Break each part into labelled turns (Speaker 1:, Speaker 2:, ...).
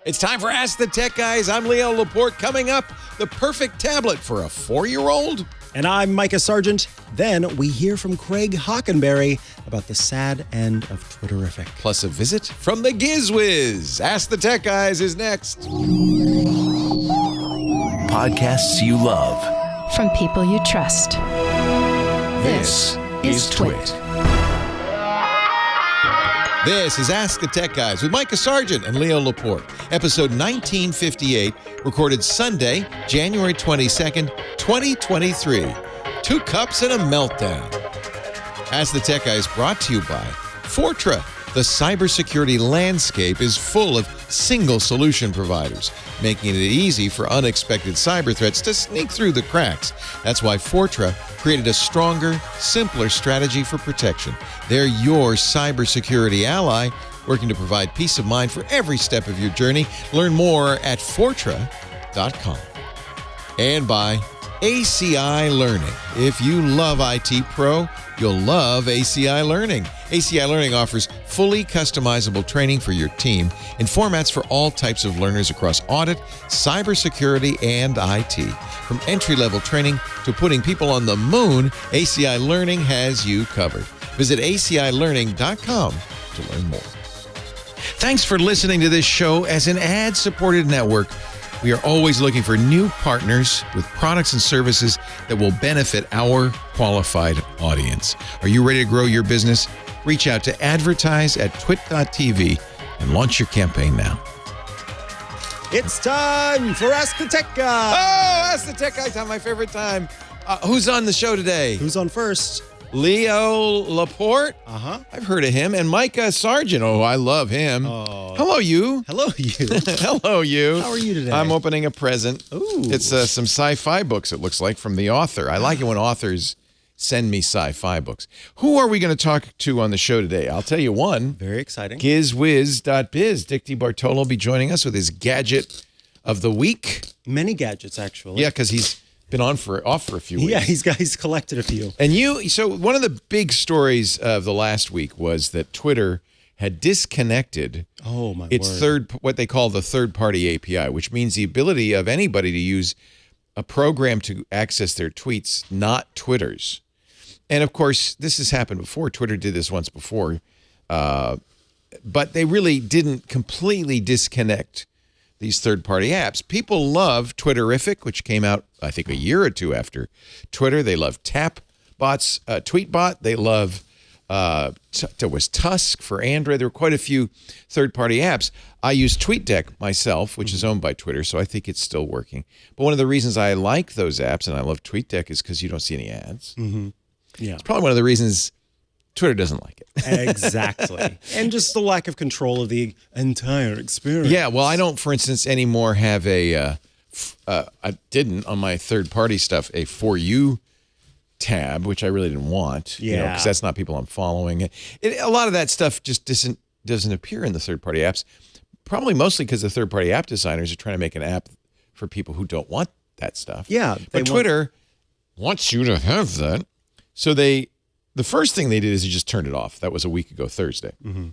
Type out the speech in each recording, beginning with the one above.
Speaker 1: It's time for Ask the Tech Guys. I'm Leo Laporte. Coming up, the perfect tablet for a 4-year-old.
Speaker 2: And I'm Mikah Sargent. Then we hear from Craig Hockenberry about the sad end of Twitterific.
Speaker 1: Plus a visit from the GizWiz. Ask the Tech Guys is next.
Speaker 3: Podcasts you love.
Speaker 4: From people you trust.
Speaker 3: This is TWiT.
Speaker 1: This is Ask the Tech Guys with Mikah Sargent and Leo Laporte. Episode 1958, recorded Sunday, January 22nd, 2023. 2 cups and a meltdown. Ask the Tech Guys brought to you by Fortra. The cybersecurity landscape is full of single solution providers, making it easy for unexpected cyber threats to sneak through the cracks. That's why Fortra created a stronger, simpler strategy for protection. They're your cybersecurity ally, working to provide peace of mind for every step of your journey. Learn more at Fortra.com. And by ACI Learning. If you love IT Pro, you'll love ACI Learning. ACI Learning offers fully customizable training for your team in formats for all types of learners across audit, cybersecurity, and IT. From entry-level training to putting people on the moon, ACI Learning has you covered. Visit acilearning.com to learn more. Thanks for listening to this show as an ad-supported network. We are always looking for new partners with products and services that will benefit our qualified audience. Are you ready to grow your business? Reach out to advertise@twit.tv and launch your campaign now.
Speaker 2: It's time for Ask the Tech Guy.
Speaker 1: Oh, Ask the Tech Guys, my favorite time. Who's on the show today?
Speaker 2: Who's on first?
Speaker 1: Leo Laporte. I've heard of him. And Mikah Sargent. Oh, I love him.
Speaker 2: Oh.
Speaker 1: Hello, you.
Speaker 2: Hello, you.
Speaker 1: Hello, you.
Speaker 2: How are you today?
Speaker 1: I'm opening a present.
Speaker 2: Ooh.
Speaker 1: It's some sci-fi books, it looks like, from the author. I like it when authors send me sci-fi books. Who are we going to talk to on the show today? I'll tell you one.
Speaker 2: Very exciting.
Speaker 1: GizWiz.biz. Dick DeBartolo will be joining us with his gadget of the week.
Speaker 2: Many gadgets, actually.
Speaker 1: Yeah, because he's been off for a few weeks.
Speaker 2: Yeah, he's collected a few.
Speaker 1: And so one of the big stories of the last week was that Twitter had disconnected its what they call the third-party API, which means the ability of anybody to use a program to access their tweets, not Twitter's. And of course, this has happened before. Twitter did this once before, but they really didn't completely disconnect these third-party apps. People love Twitterific, which came out, I think, a year or two after Twitter. They love TapBot's Tweetbot. They love, there was Tusk for Android. There were quite a few third-party apps. I use TweetDeck myself, which is owned by Twitter, so I think it's still working. But one of the reasons I like those apps, and I love TweetDeck, is because you don't see any ads.
Speaker 2: Mm-hmm. Yeah.
Speaker 1: It's probably one of the reasons Twitter doesn't like it.
Speaker 2: Exactly. And just the lack of control of the entire experience.
Speaker 1: Yeah, well, I don't, for instance, anymore have I didn't on my third-party stuff, a For You tab, which I really didn't want.
Speaker 2: Yeah.
Speaker 1: Because that's not people I'm following. A lot of that stuff just doesn't appear in the third-party apps, probably mostly because the third-party app designers are trying to make an app for people who don't want that stuff.
Speaker 2: Yeah.
Speaker 1: But Twitter wants you to have that. So the first thing they did is you just turned it off. That was a week ago Thursday. Mm-hmm.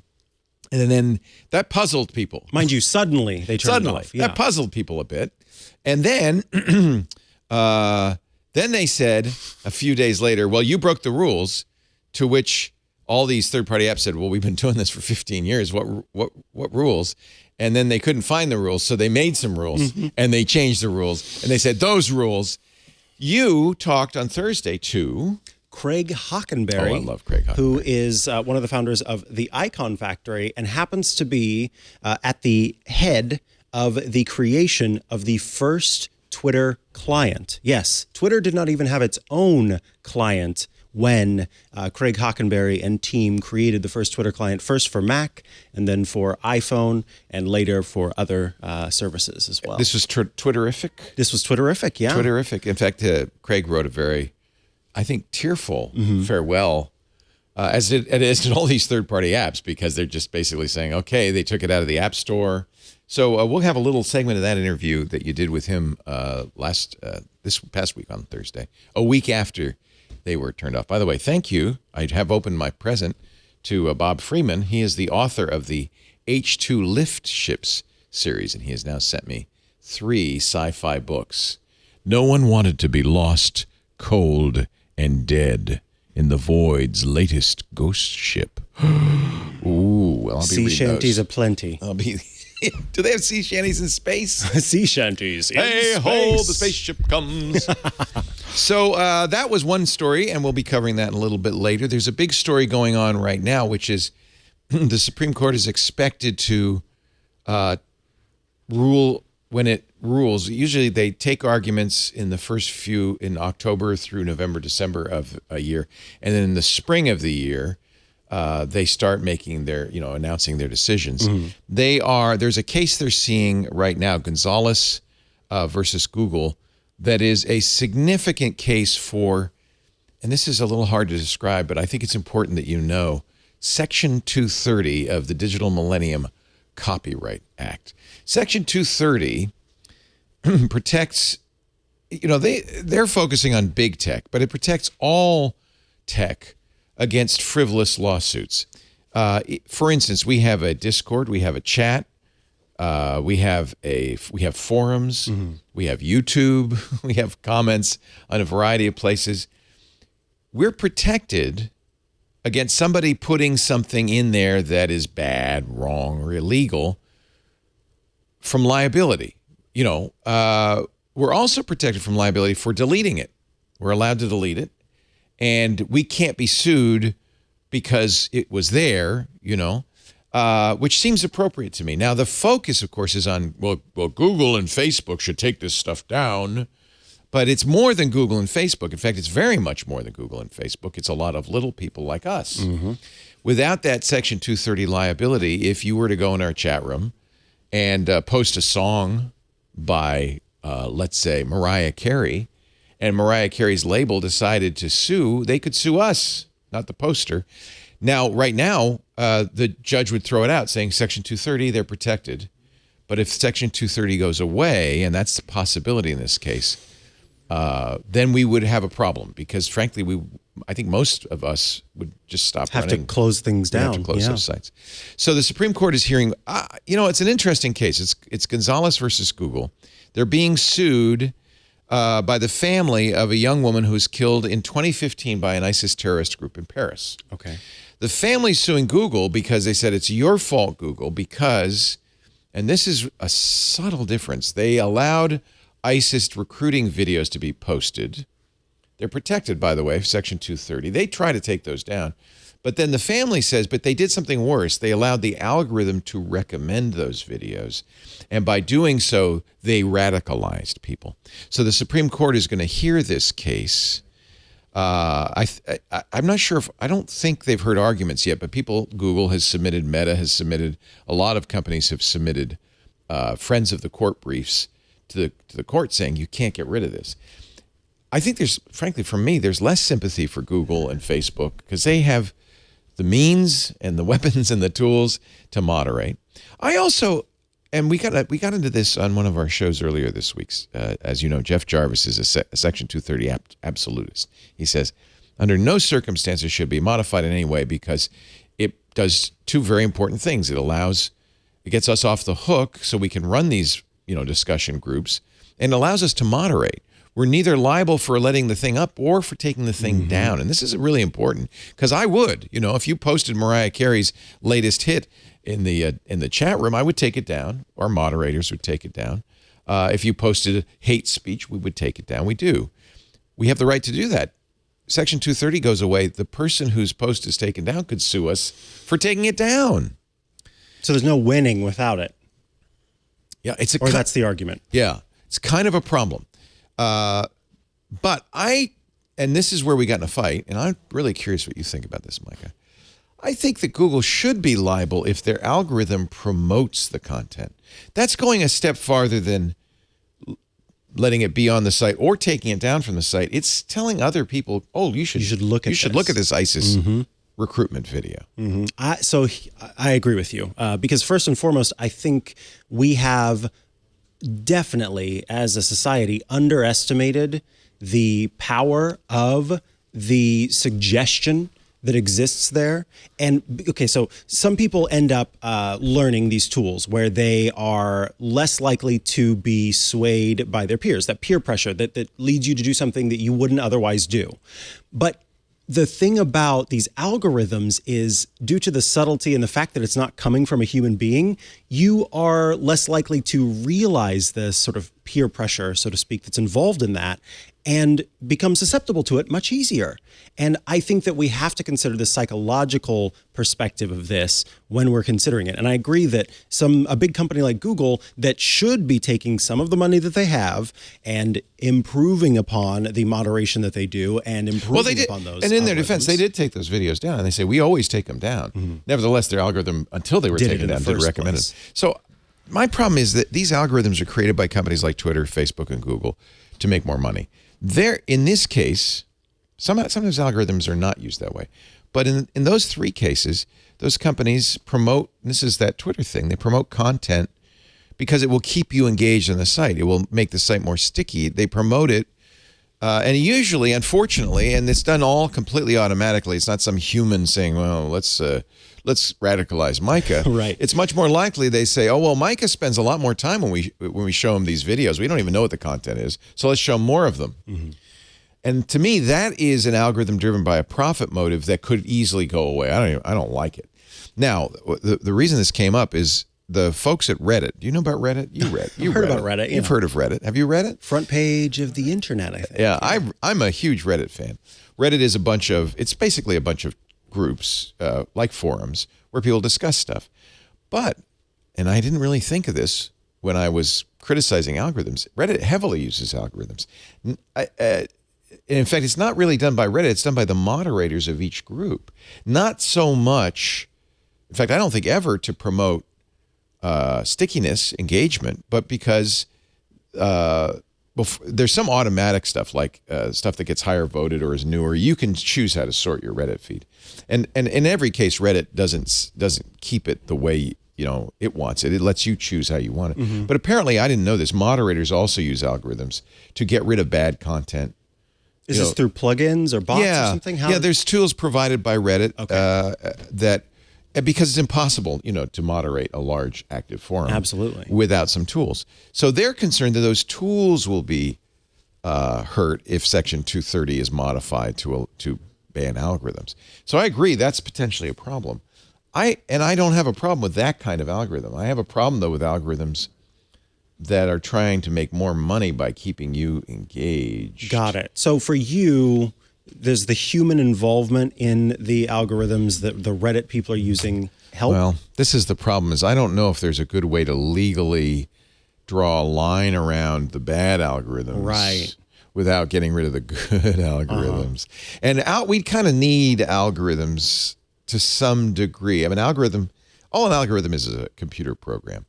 Speaker 1: And then that puzzled people.
Speaker 2: Mind you, suddenly they turned it off. Yeah.
Speaker 1: That puzzled people a bit. And then they said a few days later, well, you broke the rules, to which all these third-party apps said, well, we've been doing this for 15 years. What rules? And then they couldn't find the rules, so they made some rules, and they changed the rules. And they said, those rules. You talked on Thursday to
Speaker 2: Craig Hockenberry.
Speaker 1: Oh, I love Craig Hockenberry.
Speaker 2: Who is one of the founders of the Icon Factory and happens to be at the head of the creation of the first Twitter client. Yes, Twitter did not even have its own client when Craig Hockenberry and team created the first Twitter client, first for Mac and then for iPhone and later for other services as well.
Speaker 1: This was Twitterific?
Speaker 2: This was Twitterific, yeah.
Speaker 1: Twitterific. In fact, Craig wrote a very, I think, tearful farewell, as it is to all these third-party apps, because they're just basically saying, okay, they took it out of the App Store. So we'll have a little segment of that interview that you did with him this past week on Thursday, a week after they were turned off. By the way, thank you. I have opened my present to Bob Freeman. He is the author of the H2 Lift Ships series, and he has now sent me 3 sci-fi books. No one wanted to be lost, cold, and dead in the void's latest ghost ship. Ooh, well, I'll be
Speaker 2: sea
Speaker 1: reading
Speaker 2: shanties
Speaker 1: those.
Speaker 2: aplenty.
Speaker 1: I'll be. Do they have sea shanties in space?
Speaker 2: Sea shanties.
Speaker 1: Hey ho, the spaceship comes. So that was one story, and we'll be covering that a little bit later. There's a big story going on right now, which is the Supreme Court is expected to rule when it rules. Usually they take arguments in the first few in October through November, December of a year. And then in the spring of the year, they start making their, announcing their decisions. There's a case they're seeing right now, Gonzalez versus Google, that is a significant case for, and this is a little hard to describe, but I think it's important that you know, Section 230 of the Digital Millennium Copyright Act. Section 230 protects, they're focusing on big tech, but it protects all tech against frivolous lawsuits. For instance, we have a Discord, we have a chat, we have forums, we have YouTube, we have comments on a variety of places. We're protected against somebody putting something in there that is bad, wrong, or illegal from liability. We're also protected from liability for deleting it. We're allowed to delete it, and we can't be sued because it was there, which seems appropriate to me. Now, the focus, of course, is on, well, Google and Facebook should take this stuff down. But it's more than Google and Facebook. In fact, it's very much more than Google and Facebook. It's a lot of little people like us. Without that Section 230 liability, if you were to go in our chat room and post a song by, let's say, Mariah Carey, and Mariah Carey's label decided to sue, they could sue us, not the poster. Now, right now, the judge would throw it out saying Section 230, they're protected. But if Section 230 goes away, and that's the possibility in this case, then we would have a problem because, frankly, I think most of us would just stop running.
Speaker 2: Have to close things down.
Speaker 1: Have to close those sites. So the Supreme Court is hearing, it's an interesting case. It's Gonzalez versus Google. They're being sued by the family of a young woman who was killed in 2015 by an ISIS terrorist group in Paris.
Speaker 2: Okay.
Speaker 1: The family's suing Google because they said it's your fault, Google, because, and this is a subtle difference, they allowed ISIS recruiting videos to be posted. They're protected, by the way, Section 230. They try to take those down. But then the family says, but they did something worse. They allowed the algorithm to recommend those videos. And by doing so, they radicalized people. So the Supreme Court is going to hear this case. I'm not sure I don't think they've heard arguments yet, but Google has submitted, Meta has submitted, a lot of companies have submitted friends of the court briefs to the court saying you can't get rid of this. I think frankly, for me, there's less sympathy for Google and Facebook because they have the means and the weapons and the tools to moderate. I also, and we got into this on one of our shows earlier this week. As you know, Jeff Jarvis is a Section 230 absolutist. He says, under no circumstances should be modified in any way because it does two very important things. It gets us off the hook so we can run these discussion groups, and allows us to moderate. We're neither liable for letting the thing up or for taking the thing down. And this is really important because I would, if you posted Mariah Carey's latest hit in the chat room, I would take it down. Our moderators would take it down. If you posted hate speech, we would take it down. We do. We have the right to do that. Section 230 goes away. The person whose post is taken down could sue us for taking it down.
Speaker 2: So there's no winning without it.
Speaker 1: Yeah,
Speaker 2: that's the argument.
Speaker 1: Yeah, it's kind of a problem. But and this is where we got in a fight, and I'm really curious what you think about this, Mikah. I think that Google should be liable if their algorithm promotes the content. That's going a step farther than letting it be on the site or taking it down from the site. It's telling other people, oh, you should look at this ISIS recruitment video.
Speaker 2: So I agree with you because first and foremost, I think we have definitely, as a society, underestimated the power of the suggestion that exists there. And okay, so some people end up learning these tools where they are less likely to be swayed by their peers, that peer pressure that leads you to do something that you wouldn't otherwise do. But the thing about these algorithms is, due to the subtlety and the fact that it's not coming from a human being, you are less likely to realize the sort of peer pressure, so to speak, that's involved in that, and become susceptible to it much easier. And I think that we have to consider the psychological perspective of this when we're considering it. And I agree that a big company like Google that should be taking some of the money that they have and improving upon the moderation that they do and improving upon those.
Speaker 1: And in their defense, they did take those videos down, and they say, we always take them down. Mm-hmm. Nevertheless, their algorithm, until they were taken down, did recommend it. So my problem is that these algorithms are created by companies like Twitter, Facebook, and Google to make more money. In this case, sometimes algorithms are not used that way. But in those three cases, those companies promote, this is that Twitter thing, they promote content because it will keep you engaged on the site. It will make the site more sticky. They promote it. And usually, unfortunately, and it's done all completely automatically. It's not some human saying, well, let's radicalize Mikah.
Speaker 2: Right.
Speaker 1: It's much more likely they say, oh, well, Mikah spends a lot more time when we show him these videos. We don't even know what the content is, so let's show him more of them. Mm-hmm. And to me, that is an algorithm driven by a profit motive that could easily go away. I don't like it. Now, the reason this came up is the folks at Reddit. Do you know about Reddit? You've heard about Reddit. You've heard of Reddit. Have you read it?
Speaker 2: Front page of the internet, I think.
Speaker 1: Yeah, I'm a huge Reddit fan. Reddit is it's basically a bunch of groups, like forums, where people discuss stuff. But, and I didn't really think of this when I was criticizing algorithms, Reddit heavily uses algorithms. In fact, it's not really done by Reddit. It's done by the moderators of each group. Not so much, in fact, I don't think ever to promote stickiness, engagement, but because there's some automatic stuff, like stuff that gets higher voted or is newer. You can choose how to sort your Reddit feed. And in every case, Reddit doesn't keep it the way it wants it. It lets you choose how you want it. Mm-hmm. But apparently, I didn't know this, moderators also use algorithms to get rid of bad content.
Speaker 2: Is this through plugins or bots or something?
Speaker 1: Yeah, there's tools provided by Reddit that, because it's impossible, to moderate a large active forum.
Speaker 2: Absolutely.
Speaker 1: Without some tools. So they're concerned that those tools will be hurt if Section 230 is modified to ban algorithms. So I agree, that's potentially a problem. I don't have a problem with that kind of algorithm. I have a problem, though, with algorithms that are trying to make more money by keeping you engaged.
Speaker 2: Got it. So for you, does the human involvement in the algorithms that the Reddit people are using help?
Speaker 1: Well, this is the problem, is I don't know if there's a good way to legally draw a line around the bad algorithms.
Speaker 2: Right.
Speaker 1: Without getting rid of the good algorithms. And we kind of need algorithms to some degree. I mean, all an algorithm is a computer program.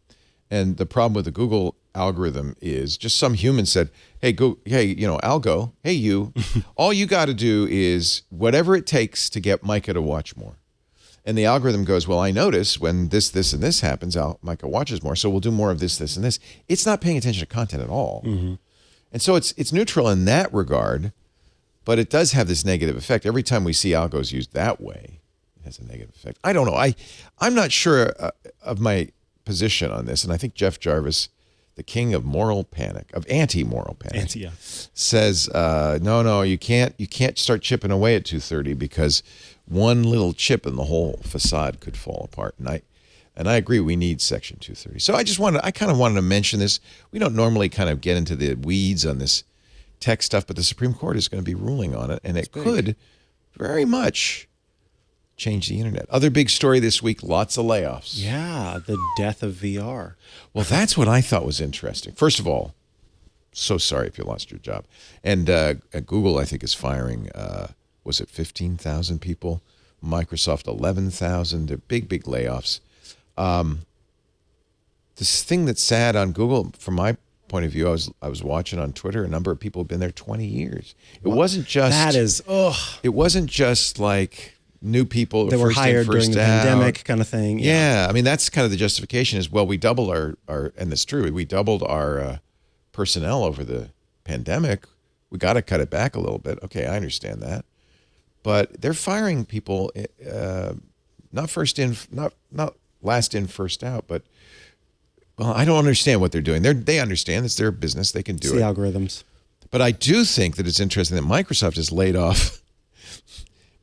Speaker 1: And the problem with the Google algorithm is just some human said, hey, algo, hey, you, all you got to do is whatever it takes to get Mikah to watch more. And the algorithm goes, well, I notice when this, and this happens, Mikah watches more, so we'll do more of this, and this. It's not paying attention to content at all. Mm-hmm. And so it's neutral in that regard, but it does have this negative effect. Every time we see algos used that way, it has a negative effect. I don't know. I'm not sure of my position on this, and I think Jeff Jarvis, the king of moral panic, of anti-moral panic, says, no, you can't start chipping away at 230 because one little chip in the whole facade could fall apart. And I agree, we need Section 230. So I kind of wanted to mention this. We don't normally kind of get into the weeds on this tech stuff, but the Supreme Court is going to be ruling on it, and it could very much change the internet. Other big story this week, lots of layoffs.
Speaker 2: Yeah, the death of VR.
Speaker 1: Well, that's what I thought was interesting. First of all, so sorry if you lost your job. And Google, I think, is firing, was it 15,000 people? Microsoft, 11,000. They're big layoffs. This thing that's sad on Google, from my point of view, I was watching on Twitter, a number of people have been there 20 years. It wasn't just... It wasn't just like new people
Speaker 2: that were hired during the pandemic kind of thing.
Speaker 1: Yeah. I mean, that's kind of the justification is, well, we doubled our and it's true, we doubled our personnel over the pandemic. We got to cut it back a little bit. Okay, I understand that. but they're firing people, not last in, first out, but well, I don't understand what they're doing. They understand it's their business; they can do it.
Speaker 2: The algorithms.
Speaker 1: But I do think that it's interesting that Microsoft has laid off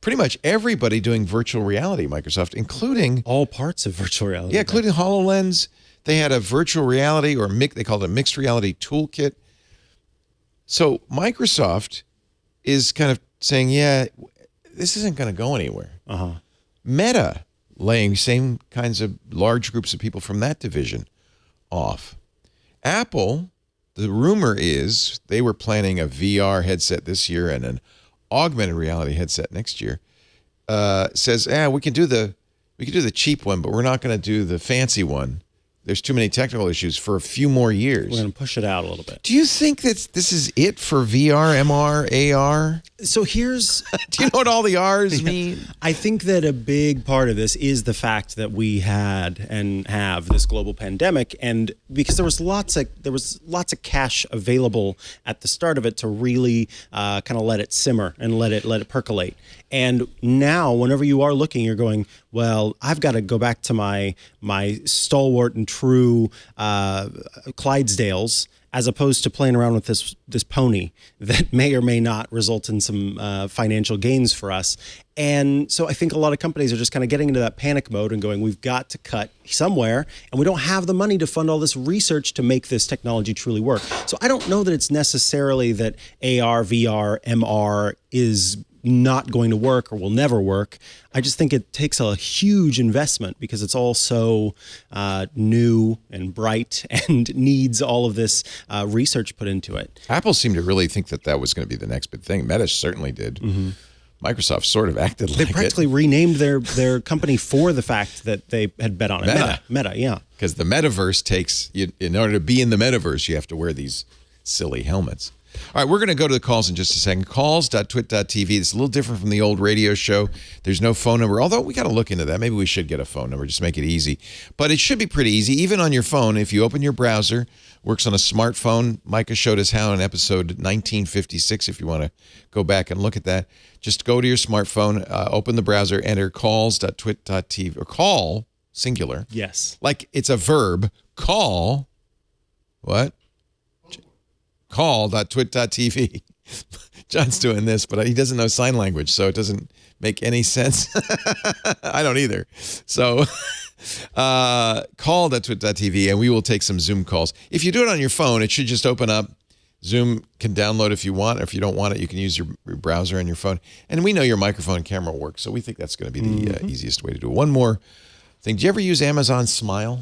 Speaker 1: pretty much everybody doing virtual reality. Microsoft, including
Speaker 2: all parts of virtual reality.
Speaker 1: Yeah, including HoloLens. They had a virtual reality, or they called it a mixed reality toolkit. So Microsoft is kind of saying, yeah, this isn't going to go anywhere. Meta laying same kinds of large groups of people from that division off. Apple, the rumor is they were planning a VR headset this year and an augmented reality headset next year. Says, we can do the cheap one, but we're not going to do the fancy one. There's too many technical issues for a few more years.
Speaker 2: We're going to push it out a little bit.
Speaker 1: Do you think that this is it for VR, MR, AR?
Speaker 2: So here's...
Speaker 1: Do you know what all the R's mean?
Speaker 2: I think that a big part of this is the fact that we had and have this global pandemic, and because there was lots of cash available at the start of it to really kind of let it simmer and let it percolate. And now, whenever you are looking, you're going, well, I've got to go back to my stalwart and true Clydesdales, as opposed to playing around with this pony that may or may not result in some financial gains for us. And so I think a lot of companies are just kind of getting into that panic mode and going, we've got to cut somewhere, and we don't have the money to fund all this research to make this technology truly work. So I don't know that it's necessarily that AR, VR, MR is not going to work or will never work. I just think it takes a huge investment because it's all so new and bright and needs all of this research put into it.
Speaker 1: Apple seemed to really think that was going to be the next big thing. Meta certainly did. Mm-hmm. Microsoft sort of acted like it.
Speaker 2: They practically renamed their company for the fact that they had bet on it. Meta, yeah. Because
Speaker 1: the metaverse takes, in order to be in the metaverse, you have to wear these silly helmets. All right, we're going to go to the calls in just a second. Calls.twit.tv. It's a little different from the old radio show. There's no phone number, although we got to look into that. Maybe we should get a phone number, just make it easy. But it should be pretty easy, even on your phone. If you open your browser, works on a smartphone. Mikah showed us how in episode 1956, if you want to go back and look at that. Just go to your smartphone, open the browser, enter calls.twit.tv, or call, singular.
Speaker 2: Yes.
Speaker 1: Like it's a verb. Call, what? Call.twit.tv. John's doing this, but he doesn't know sign language, so it doesn't make any sense. I don't either. So call.twit.tv, and we will take some Zoom calls. If you do it on your phone, it should just open up. Zoom can download if you want, or if you don't want it, you can use your browser on your phone. And we know your microphone and camera work, so we think that's going to be the easiest way to do it. One more thing. Do you ever use Amazon Smile?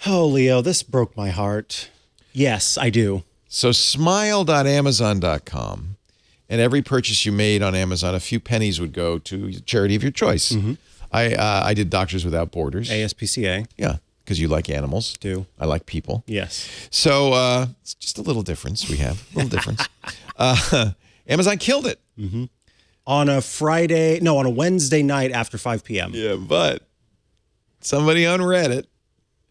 Speaker 2: Oh, Leo, this broke my heart. Yes, I do.
Speaker 1: So smile.amazon.com, and every purchase you made on Amazon, a few pennies would go to a charity of your choice. Mm-hmm. I did Doctors Without Borders.
Speaker 2: ASPCA.
Speaker 1: Yeah, because you like animals.
Speaker 2: Do.
Speaker 1: I like people.
Speaker 2: Yes.
Speaker 1: So it's just a little difference we have, a little difference. Amazon killed it.
Speaker 2: Mm-hmm. On a Wednesday night after 5 p.m.
Speaker 1: Yeah, but somebody on Reddit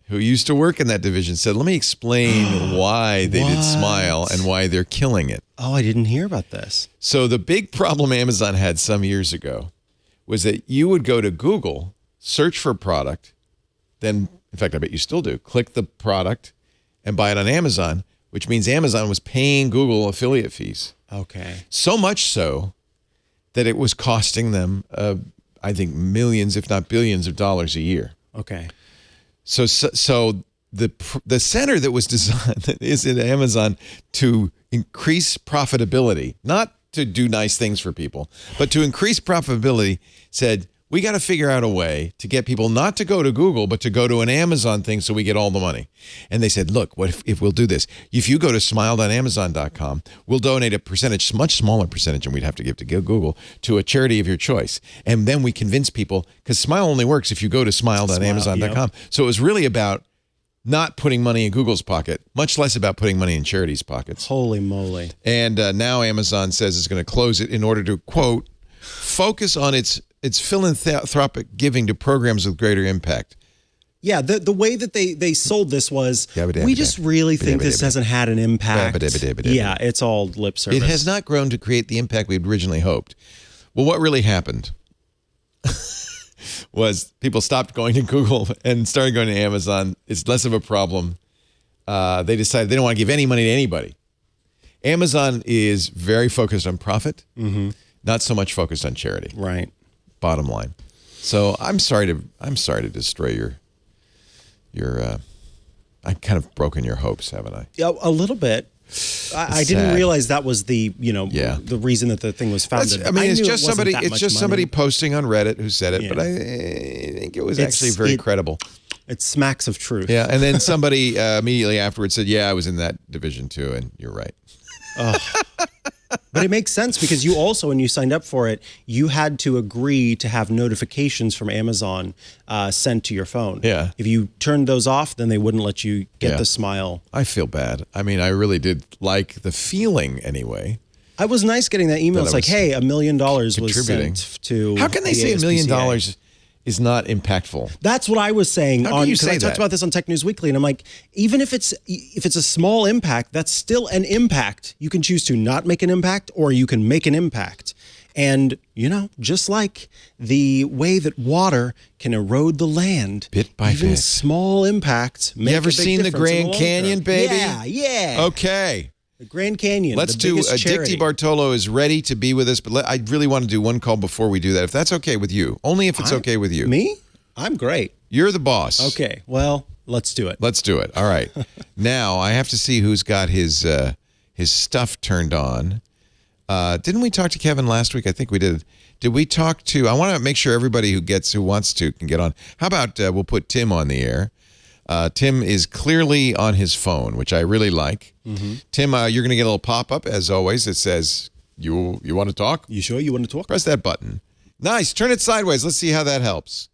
Speaker 1: who used to work in that division said, let me explain why they did Smile and why they're killing it.
Speaker 2: Oh, I didn't hear about this.
Speaker 1: So the big problem Amazon had some years ago was that you would go to Google, search for a product, then, in fact, I bet you still do, click the product and buy it on Amazon, which means Amazon was paying Google affiliate fees.
Speaker 2: Okay.
Speaker 1: So much so that it was costing them, I think, millions, if not billions of dollars a year.
Speaker 2: Okay.
Speaker 1: So the center that was designed is in Amazon to increase profitability, not to do nice things for people, but to increase profitability, said, we got to figure out a way to get people not to go to Google, but to go to an Amazon thing so we get all the money. And they said, look, what if we'll do this? If you go to smile.amazon.com, we'll donate a percentage, much smaller percentage than we'd have to give to Google, to a charity of your choice. And then we convince people, because Smile only works if you go to smile.amazon.com. Yep. So it was really about not putting money in Google's pocket, much less about putting money in charities' pockets.
Speaker 2: Holy moly.
Speaker 1: And now Amazon says it's going to close it in order to, quote, focus on its philanthropic giving to programs with greater impact.
Speaker 2: Yeah, the way that they sold this was, we just really think this hasn't had an impact. Yeah, it's all lip service.
Speaker 1: It has not grown to create the impact we'd originally hoped. Well, what really happened was people stopped going to Google and started going to Amazon. It's less of a problem. They decided they don't want to give any money to anybody. Amazon is very focused on profit, not so much focused on charity.
Speaker 2: Right.
Speaker 1: Bottom line. So I'm sorry to destroy your. I've kind of broken your hopes, haven't I?
Speaker 2: Yeah, a little bit. I didn't realize that was the reason that the thing was founded.
Speaker 1: It's just somebody posting on Reddit who said it, but I think it was actually very credible.
Speaker 2: It smacks of truth.
Speaker 1: Yeah, and then somebody immediately afterwards said, "Yeah, I was in that division too," and you're right.
Speaker 2: But it makes sense because you also, when you signed up for it, you had to agree to have notifications from Amazon sent to your phone.
Speaker 1: Yeah.
Speaker 2: If you turned those off, then they wouldn't let you get the smile.
Speaker 1: I feel bad. I mean, I really did like the feeling anyway.
Speaker 2: I was nice getting that email. It's like, hey, $1 million was sent to.
Speaker 1: How can they say $1 million is not impactful?
Speaker 2: That's what I was saying.
Speaker 1: How can you say
Speaker 2: I talked about this on Tech News Weekly, and I'm like, even if it's a small impact, that's still an impact. You can choose to not make an impact, or you can make an impact. And, just like the way that water can erode the land,
Speaker 1: bit by
Speaker 2: even
Speaker 1: bit,
Speaker 2: small impacts make a big difference.
Speaker 1: You ever seen the Grand Canyon, baby?
Speaker 2: Yeah.
Speaker 1: Okay.
Speaker 2: The Grand Canyon.
Speaker 1: Let's do. Dick DeBartolo is ready to be with us, but I really want to do one call before we do that. If that's okay with you, only if it's okay with you.
Speaker 2: Me? I'm great.
Speaker 1: You're the boss.
Speaker 2: Okay. Well, let's do it.
Speaker 1: Let's do it. All right. Now I have to see who's got his stuff turned on. Didn't we talk to Kevin last week? I think we did. Did we talk to? I want to make sure everybody who wants to can get on. How about we'll put Tim on the air? Tim is clearly on his phone, which I really like. Tim, you're going to get a little pop-up, as always. It says, you want to talk?
Speaker 2: You sure you want to talk?
Speaker 1: Press that button. Nice. Turn it sideways. Let's see how that helps.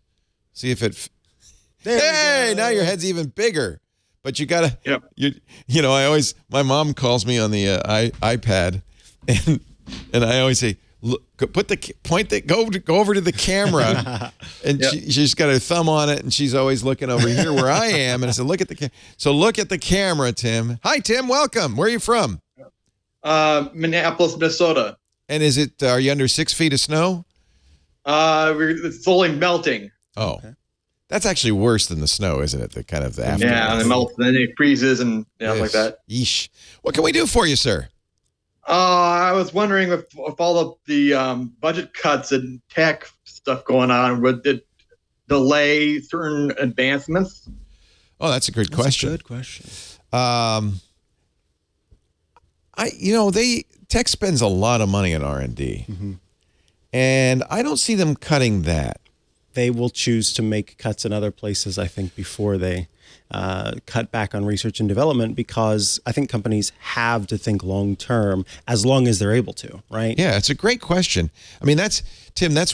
Speaker 1: See if it... Hey, now your head's even bigger. But you got to... Yep. My mom calls me on the iPad, and I always say, look, go over to the camera, and she's got her thumb on it, and she's always looking over here where I am. And I said, look at the camera, Tim. Hi, Tim. Welcome. Where are you from?
Speaker 5: Minneapolis, Minnesota.
Speaker 1: And are you under 6 feet of snow?
Speaker 5: It's slowly melting.
Speaker 1: Oh, okay. That's actually worse than the snow, isn't it? The kind of the aftermath.
Speaker 5: Yeah, it melts, and then it freezes, and like that.
Speaker 1: Yeesh. What can we do for you, sir?
Speaker 5: I was wondering if all of the budget cuts and tech stuff going on would it delay certain advancements?
Speaker 1: Oh, that's a good question.
Speaker 2: Good question.
Speaker 1: Tech spends a lot of money on R&D, and I don't see them cutting that.
Speaker 2: They will choose to make cuts in other places, I think, before they cut back on research and development, because I think companies have to think long term as long as they're able to, right?
Speaker 1: Yeah, it's a great question. I mean, that's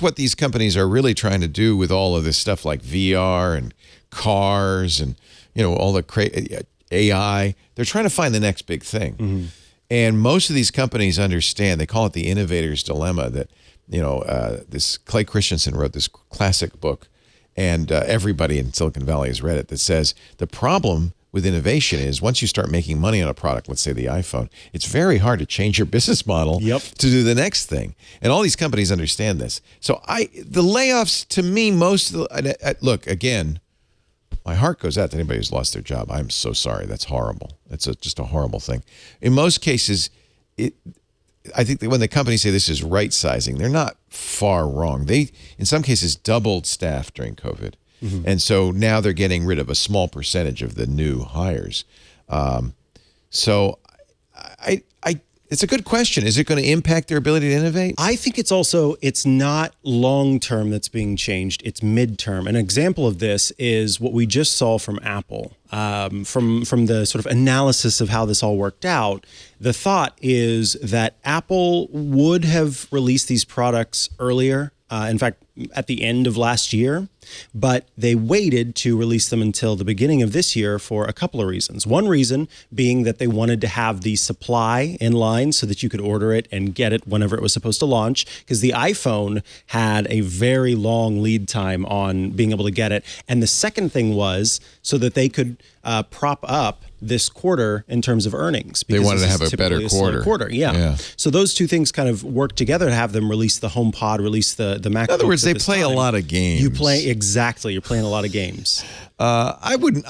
Speaker 1: what these companies are really trying to do with all of this stuff like VR and cars and, all the AI. They're trying to find the next big thing. And most of these companies understand, they call it the innovator's dilemma, that, this Clay Christensen wrote this classic book, and everybody in Silicon Valley has read it, that says the problem with innovation is once you start making money on a product, let's say the iPhone, it's very hard to change your business model to do the next thing. And all these companies understand this. So the layoffs, to me, look, again, my heart goes out to anybody who's lost their job. I'm so sorry. That's horrible. That's just a horrible thing. In most cases, I think that when the companies say this is right sizing, they're not far wrong. They, in some cases, doubled staff during COVID. And so now they're getting rid of a small percentage of the new hires. So it's a good question. Is it going to impact their ability to innovate?
Speaker 2: I think it's not long-term that's being changed. It's mid-term. An example of this is what we just saw from Apple. From the sort of analysis of how this all worked out, the thought is that Apple would have released these products earlier. In fact, at the end of last year, but they waited to release them until the beginning of this year for a couple of reasons. One reason being that they wanted to have the supply in line so that you could order it and get it whenever it was supposed to launch, because the iPhone had a very long lead time on being able to get it. And the second thing was so that they could prop up this quarter in terms of earnings.
Speaker 1: They wanted to have a better quarter.
Speaker 2: Yeah. So those two things kind of work together to have them release the HomePod, release the MacBook.
Speaker 1: In other words, they play a lot of games.
Speaker 2: You're playing a lot of games.
Speaker 1: I wouldn't.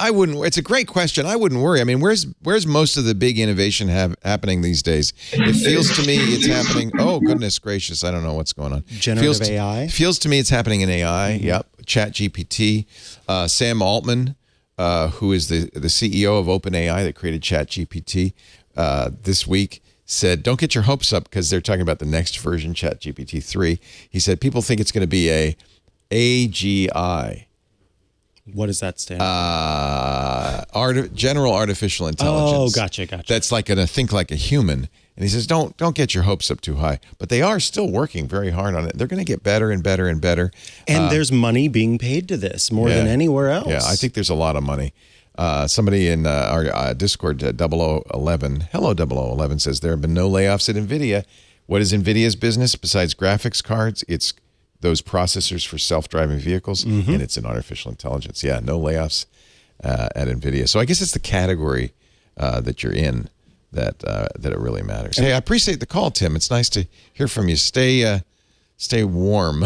Speaker 1: It's a great question. I wouldn't worry. I mean, where's most of the big innovation happening these days? It feels to me it's happening. Oh, goodness gracious. I don't know what's going on.
Speaker 2: Generative AI?
Speaker 1: Feels to me it's happening in AI. Mm-hmm. Yep. ChatGPT. Sam Altman, who is the CEO of OpenAI that created ChatGPT, this week said, don't get your hopes up because they're talking about the next version, ChatGPT 3. He said, people think it's going to be a AGI.
Speaker 2: What does that stand for?
Speaker 1: General artificial intelligence.
Speaker 2: Oh, gotcha.
Speaker 1: That's like going to think like a human. And he says, don't get your hopes up too high. But they are still working very hard on it. They're going to get better and better and better.
Speaker 2: And there's money being paid to this more than anywhere else.
Speaker 1: Yeah, I think there's a lot of money. Somebody in our Discord, 0011, hello 0011, says there have been no layoffs at NVIDIA. What is NVIDIA's business besides graphics cards? It's those processors for self-driving vehicles, and it's in artificial intelligence. Yeah, no layoffs at NVIDIA. So I guess it's the category that you're in that it really matters. Hey, I appreciate the call, Tim. It's nice to hear from you. Stay warm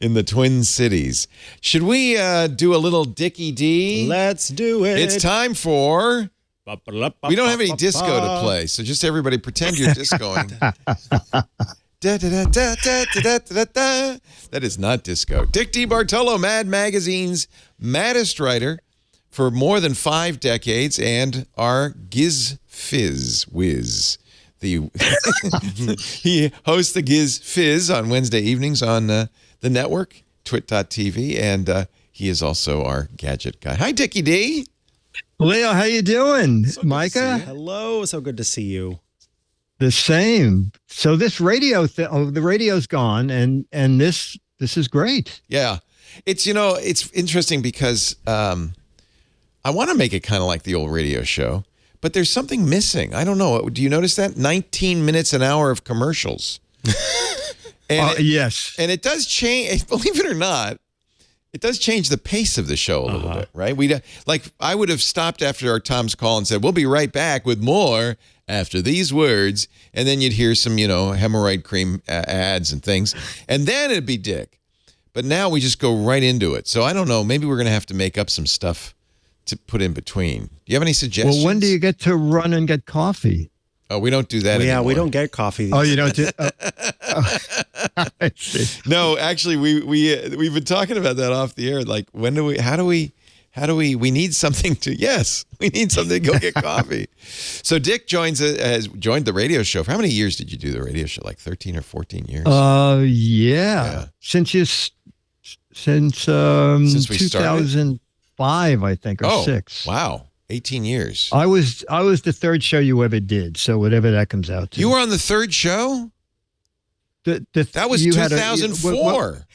Speaker 1: in the Twin Cities. Should we do a little Dickie D?
Speaker 2: Let's do it.
Speaker 1: It's time for... We don't have any disco to play, so just everybody pretend you're discoing. That is not disco. Dick DeBartolo, Mad Magazine's maddest writer for more than 5 decades, and our Giz Fizz whiz. He hosts the Giz Fizz on Wednesday evenings on the network, twit.tv, and he is also our gadget guy. Hi, Dickie D.
Speaker 6: Leo, how you doing?
Speaker 1: So
Speaker 6: Mikah?
Speaker 2: Hello, so good to see you.
Speaker 6: The same. So this radio the radio's gone, and this is great.
Speaker 1: Yeah. It's interesting because I want to make it kind of like the old radio show, but there's something missing. I don't know. Do you notice that? 19 minutes an hour of commercials.
Speaker 6: Yes.
Speaker 1: And it does change, believe it or not, it does change the pace of the show a little bit, right? I would have stopped after our Tom's call and said, we'll be right back with more after these words. And then you'd hear some, hemorrhoid cream ads and things. And then it'd be Dick. But now we just go right into it. So I don't know. Maybe we're going to have to make up some stuff to put in between. Do you have any suggestions?
Speaker 6: Well, when do you get to run and get coffee?
Speaker 1: Oh, we don't do that anymore.
Speaker 2: Yeah, we don't get coffee.
Speaker 6: Oh, you don't do... I see.
Speaker 1: No, actually, we've been talking about that off the air. Like, how do we, we need something to, yes, we need something to go get coffee. So Dick has joined the radio show. For how many years did you do the radio show? Like 13 or 14 years?
Speaker 6: Yeah. Since we 2005, I think, or 6.
Speaker 1: Wow. 18 years.
Speaker 6: I was the third show you ever did, so whatever that comes out to.
Speaker 1: You were on the third show? That was 2004.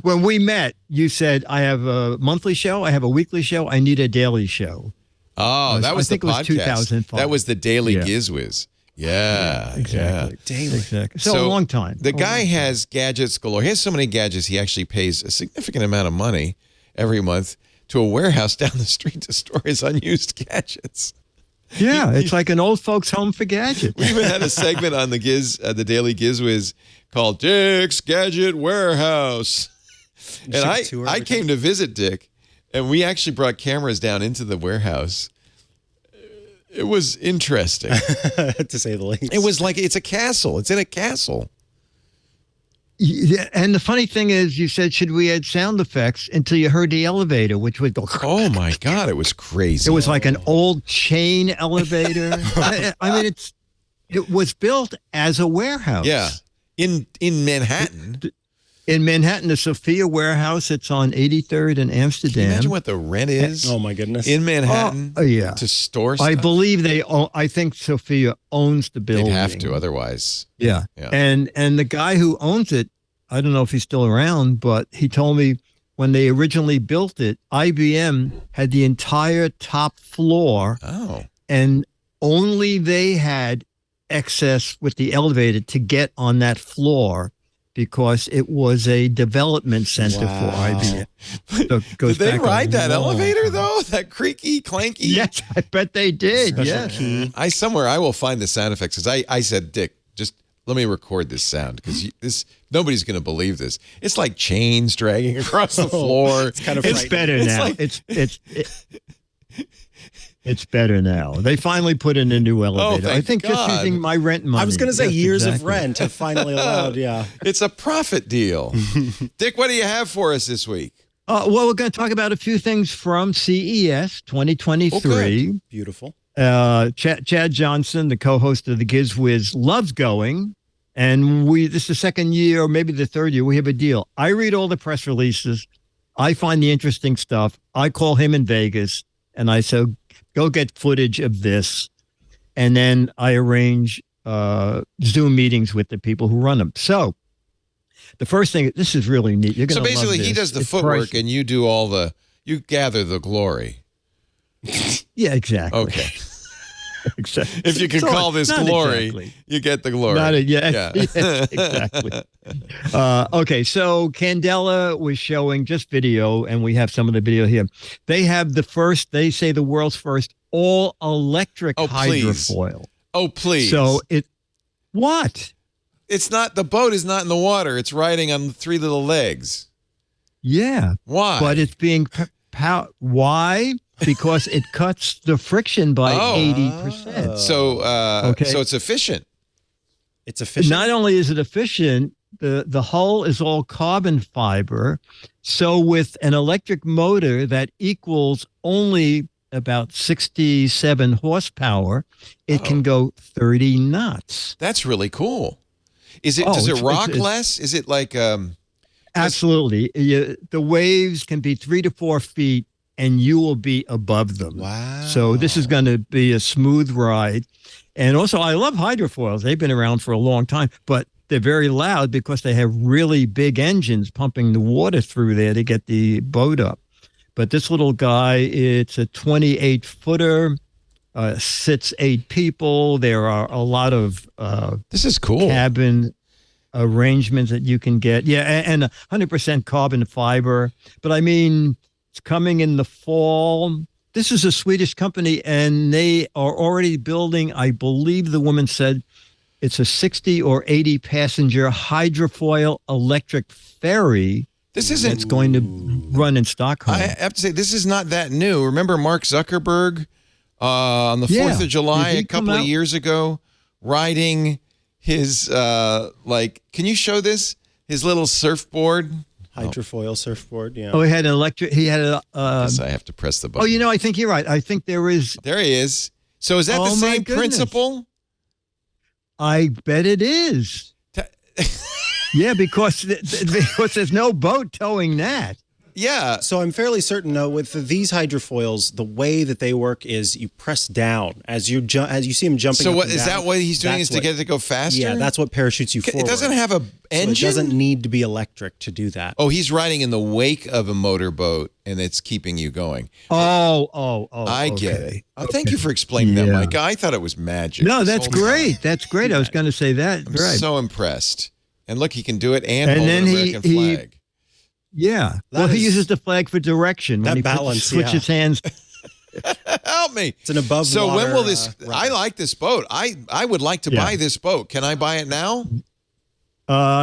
Speaker 6: When we met, you said, I have a monthly show, I have a weekly show, I need a daily show.
Speaker 1: Oh, that was the podcast.
Speaker 6: I think it was 2005.
Speaker 1: That was the Daily Gizwiz. Yeah,
Speaker 6: exactly.
Speaker 1: Yeah.
Speaker 6: Daily. Exactly. So a long time.
Speaker 1: The guy has gadgets galore. He has so many gadgets, he actually pays a significant amount of money every month to a warehouse down the street to store his unused gadgets.
Speaker 6: Yeah, it's like an old folks' home for gadgets.
Speaker 1: We even had a segment on the Daily Gizwiz called Dick's Gadget Warehouse. And I came to visit Dick, and we actually brought cameras down into the warehouse. It was interesting.
Speaker 2: To say the least.
Speaker 1: It was like, it's a castle. It's in a castle.
Speaker 6: Yeah, and the funny thing is, you said, should we add sound effects until you heard the elevator, which would go.
Speaker 1: Oh, my God. It was crazy.
Speaker 6: It was like an old chain elevator. I mean, it was built as a warehouse.
Speaker 1: Yeah. In Manhattan.
Speaker 6: In Manhattan, the Sophia warehouse, it's on 83rd in Amsterdam.
Speaker 1: Can you imagine what the rent is?
Speaker 2: Oh, my goodness.
Speaker 1: In Manhattan?
Speaker 6: Yeah.
Speaker 1: To store stuff?
Speaker 6: I believe I think Sophia owns the building.
Speaker 1: They'd have to, otherwise.
Speaker 6: Yeah. And the guy who owns it I don't know if he's still around, but he told me when they originally built it, IBM had the entire top floor.
Speaker 1: Oh.
Speaker 6: And only they had access with the elevator to get on that floor because it was a development center for IBM. So it goes
Speaker 1: did they
Speaker 6: back
Speaker 1: ride that
Speaker 6: long
Speaker 1: elevator,
Speaker 6: time.
Speaker 1: though? That creaky, clanky?
Speaker 6: Yes, I bet they did.
Speaker 2: Special
Speaker 6: Yes.
Speaker 2: key.
Speaker 1: I will find the sound effects, because I said, Dick, just let me record this sound, because nobody's going to believe this. It's like chains dragging across the floor.
Speaker 2: It's kind of
Speaker 6: It's better now.
Speaker 1: like-
Speaker 6: It's better now. They finally put in a new elevator.
Speaker 1: thank
Speaker 6: I think just
Speaker 1: God.
Speaker 6: using my rent money.
Speaker 2: I was going to say
Speaker 6: Yes,
Speaker 2: years of
Speaker 6: exactly.
Speaker 2: rent have finally allowed, yeah.
Speaker 1: It's a profit deal. Dick, what do you have for us this week?
Speaker 6: Well, we're going to talk about a few things from CES 2023.
Speaker 2: Beautiful.
Speaker 6: Chad Johnson, the co-host of the GizWiz, loves going. And this is the second year, or maybe the third year, we have a deal. I read all the press releases. I find the interesting stuff. I call him in Vegas, and I say, go get footage of this. And then I arrange Zoom meetings with the people who run them. So the first thing, this is really neat. You're going to
Speaker 1: So basically, he does the footwork, and you do you gather the glory.
Speaker 6: Yeah, exactly.
Speaker 1: Okay.
Speaker 6: Exactly.
Speaker 1: If you can
Speaker 6: So,
Speaker 1: call this
Speaker 6: not
Speaker 1: glory,
Speaker 6: exactly.
Speaker 1: you get the glory.
Speaker 6: Yeah, exactly. Okay, so Candela was showing just video, and we have some of the video here. They have they say the world's first all-electric
Speaker 1: please.
Speaker 6: hydrofoil.
Speaker 1: Oh, please.
Speaker 6: So what?
Speaker 1: the boat is not in the water. It's riding on 3 little legs.
Speaker 6: Yeah.
Speaker 1: Why?
Speaker 6: But it's being why? Because it cuts the friction by 80%.
Speaker 1: So,
Speaker 6: Okay.
Speaker 1: so it's efficient.
Speaker 2: It's efficient.
Speaker 6: Not only is it efficient, the hull is all carbon fiber. So with an electric motor that equals only about 67 horsepower, it can go 30 knots.
Speaker 1: That's really cool. Does it
Speaker 6: it's-
Speaker 1: rock
Speaker 6: it's-
Speaker 1: less? Is it like
Speaker 6: Absolutely. The waves can be 3 to 4 feet, and you will be above them.
Speaker 1: Wow.
Speaker 6: So this is going to be a smooth ride. And also, I love hydrofoils. They've been around for a long time, but they're very loud because they have really big engines pumping the water through there to get the boat up. But this little guy, it's a 28-footer, sits 8 people. There are a lot of
Speaker 1: this is cool.
Speaker 6: cabin arrangements that you can get. Yeah, and 100% carbon fiber. But I mean, it's coming in the fall. This is a Swedish company, and they are already building, I believe the woman said, it's a 60 or 80 passenger hydrofoil electric ferry.
Speaker 1: This isn't.
Speaker 6: It's going to run in Stockholm.
Speaker 1: I have to say, this is not that new. Remember Mark Zuckerberg on the 4th of July
Speaker 6: Did he
Speaker 1: a couple
Speaker 6: come
Speaker 1: of
Speaker 6: out?
Speaker 1: years ago, riding his can you show this? His little surfboard.
Speaker 2: Hydrofoil surfboard, yeah.
Speaker 6: Oh, he had an electric. He had a.
Speaker 1: Yes, I have to press the button.
Speaker 6: I think you're right. I think there is.
Speaker 1: There he is. So is that the
Speaker 6: Oh, my
Speaker 1: same
Speaker 6: goodness.
Speaker 1: principle?
Speaker 6: I bet it is. Yeah, because there's no boat towing that.
Speaker 1: Yeah.
Speaker 2: So I'm fairly certain, though, with these hydrofoils, the way that they work is you press down as you see him jumping.
Speaker 1: So
Speaker 2: up
Speaker 1: what
Speaker 2: and
Speaker 1: is
Speaker 2: down,
Speaker 1: that? What he's doing
Speaker 2: that's
Speaker 1: is to get it to go faster.
Speaker 2: Yeah, that's what parachutes you forward.
Speaker 1: It doesn't have a
Speaker 2: So
Speaker 1: engine.
Speaker 2: it doesn't need to be electric to do that.
Speaker 1: Oh, he's riding in the wake of a motorboat, and it's keeping you going.
Speaker 6: Oh.
Speaker 1: I get it.
Speaker 6: okay.
Speaker 1: Oh, thank you for explaining that,
Speaker 6: Yeah.
Speaker 1: Micah. I thought it was magic.
Speaker 6: No,
Speaker 1: this
Speaker 6: that's
Speaker 1: whole time.
Speaker 6: great. That's great. I was going to say that.
Speaker 1: I'm
Speaker 6: Right.
Speaker 1: so impressed. And look, he can do it and,
Speaker 6: And
Speaker 1: hold
Speaker 6: then
Speaker 1: an
Speaker 6: he-
Speaker 1: American flag.
Speaker 6: Yeah.
Speaker 2: That
Speaker 6: Well, he
Speaker 2: is-
Speaker 6: uses the flag for direction.
Speaker 2: That
Speaker 6: when he
Speaker 2: balance,
Speaker 6: switches hands.
Speaker 1: Help me.
Speaker 2: It's an above
Speaker 1: So when
Speaker 2: water,
Speaker 1: will this?
Speaker 2: ride.
Speaker 1: I like this boat. I would like to
Speaker 6: Yeah.
Speaker 1: buy this boat. Can I buy it now?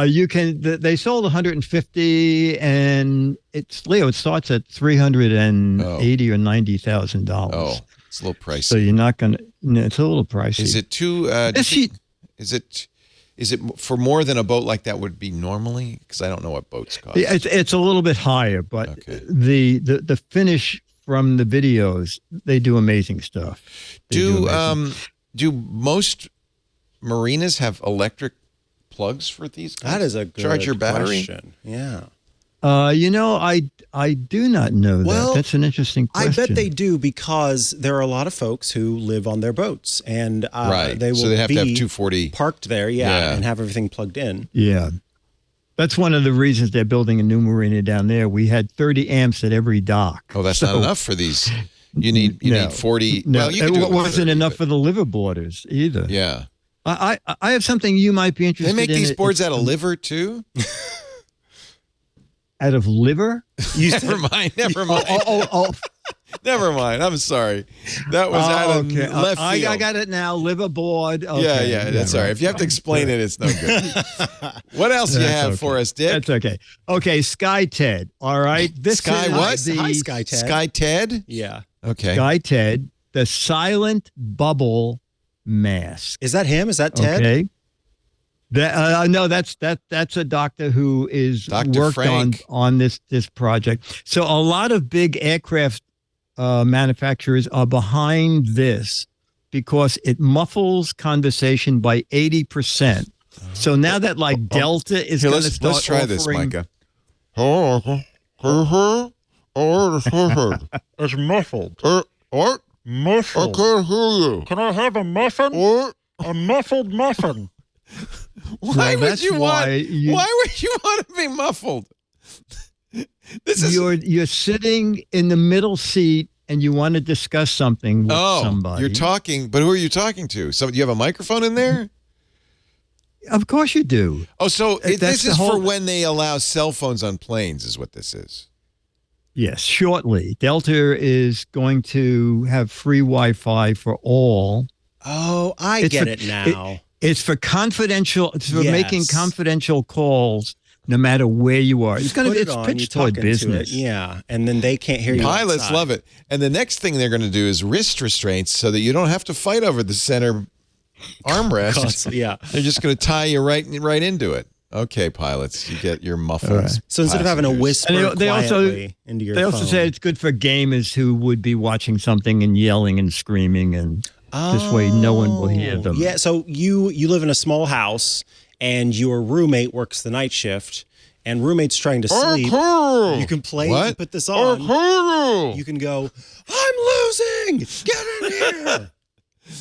Speaker 6: You can. They sold 150, and Leo. It starts at $380 or $90,000.
Speaker 1: Oh, it's a little pricey.
Speaker 6: So you're not going to. No, it's a little pricey.
Speaker 1: Is it too? Is it for more than a boat like that would be normally? Because I don't know what boats cost.
Speaker 6: Yeah, it's a little bit higher, but
Speaker 1: Okay.
Speaker 6: the finish from the videos, they do amazing stuff. They amazing.
Speaker 1: Do most marinas have electric plugs for these?
Speaker 2: That is a good
Speaker 1: charge your battery.
Speaker 2: question. Yeah.
Speaker 6: I do not know that.
Speaker 2: Well,
Speaker 6: That's an interesting question.
Speaker 2: I bet they do because there are a lot of folks who live on their boats and
Speaker 1: Right.
Speaker 2: they will
Speaker 1: So they have
Speaker 2: be
Speaker 1: to have 240.
Speaker 2: parked there,
Speaker 1: Yeah.
Speaker 2: and have everything plugged in.
Speaker 6: Yeah. That's one of the reasons they're building a new marina down there. We had 30 amps at every dock.
Speaker 1: Oh, that's not enough for these. You need 40.
Speaker 6: No,
Speaker 1: well, you can do
Speaker 6: it wasn't
Speaker 1: 30,
Speaker 6: enough
Speaker 1: but-
Speaker 6: for the liverboarders either.
Speaker 1: Yeah.
Speaker 6: I have something you might be interested
Speaker 1: They make
Speaker 6: in.
Speaker 1: these boards out of liver too?
Speaker 6: Out of liver?
Speaker 1: Never mind. Never mind. I'm sorry. That was out of
Speaker 6: okay.
Speaker 1: left field.
Speaker 6: I got it now. Liverboard. Okay.
Speaker 1: Yeah, that's all right. If you have to explain it, it's no good. What else do you have for us, Dick?
Speaker 6: That's okay. Okay, Sky Ted. All right. This
Speaker 1: Sky
Speaker 6: is
Speaker 1: what?
Speaker 2: Hi, Sky Ted.
Speaker 1: Sky Ted?
Speaker 2: Yeah.
Speaker 1: Okay.
Speaker 6: Sky Ted, the silent bubble mask.
Speaker 2: Is that him? Is that Ted?
Speaker 6: Okay. No, that's a doctor who is
Speaker 1: Dr.
Speaker 6: worked
Speaker 1: Frank.
Speaker 6: on this project. So a lot of big aircraft manufacturers are behind this because it muffles conversation by 80%. So now that like Delta is
Speaker 1: Here,
Speaker 6: going to start
Speaker 1: let's try this,
Speaker 6: offering-
Speaker 1: Micah.
Speaker 7: It's muffled.
Speaker 1: What?
Speaker 7: Muffled.
Speaker 1: can't hear you.
Speaker 7: Can I have a muffin?
Speaker 1: What?
Speaker 7: A muffled muffin.
Speaker 1: Why would
Speaker 6: that's
Speaker 1: you
Speaker 6: why
Speaker 1: want?
Speaker 6: you-
Speaker 1: Why would you want to be muffled? This is
Speaker 6: You're sitting in the middle seat and you want to discuss something with somebody.
Speaker 1: You're talking, but who are you talking to? So you have a microphone in there?
Speaker 6: Of course you do.
Speaker 1: Oh, so
Speaker 6: That's
Speaker 1: this
Speaker 6: the
Speaker 1: is for
Speaker 6: whole-
Speaker 1: when they allow cell phones on planes, is what this is.
Speaker 6: Yes, shortly. Delta is going to have free Wi-Fi for all.
Speaker 2: Oh, I
Speaker 6: It's
Speaker 2: get
Speaker 6: for-
Speaker 2: it now.
Speaker 6: It's for confidential. It's for making
Speaker 2: Yes.
Speaker 6: confidential calls, no matter where you are. It's going to
Speaker 2: Put
Speaker 6: be
Speaker 2: it
Speaker 6: it's
Speaker 2: on, you
Speaker 6: pitched
Speaker 2: talk
Speaker 6: toward
Speaker 2: into
Speaker 6: business.
Speaker 2: it. Yeah, and then they can't hear you.
Speaker 1: Pilots
Speaker 2: outside.
Speaker 1: love it. And the next thing they're going to do is wrist restraints so that you don't have to fight over the center armrest.
Speaker 2: Yeah.
Speaker 1: They're just going to tie you right into it. Okay, pilots, you get your muffins.
Speaker 6: All right.
Speaker 2: So instead of having a
Speaker 1: passengers.
Speaker 2: whisper
Speaker 6: And they also-
Speaker 2: quietly into your
Speaker 6: They also
Speaker 2: phone.
Speaker 6: say it's good for gamers who would be watching something and yelling and screaming, and this way no one will hear them.
Speaker 2: Yeah, so you live in a small house and your roommate works the night shift and roommate's trying to sleep. You can play
Speaker 1: What?
Speaker 2: and put this on. You can go, I'm losing! Get in here!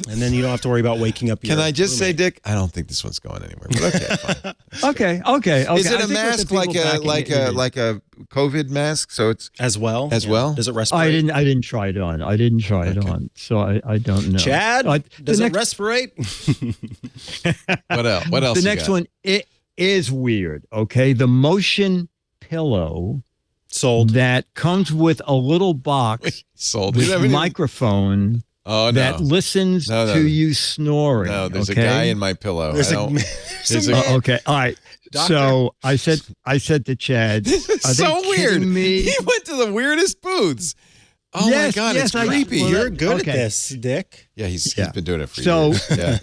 Speaker 2: And then you don't have to worry about waking up your
Speaker 1: Can I just say,
Speaker 2: roommate.
Speaker 1: Dick? I don't think this one's going anywhere. But okay, fine.
Speaker 6: Okay.
Speaker 1: Is it
Speaker 6: I
Speaker 1: a
Speaker 6: think with the
Speaker 1: mask
Speaker 6: people
Speaker 1: like
Speaker 6: backing it, it is.
Speaker 1: a COVID mask? So it's
Speaker 2: As well?
Speaker 1: As well?
Speaker 2: Does it respirate?
Speaker 6: I didn't try it on.
Speaker 1: Okay.
Speaker 6: So I don't know.
Speaker 2: Chad, does it respirate?
Speaker 1: what else? What else?
Speaker 6: The
Speaker 1: you
Speaker 6: next
Speaker 1: got?
Speaker 6: one, it is weird. Okay, the motion pillow
Speaker 2: Sold.
Speaker 6: that comes with a little box
Speaker 1: Sold.
Speaker 6: with
Speaker 1: You
Speaker 6: a
Speaker 1: haven't even-
Speaker 6: microphone
Speaker 1: Oh no.
Speaker 6: that listens
Speaker 1: No.
Speaker 6: to you snoring.
Speaker 1: No, there's
Speaker 6: okay?
Speaker 1: a guy in my pillow.
Speaker 2: There's
Speaker 1: I
Speaker 2: a,
Speaker 1: don't-
Speaker 2: there's a
Speaker 1: a-
Speaker 2: man.
Speaker 6: Okay, all right.
Speaker 2: Doctor.
Speaker 6: So I said to Chad,
Speaker 1: This is
Speaker 6: are they
Speaker 1: so weird.
Speaker 6: kidding me?
Speaker 1: He went to the weirdest booths. Oh
Speaker 6: Yes,
Speaker 1: my God,
Speaker 6: yes,
Speaker 1: it's
Speaker 6: I-
Speaker 1: creepy.
Speaker 6: well,
Speaker 2: You're good
Speaker 6: Okay.
Speaker 2: at this, Dick.
Speaker 1: Yeah, he's
Speaker 6: Yeah.
Speaker 1: been doing it for
Speaker 6: So-
Speaker 1: years. Yeah.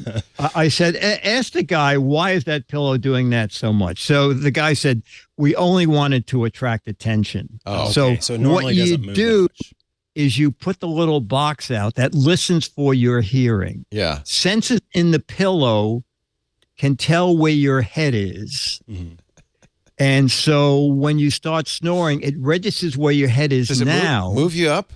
Speaker 6: I said, ask the guy, why is that pillow doing that so much? So the guy said, we only wanted to attract attention.
Speaker 1: Oh,
Speaker 6: So,
Speaker 2: So it normally
Speaker 6: what you
Speaker 2: doesn't move
Speaker 6: do
Speaker 2: that much.
Speaker 6: is you put the little box out that listens for your hearing.
Speaker 1: Yeah.
Speaker 6: Sensors in the pillow can tell where your head is.
Speaker 2: Mhm.
Speaker 6: And so when you start snoring, it registers where your head is
Speaker 1: Does it
Speaker 6: now.
Speaker 1: move you up?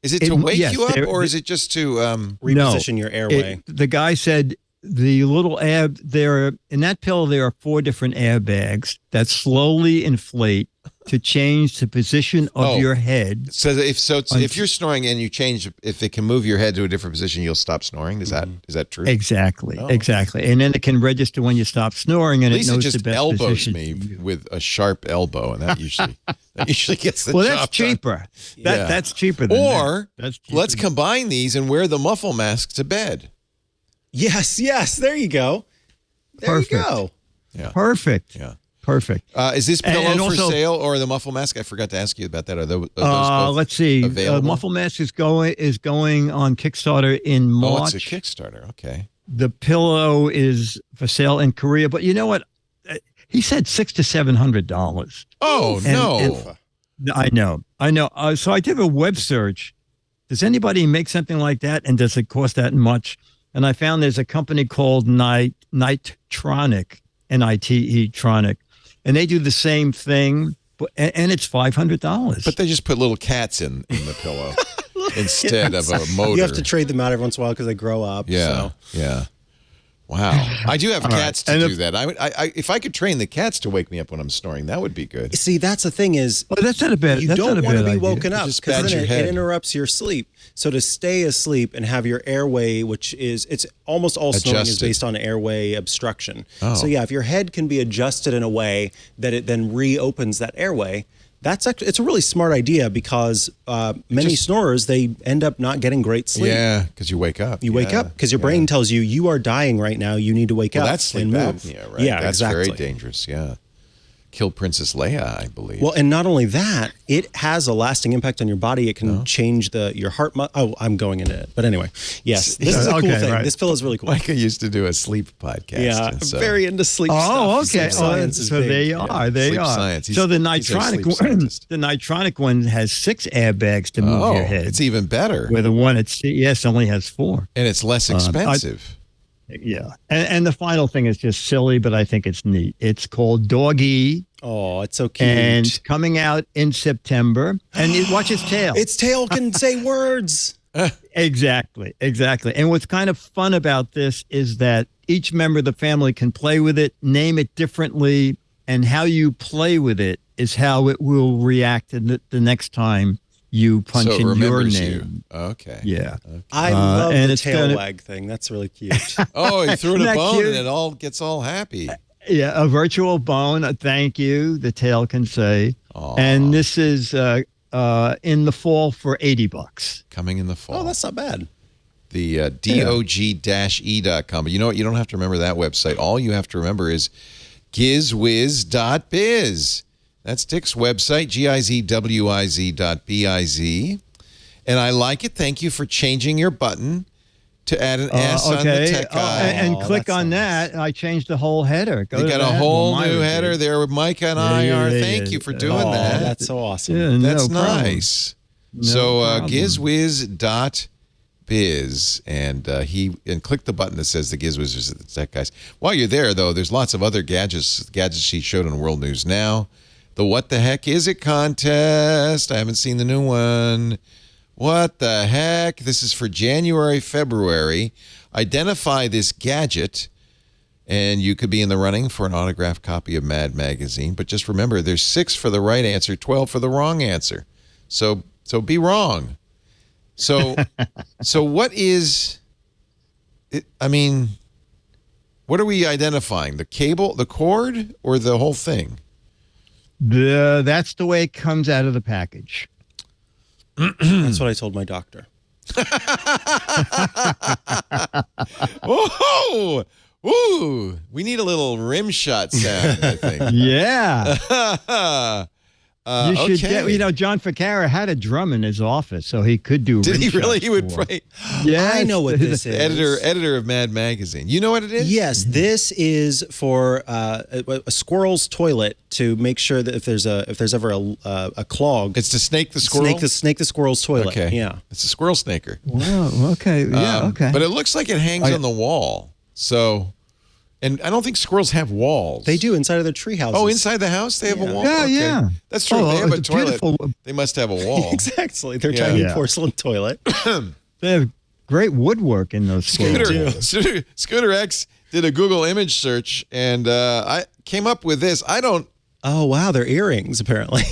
Speaker 1: Is it to wake
Speaker 6: yes,
Speaker 1: you up,
Speaker 6: there-
Speaker 1: or is it just to?
Speaker 2: Reposition your airway.
Speaker 6: The guy said the little in that pillow, there are 4 different airbags that slowly inflate to change the position of
Speaker 1: Oh.
Speaker 6: your head.
Speaker 1: So if you're snoring and you change, if it can move your head to a different position, you'll stop snoring. Is that true?
Speaker 6: Exactly.
Speaker 1: Oh.
Speaker 6: Exactly. And then it can register when you stop snoring, and it
Speaker 1: Lisa
Speaker 6: knows
Speaker 1: just
Speaker 6: the best
Speaker 1: elbows
Speaker 6: position
Speaker 1: me
Speaker 6: for you.
Speaker 1: with a sharp elbow, and that usually gets the
Speaker 6: Well,
Speaker 1: job
Speaker 6: that's
Speaker 1: done.
Speaker 6: cheaper.
Speaker 1: Yeah.
Speaker 6: That's cheaper than
Speaker 1: Or
Speaker 6: that. That's cheaper.
Speaker 1: let's combine these and wear the muffle mask to bed.
Speaker 2: Yes. There you go. There
Speaker 6: Perfect.
Speaker 2: you go.
Speaker 6: Perfect.
Speaker 1: Yeah.
Speaker 6: Perfect.
Speaker 1: Is this pillow
Speaker 6: And
Speaker 1: for
Speaker 6: also-
Speaker 1: sale or the muffle mask? I forgot to ask you about that. Are those both
Speaker 6: Let's see.
Speaker 1: available?
Speaker 6: Muffle Mask is going on Kickstarter in
Speaker 1: Oh,
Speaker 6: March.
Speaker 1: it's a Kickstarter. Okay.
Speaker 6: The pillow is for sale in Korea, but you know what? He said $600 to $700.
Speaker 1: Oh,
Speaker 6: And-
Speaker 1: no.
Speaker 6: I know. So I did a web search. Does anybody make something like that? And does it cost that much? And I found there's a company called Nightronic, Nite Tronic, and they do the same thing, and it's $500.
Speaker 1: But they just put little cats in the pillow instead of a motor.
Speaker 2: You have to trade them out every once in a while because they grow up.
Speaker 1: Yeah.
Speaker 2: So.
Speaker 1: Yeah. Wow. I do have cats to
Speaker 6: And
Speaker 1: do that. I if I could train the cats to wake me up when I'm snoring, that would be good.
Speaker 2: See, that's the thing is,
Speaker 6: Well, that's not a bad.
Speaker 2: you
Speaker 6: that's
Speaker 2: don't
Speaker 6: not a
Speaker 2: want to
Speaker 6: bad
Speaker 2: be
Speaker 6: idea.
Speaker 2: woken up
Speaker 1: Just
Speaker 2: because
Speaker 1: bat
Speaker 2: then
Speaker 1: your
Speaker 2: it
Speaker 1: head.
Speaker 2: interrupts your sleep. So to stay asleep and have your airway, which is, it's almost all snoring is
Speaker 1: Adjusted.
Speaker 2: based on airway obstruction.
Speaker 1: Oh.
Speaker 2: So yeah, if your head can be adjusted in a way that it then reopens that airway, that's actually, it's a really smart idea because many snorers, they end up not getting great sleep.
Speaker 1: Yeah, because you wake up.
Speaker 2: You wake up because your brain tells you, you are dying right now. You need to wake
Speaker 1: Well,
Speaker 2: up
Speaker 1: that's sleep
Speaker 2: and move.
Speaker 1: apnea, right?
Speaker 2: Yeah,
Speaker 1: that's
Speaker 2: exactly.
Speaker 1: very dangerous. Yeah, killed Princess Leia, I believe.
Speaker 2: Well, and not only that, it has a lasting impact on your body. It can change your heart. I'm going into it, but anyway, yes, this is a cool
Speaker 6: Okay,
Speaker 2: thing.
Speaker 6: right.
Speaker 2: This pill is really cool.
Speaker 1: Micah used to do a sleep podcast.
Speaker 2: Yeah,
Speaker 1: and
Speaker 2: I'm
Speaker 1: so
Speaker 2: very into sleep
Speaker 6: Oh,
Speaker 2: stuff.
Speaker 6: okay.
Speaker 2: Sleep science is
Speaker 6: so
Speaker 2: big.
Speaker 6: they
Speaker 2: Yeah.
Speaker 6: are. They
Speaker 1: Sleep
Speaker 6: are.
Speaker 1: science.
Speaker 6: So the
Speaker 1: He's a sleep
Speaker 6: nitronic
Speaker 1: scientist.
Speaker 6: the nitronic one has 6 airbags to move your head.
Speaker 1: It's even better,
Speaker 6: where the one at CES only has 4.
Speaker 1: and it's less expensive.
Speaker 6: Yeah. And the final thing is just silly, but I think it's neat. It's called Doggy,
Speaker 2: Oh, it's so cute.
Speaker 6: and it's coming out in September. And watch its tail.
Speaker 2: its tail can say words.
Speaker 6: Exactly. And what's kind of fun about this is that each member of the family can play with it, name it differently, and how you play with it is how it will react the next time you punch
Speaker 1: So it
Speaker 6: in your
Speaker 1: remembers
Speaker 6: name.
Speaker 1: you. Okay.
Speaker 6: Yeah.
Speaker 2: I love
Speaker 6: and
Speaker 2: the
Speaker 6: it's
Speaker 2: tail
Speaker 6: gonna-
Speaker 2: wag thing. That's really cute.
Speaker 1: Oh, he threw it
Speaker 6: Isn't
Speaker 1: a
Speaker 6: that
Speaker 1: bone,
Speaker 6: cute?
Speaker 1: and it all gets all happy.
Speaker 6: Yeah, a virtual bone, a thank you, the tail can say.
Speaker 1: Aw.
Speaker 6: And this is in the fall for $80.
Speaker 1: Coming in the fall.
Speaker 2: Oh, that's not bad.
Speaker 1: The dog-e.com. But you know what? You don't have to remember that website. All you have to remember is gizwiz.biz. That's Dick's website, gizwiz.biz. And I like it. Thank you for changing your button to add an S on the tech guy.
Speaker 6: And click
Speaker 2: that's
Speaker 6: on
Speaker 2: nice.
Speaker 6: that. I changed the whole header. Go
Speaker 1: You
Speaker 6: to
Speaker 1: got a
Speaker 6: that.
Speaker 1: whole
Speaker 6: Well,
Speaker 1: new
Speaker 6: mine
Speaker 1: header
Speaker 6: did.
Speaker 1: there with Micah and I
Speaker 6: Yeah,
Speaker 1: are.
Speaker 6: yeah,
Speaker 1: Thank
Speaker 6: yeah.
Speaker 1: you for doing
Speaker 2: Oh,
Speaker 1: that.
Speaker 2: that's so awesome.
Speaker 6: Yeah,
Speaker 1: That's
Speaker 6: no problem.
Speaker 1: nice.
Speaker 6: No
Speaker 1: So
Speaker 6: problem.
Speaker 1: gizwiz.biz and click the button that says the GizWiz is the tech guys. While you're there, though, there's lots of other gadgets he showed on World News Now. The What the Heck Is It contest. I haven't seen the new one. What the heck? This is for January, February. Identify this gadget, and you could be in the running for an autographed copy of Mad Magazine. But just remember, there's 6 for the right answer, 12 for the wrong answer. So be wrong. So what is it? I mean, what are we identifying? The cable, the cord, or the whole thing?
Speaker 6: That's the way it comes out of the package.
Speaker 2: That's what I told my doctor.
Speaker 1: Oh, ooh! We need a little rim shot sound, I think.
Speaker 6: Yeah. You should
Speaker 1: okay.
Speaker 6: get, John Ficarra had a drum in his office, so he could do
Speaker 1: Did he
Speaker 6: rim
Speaker 1: really?
Speaker 6: shots
Speaker 1: He would
Speaker 6: for.
Speaker 1: play.
Speaker 6: Yes.
Speaker 2: I know what this is.
Speaker 1: Editor of Mad Magazine. You know what it is?
Speaker 2: Yes, this is for a squirrel's toilet to make sure that if there's ever a clog,
Speaker 1: It's to snake the squirrel.
Speaker 2: snake the squirrel's toilet.
Speaker 1: Okay.
Speaker 2: Yeah.
Speaker 1: It's a squirrel snaker.
Speaker 6: Wow. Okay. Yeah. Okay.
Speaker 1: But it looks like it hangs on the wall. So, and I don't think squirrels have walls.
Speaker 2: They do inside of their tree houses.
Speaker 1: Oh, inside the house they have a wall.
Speaker 6: Yeah,
Speaker 1: Okay.
Speaker 6: yeah.
Speaker 1: That's true.
Speaker 6: Oh,
Speaker 1: They have a
Speaker 6: it's
Speaker 1: toilet.
Speaker 6: beautiful.
Speaker 1: They must have a wall.
Speaker 2: Exactly. Their
Speaker 1: Yeah.
Speaker 2: tiny
Speaker 6: Yeah.
Speaker 2: porcelain toilet.
Speaker 6: They have great woodwork in those squirrels.
Speaker 1: Scooter X did a Google image search, and I came up with this. I don't
Speaker 2: Oh wow, they're earrings apparently.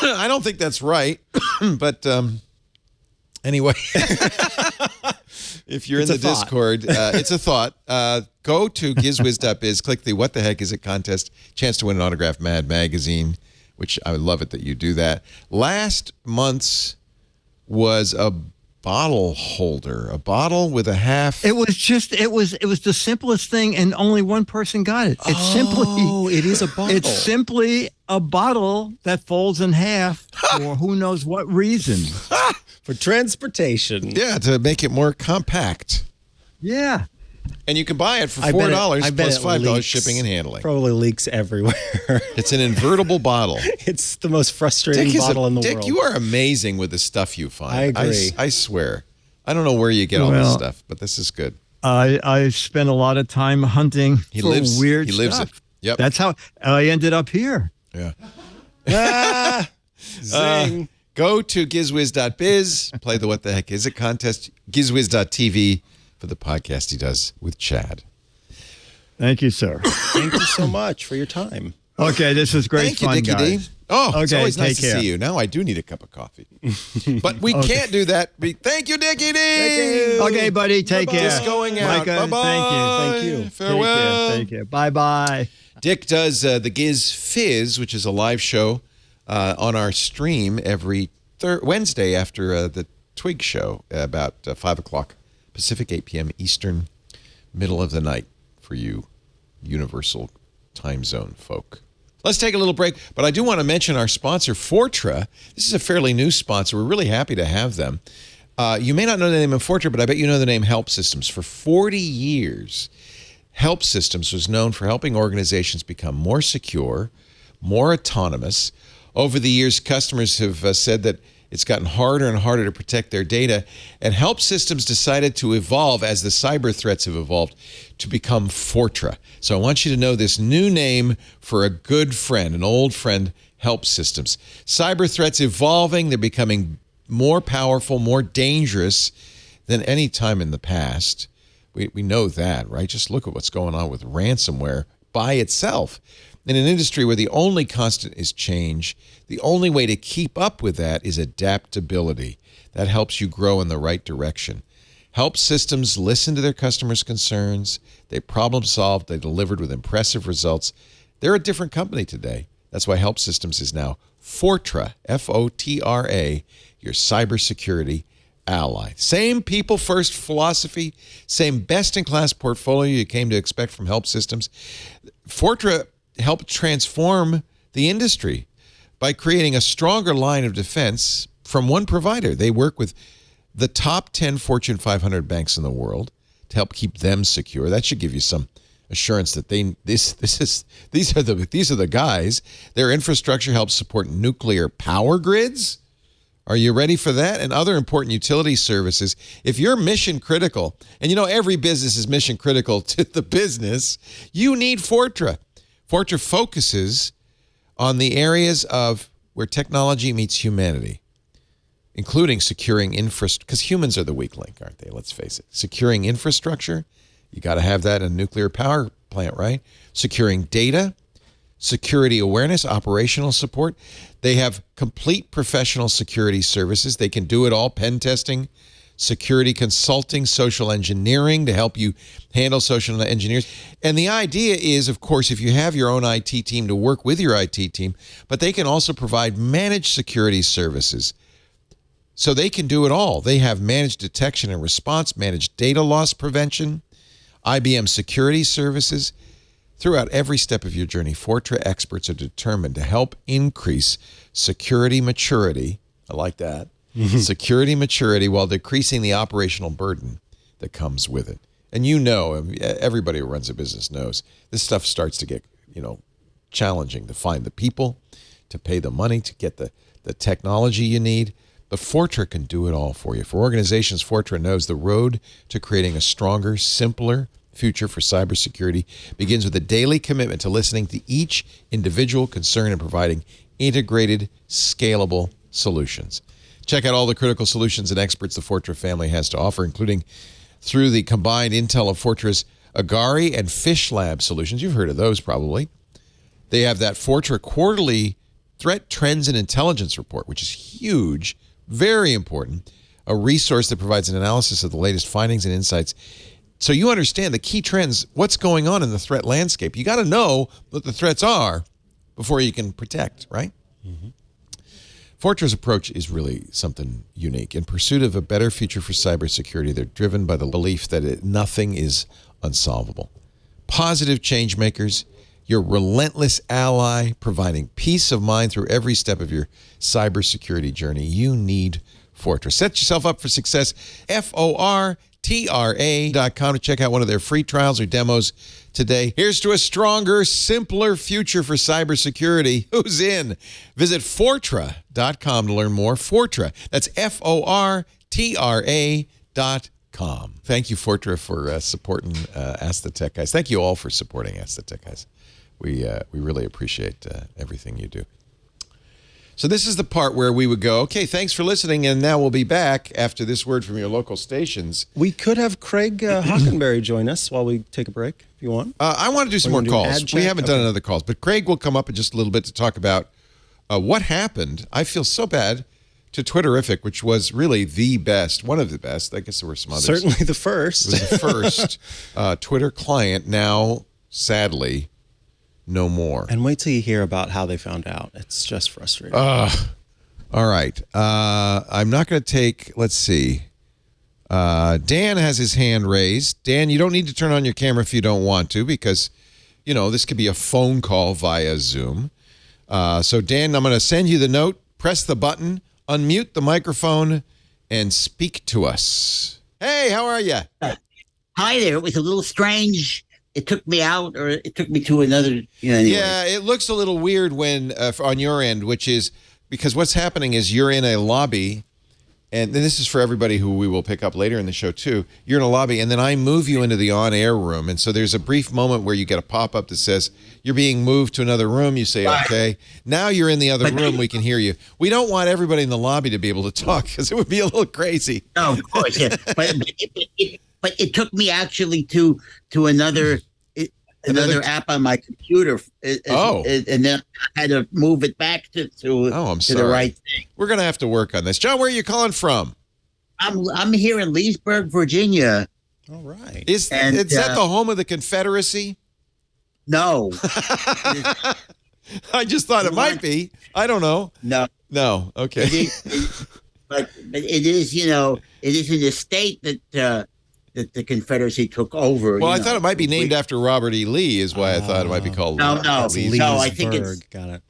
Speaker 1: I don't think that's right, but anyway, if you're
Speaker 2: It's
Speaker 1: in
Speaker 2: a
Speaker 1: the
Speaker 2: thought.
Speaker 1: Discord, it's a thought. Go to gizwiz.biz, click the What the Heck Is It contest, chance to win an autographed Mad Magazine, which I would love it that you do that. Last month's was a bottle holder, a bottle with a half.
Speaker 6: It was the simplest thing, and only one person got it. It's simply
Speaker 2: it is a bottle.
Speaker 6: it's simply a bottle that folds in half for who knows what reason.
Speaker 2: for transportation.
Speaker 1: Yeah, to make it more compact.
Speaker 6: Yeah.
Speaker 1: And you can buy it for
Speaker 2: I bet
Speaker 1: $4
Speaker 2: I bet
Speaker 1: plus
Speaker 2: it
Speaker 1: $5
Speaker 2: leaks.
Speaker 1: shipping and handling.
Speaker 2: Probably leaks everywhere.
Speaker 1: It's an invertible bottle.
Speaker 2: It's the most frustrating bottle in the
Speaker 1: Dick,
Speaker 2: world.
Speaker 1: you are amazing with the stuff you find.
Speaker 2: I agree.
Speaker 1: I swear. I don't know where you get all this
Speaker 6: Well,
Speaker 1: stuff, but this is good.
Speaker 6: I spent a lot of time hunting
Speaker 1: He
Speaker 6: for
Speaker 1: lives.
Speaker 6: weird
Speaker 1: He lives
Speaker 6: stuff.
Speaker 1: it. Yep.
Speaker 6: That's how I ended up here.
Speaker 1: Yeah.
Speaker 2: Zing.
Speaker 1: Go to gizwiz.biz, play the What the Heck Is It contest, gizwiz.tv for the podcast he does with Chad.
Speaker 6: Thank you, sir.
Speaker 2: Thank you so much for your time.
Speaker 6: Okay, this was great
Speaker 1: Thank you,
Speaker 6: fun,
Speaker 1: Dickie
Speaker 6: guys.
Speaker 1: D. Oh, it's
Speaker 6: Okay,
Speaker 1: always nice
Speaker 6: take
Speaker 1: to
Speaker 6: care.
Speaker 1: see you. Now I do need a cup of coffee. But we can't do that. Thank you, Dickie D.
Speaker 6: Okay, buddy, take care.
Speaker 1: Just going out.
Speaker 6: Micah,
Speaker 1: Bye-bye.
Speaker 6: thank you.
Speaker 1: Farewell.
Speaker 6: Take care. Bye-bye.
Speaker 1: Dick does the Giz Fizz, which is a live show on our stream every Wednesday after the Twig show, about 5 o'clock Pacific, 8 p.m. Eastern, middle of the night for you universal time zone folk. Let's take a little break, but I do want to mention our sponsor, Fortra. This is a fairly new sponsor. We're really happy to have them. You may not know the name of Fortra, but I bet you know the name Help Systems. For 40 years, Help Systems was known for helping organizations become more secure, more autonomous. Over the years, customers have said that it's gotten harder and harder to protect their data, and Help Systems decided to evolve as the cyber threats have evolved to become Fortra. So I want you to know this new name for a good friend, an old friend, Help Systems. Cyber threats evolving, they're becoming more powerful, more dangerous than any time in the past. We know that, right? Just look at what's going on with ransomware by itself. In an industry where the only constant is change, the only way to keep up with that is adaptability. That helps you grow in the right direction. Help Systems listen to their customers' concerns. They problem solved. They delivered with impressive results. They're a different company today. That's why Help Systems is now Fortra, F-O-T-R-A, your cybersecurity ally. Same people-first philosophy, same best-in-class portfolio you came to expect from Help Systems. Fortra helped transform the industry by creating a stronger line of defense from one provider. They work with the top 10 Fortune 500 banks in the world to help keep them secure. That should give you some assurance that these are the guys. Their infrastructure helps support nuclear power grids. Are you ready for that? And other important utility services. If you're mission critical, and you know every business is mission critical to the business, you need Fortra. Fortra focuses on the areas of where technology meets humanity, including securing infrastructure, because humans are the weak link, aren't they? Let's face it. Securing infrastructure, you got to have that in a nuclear power plant, right? Securing data, security awareness, operational support. They have complete professional security services. They can do it all, pen testing, security consulting, social engineering to help you handle social engineers. And the idea is, of course, if you have your own IT team to work with your IT team, but they can also provide managed security services. So they can do it all. They have managed detection and response, managed data loss prevention, IBM security services. Throughout every step of your journey, Fortra experts are determined to help increase security maturity. I like that. Security maturity while decreasing the operational burden that comes with it. And you know, everybody who runs a business knows this stuff starts to get, challenging to find the people, to pay the money, to get the technology you need. But Fortra can do it all for you. For organizations, Fortra knows the road to creating a stronger, simpler future for cybersecurity begins with a daily commitment to listening to each individual concern and providing integrated, scalable solutions. Check out all the critical solutions and experts the Fortra family has to offer, including through the combined intel of Fortra's Agari and Fish Lab solutions. You've heard of those probably. They have that Fortra quarterly threat trends and intelligence report, which is huge, very important, a resource that provides an analysis of the latest findings and insights. So you understand the key trends, what's going on in the threat landscape. You got to know what the threats are before you can protect, right? Mm-hmm. Fortra's approach is really something unique. In pursuit of a better future for cybersecurity, they're driven by the belief that nothing is unsolvable. Positive change makers, your relentless ally, providing peace of mind through every step of your cybersecurity journey. You need Fortra. Set yourself up for success. Fortra.com to check out one of their free trials or demos today. Here's to a stronger, simpler future for cybersecurity. Who's in? Visit Fortra.com to learn more. Fortra. That's Fortra.com. Thank you, Fortra, for supporting Ask the Tech Guys. Thank you all for supporting Ask the Tech Guys. We really appreciate everything you do. So this is the part where we would go, okay, thanks for listening, and now we'll be back after this word from your local stations.
Speaker 2: We could have Craig Hockenberry join us while we take a break, if you want.
Speaker 1: I want to do some more calls. We haven't done another calls, but Craig will come up in just a little bit to talk about what happened. I feel so bad to Twitterific, which was really the best, one of the best. I guess there were some others.
Speaker 2: Certainly the first.
Speaker 1: It was the first Twitter client. Now, sadly, no more.
Speaker 2: And wait till you hear about how they found out. It's just frustrating.
Speaker 1: All right. I'm not going to take, let's see. Dan has his hand raised. Dan, you don't need to turn on your camera if you don't want to, because, you know, this could be a phone call via Zoom. So, Dan, I'm going to send you the note. Press the button, unmute the microphone, and speak to us. Hey, how are you?
Speaker 8: Hi there. It was a little strange. It took me out, or it took me to another. Anyway.
Speaker 1: Yeah, it looks a little weird when on your end, which is because what's happening is you're in a lobby, and this is for everybody who we will pick up later in the show too. You're in a lobby, and then I move you into the on-air room, and so there's a brief moment where you get a pop-up that says you're being moved to another room. You say, okay. Now you're in the other room. We can hear you. We don't want everybody in the lobby to be able to talk because it would be a little crazy.
Speaker 8: No, of course, yeah. But it took me actually to another app on my computer. And then I had to move it back to the right thing.
Speaker 1: We're going to have to work on this. John, where are you calling from?
Speaker 8: I'm here in Leesburg, Virginia.
Speaker 2: All right.
Speaker 1: Is that the home of the Confederacy?
Speaker 8: No.
Speaker 1: I just thought it might be. I don't know. No. Okay.
Speaker 8: But it is, it is an estate that the Confederacy took over.
Speaker 1: Well, I thought it might be named after Robert E. Lee, is why I thought it might be called.
Speaker 8: No. I think it's
Speaker 2: got it.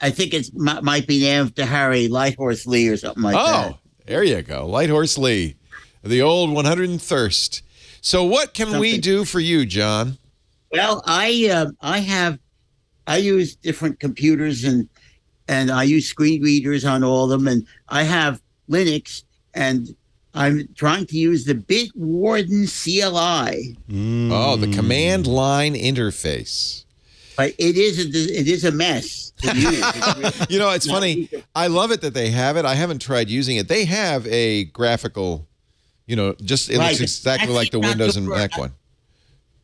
Speaker 8: I think it might be named after Harry Lighthorse Lee or something like that.
Speaker 1: Oh, there you go, Lighthorse Lee, the old 100 and thirst. So, what can we do for you, John?
Speaker 8: Well, I use different computers and I use screen readers on all of them, and I have Linux, and I'm trying to use the BitWarden CLI.
Speaker 1: Oh, the command line interface.
Speaker 8: But it is a mess to use.
Speaker 1: It's funny. I love it that they have it. I haven't tried using it. They have a graphical, it looks exactly like the Windows and Mac one.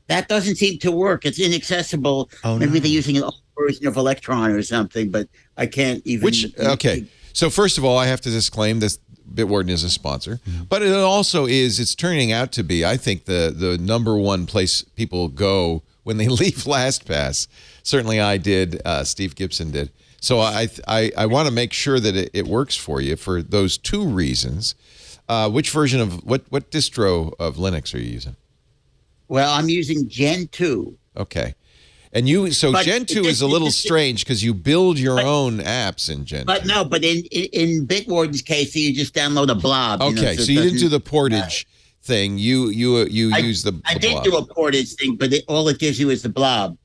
Speaker 8: That doesn't seem to work. It's inaccessible. Maybe they're using an old version of Electron or something, but I can't even.
Speaker 1: So first of all, I have to disclaim this. Bitwarden is a sponsor, but it also it's turning out to be, I think, the number one place people go when they leave LastPass. Certainly I did. Steve Gibson did. So I want to make sure that it works for you for those two reasons. Which version of what distro of Linux are you using?
Speaker 8: Well, I'm using Gen 2.
Speaker 1: Okay. And Gen 2 is a little strange because you build your own apps in Gen 2.
Speaker 8: But in Bitwarden's case, you just download a blob.
Speaker 1: Okay, so you didn't do the portage thing. You use the blob.
Speaker 8: I did do a portage thing, but all it gives you is the blob.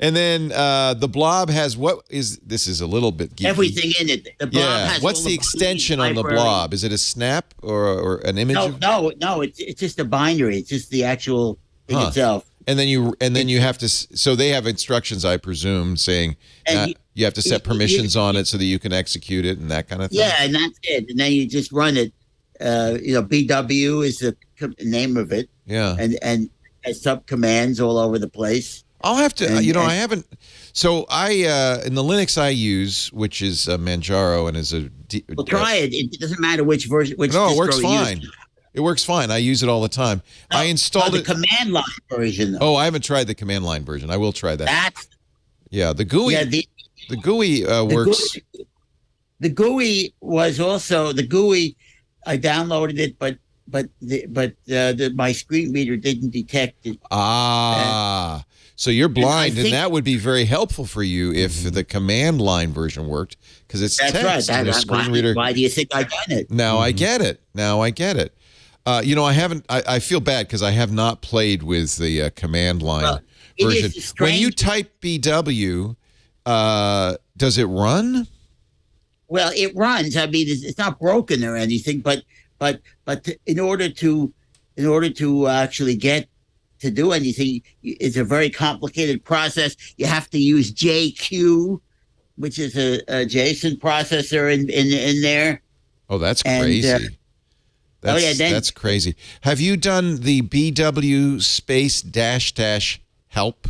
Speaker 1: And then the blob has this is a little bit geeky.
Speaker 8: Everything in it. The blob has
Speaker 1: what's the extension on the blob? Is it a snap or an image?
Speaker 8: No. It's just a binary. It's just the actual thing itself.
Speaker 1: And then you have to. So they have instructions, I presume, saying you have to set permissions on it so that you can execute it and that kind of thing.
Speaker 8: Yeah, and that's it. And then you just run it. BW is the name of it.
Speaker 1: Yeah.
Speaker 8: And has sub commands all over the place.
Speaker 1: I'll have to. I haven't. So I in the Linux I use, which is Manjaro, and is a.
Speaker 8: Well, try it. It doesn't matter which version.
Speaker 1: No, it works fine. It works fine. I use it all the time. I installed
Speaker 8: the command line version, though.
Speaker 1: Oh, I haven't tried the command line version. I will try that. The GUI. Yeah, the GUI works.
Speaker 8: The GUI was also the GUI. I downloaded it, but my screen reader didn't detect it.
Speaker 1: So you're blind, and that would be very helpful for you if the command line version worked, because it's text.
Speaker 8: Right.
Speaker 1: And screen reader.
Speaker 8: Why do you think I done it?
Speaker 1: Now I get it. I haven't. I feel bad because I have not played with the command line version. When you type BW, does it run?
Speaker 8: Well, it runs. I mean, it's not broken or anything, but in order to actually get to do anything, it's a very complicated process. You have to use JQ, which is a JSON processor in there.
Speaker 1: Oh, that's crazy. That's crazy. Have you done the BW space dash help?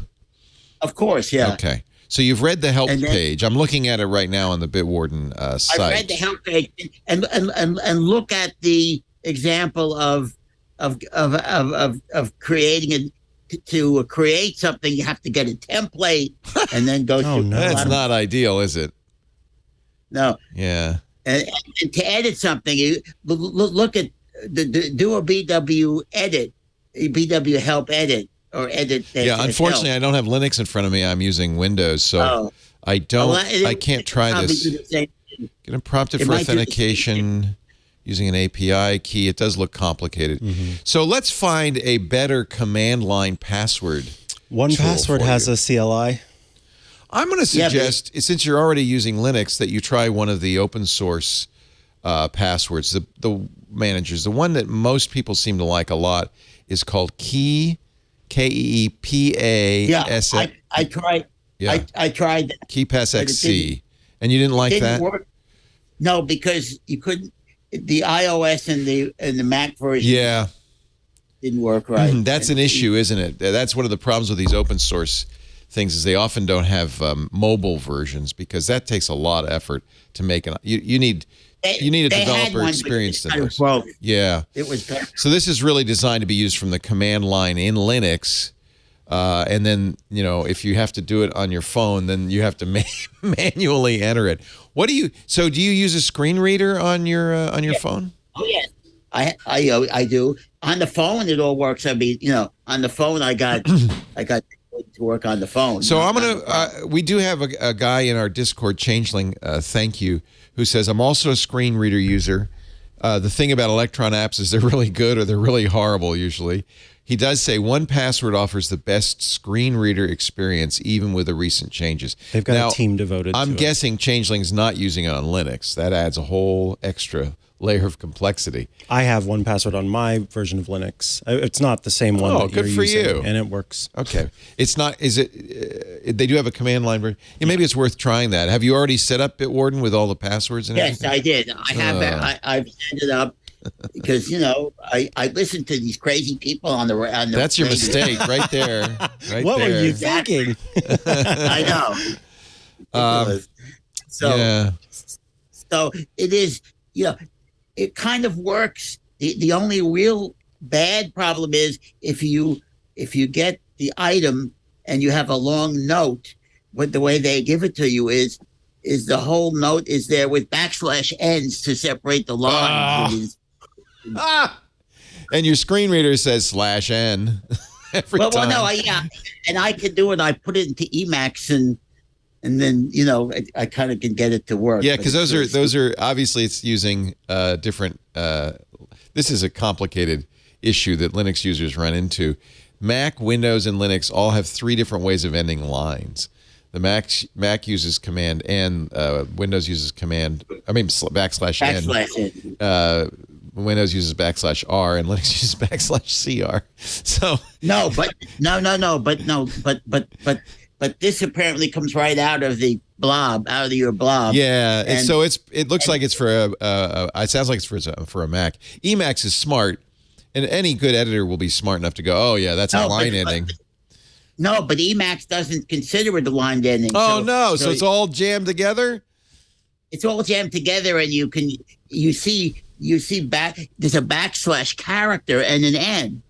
Speaker 8: Of course, yeah.
Speaker 1: Okay. So you've read the help page. I'm looking at it right now on the BitWarden site.
Speaker 8: I read the help page and look at the example of creating to create something. You have to get a template and then go through.
Speaker 2: No.
Speaker 1: That's not ideal, is it?
Speaker 8: No.
Speaker 1: Yeah.
Speaker 8: And to edit something, you look at do a BW edit, a BW help edit or edit.
Speaker 1: Yeah, unfortunately, I don't have Linux in front of me. I'm using Windows, so I don't. I can't try this. Getting prompted for authentication using an API key. It does look complicated. So let's find a better command line password.
Speaker 2: 1Password has a CLI.
Speaker 1: I'm going to suggest, since you're already using Linux, that you try one of the open source passwords. The managers, the one that most people seem to like a lot, is called Key, KEEPAS.
Speaker 8: Yeah, I tried. Yeah. I tried
Speaker 1: KeePass XC, and you didn't like that?
Speaker 8: Work. No, because you couldn't. The iOS and the Mac version. Didn't work right.
Speaker 1: That's an issue, isn't it? That's one of the problems with these open source things is they often don't have mobile versions because that takes a lot of effort to make it. You need a developer experienced in this. Yeah.
Speaker 8: It was better.
Speaker 1: So this is really designed to be used from the command line in Linux. And then, if you have to do it on your phone, then you have to manually enter it. Do you use a screen reader on your phone?
Speaker 8: Oh, yes. I do. On the phone, it all works. I mean, on the phone, I got to work on the phone.
Speaker 1: So I'm going to, we do have a guy in our Discord, Changeling, thank you, who says, I'm also a screen reader user. The thing about Electron apps is they're really good or they're really horrible usually. He does say 1Password offers the best screen reader experience, even with the recent changes.
Speaker 2: They've got a team devoted to it.
Speaker 1: I'm guessing Changeling's not using it on Linux. That adds a whole extra layer of complexity.
Speaker 2: I have 1Password on my version of Linux. It's not the same one that you're using. Oh, good for you. And it works.
Speaker 1: Okay. It's not, is it, they do have a command line version. Yeah, maybe it's worth trying that. Have you already set up BitWarden with all the passwords and everything?
Speaker 8: Yes, I did. I have. I've set it up because, I listen to these crazy people on the
Speaker 1: That's your mistake right there. Right
Speaker 2: what were you thinking?
Speaker 8: I know. So it is, it kind of works. The only real bad problem is if you get the item and you have a long note, but the way they give it to you is the whole note is there with /ns to separate the lines.
Speaker 1: And your screen reader says /n every time.
Speaker 8: Well, no, and I can do it. I put it into Emacs and then I kind of can get it to work.
Speaker 1: Yeah, because those are obviously it's using different. This is a complicated issue that Linux users run into. Mac, Windows, and Linux all have 3 different ways of ending lines. The Mac uses Command N, Windows uses Command. I mean /N. Windows uses /R and Linux uses /CR. So
Speaker 8: but this apparently comes right out of the blob, out of your blob.
Speaker 1: Yeah, and so it looks like it's for it sounds like it's for a Mac. Emacs is smart, and any good editor will be smart enough to go, oh yeah, that's a line ending.
Speaker 8: No, but Emacs doesn't consider it a line ending.
Speaker 1: Oh no, so it's all jammed together.
Speaker 8: It's all jammed together, and you see there's a / character and an N.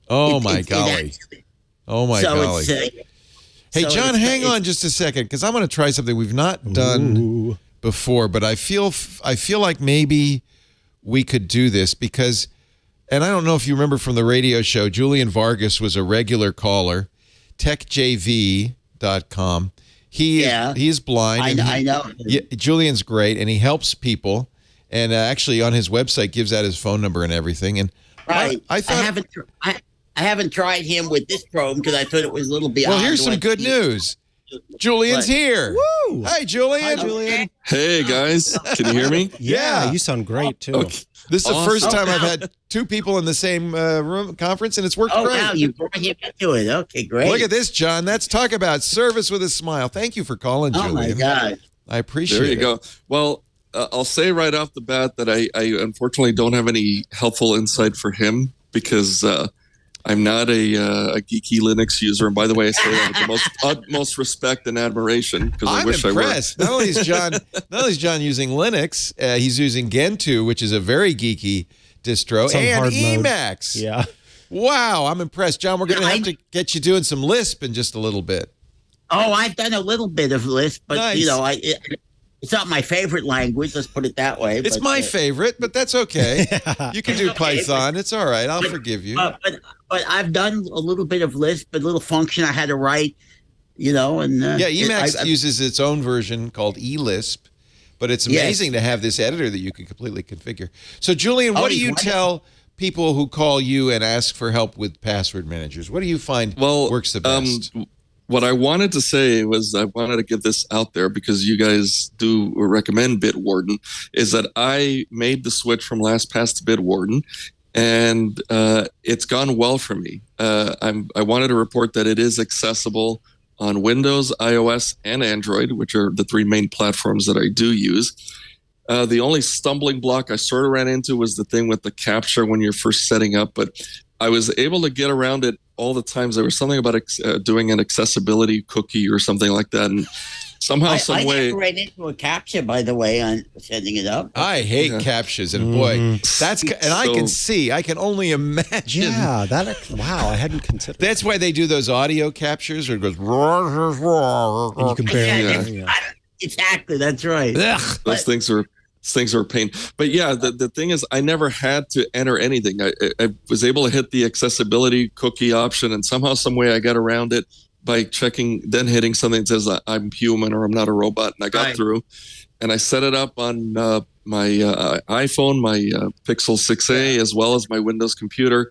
Speaker 1: Oh my golly. Oh my golly. Hey, John, hang on just a second, because I'm going to try something we've not done before, but I feel like maybe we could do this because, and I don't know if you remember from the radio show, Julian Vargas was a regular caller, techjv.com. He's blind.
Speaker 8: I know.
Speaker 1: Julian's great, and he helps people, and actually on his website gives out his phone number and everything. And
Speaker 8: right. I haven't tried him with this program because I thought it was a little beyond.
Speaker 1: Well, here's some good news. Julian's
Speaker 8: What?
Speaker 1: here.
Speaker 2: Woo!
Speaker 1: Hi, Julian.
Speaker 2: Hi, Julian.
Speaker 9: Hey guys, can you hear me?
Speaker 2: Yeah, you sound great too.
Speaker 9: Okay.
Speaker 1: This is the first
Speaker 8: Awesome.
Speaker 1: time I've had two people in the same room conference, and it's worked
Speaker 8: Oh,
Speaker 1: great.
Speaker 8: wow, you brought him into it. Okay, great.
Speaker 1: Look at this, John. That's talk about service with a smile. Thank you for calling,
Speaker 8: Oh, my
Speaker 1: Julian.
Speaker 8: God.
Speaker 1: I appreciate
Speaker 9: There you
Speaker 1: it.
Speaker 9: go. Well, I'll say right off the bat that I unfortunately don't have any helpful insight for him because I'm not a geeky Linux user. And by the way, I say that with the most utmost respect and admiration because I
Speaker 1: I'm
Speaker 9: wish
Speaker 1: impressed. Not only is John using Linux, he's using Gentoo, which is a very geeky distro,
Speaker 2: Some
Speaker 1: and
Speaker 2: hard mode.
Speaker 1: Emacs.
Speaker 2: Yeah.
Speaker 1: Wow, I'm impressed, John. We're going to have to get you doing some Lisp in just a little bit.
Speaker 8: Oh, I've done a little bit of Lisp, but
Speaker 1: Nice.
Speaker 8: you know, it's not my favorite language. Let's put it that way.
Speaker 1: It's
Speaker 8: but,
Speaker 1: my favorite, but that's okay. You can do Python. It's all right. I'll forgive you.
Speaker 8: But I've done a little bit of Lisp, a little function I had to write, you know, and
Speaker 1: Yeah, Emacs uses its own version called eLisp, but it's amazing to have this editor that you can completely configure. So, Julian, what do you tell people who call you and ask for help with password managers? What do you find works the best?
Speaker 9: What I wanted to say was I wanted to get this out there because you guys do recommend BitWarden, is that I made the switch from LastPass to BitWarden, and it's gone well for me. I wanted to report that it is accessible on Windows, iOS, and Android, which are the three main platforms that I do use. The only stumbling block I sort of ran into was the thing with the captcha when you're first setting up, but I was able to get around it all the times. There was something about doing an accessibility cookie or something like that, and somehow, some way.
Speaker 8: I never ran into a captcha, by the way, on setting it up.
Speaker 1: I hate captchas, and boy, I can only imagine.
Speaker 2: Yeah, wow, I hadn't considered.
Speaker 1: That's why they do those audio captures where it goes
Speaker 2: And you can barely.
Speaker 8: Yeah, exactly, that's right.
Speaker 9: Those things are a pain. But yeah, the thing is, I never had to enter anything. I was able to hit the accessibility cookie option, and somehow, some way, I got around it by hitting something that says I'm human or I'm not a robot, and I got through. And I set it up on my iPhone, my Pixel 6a, as well as my Windows computer,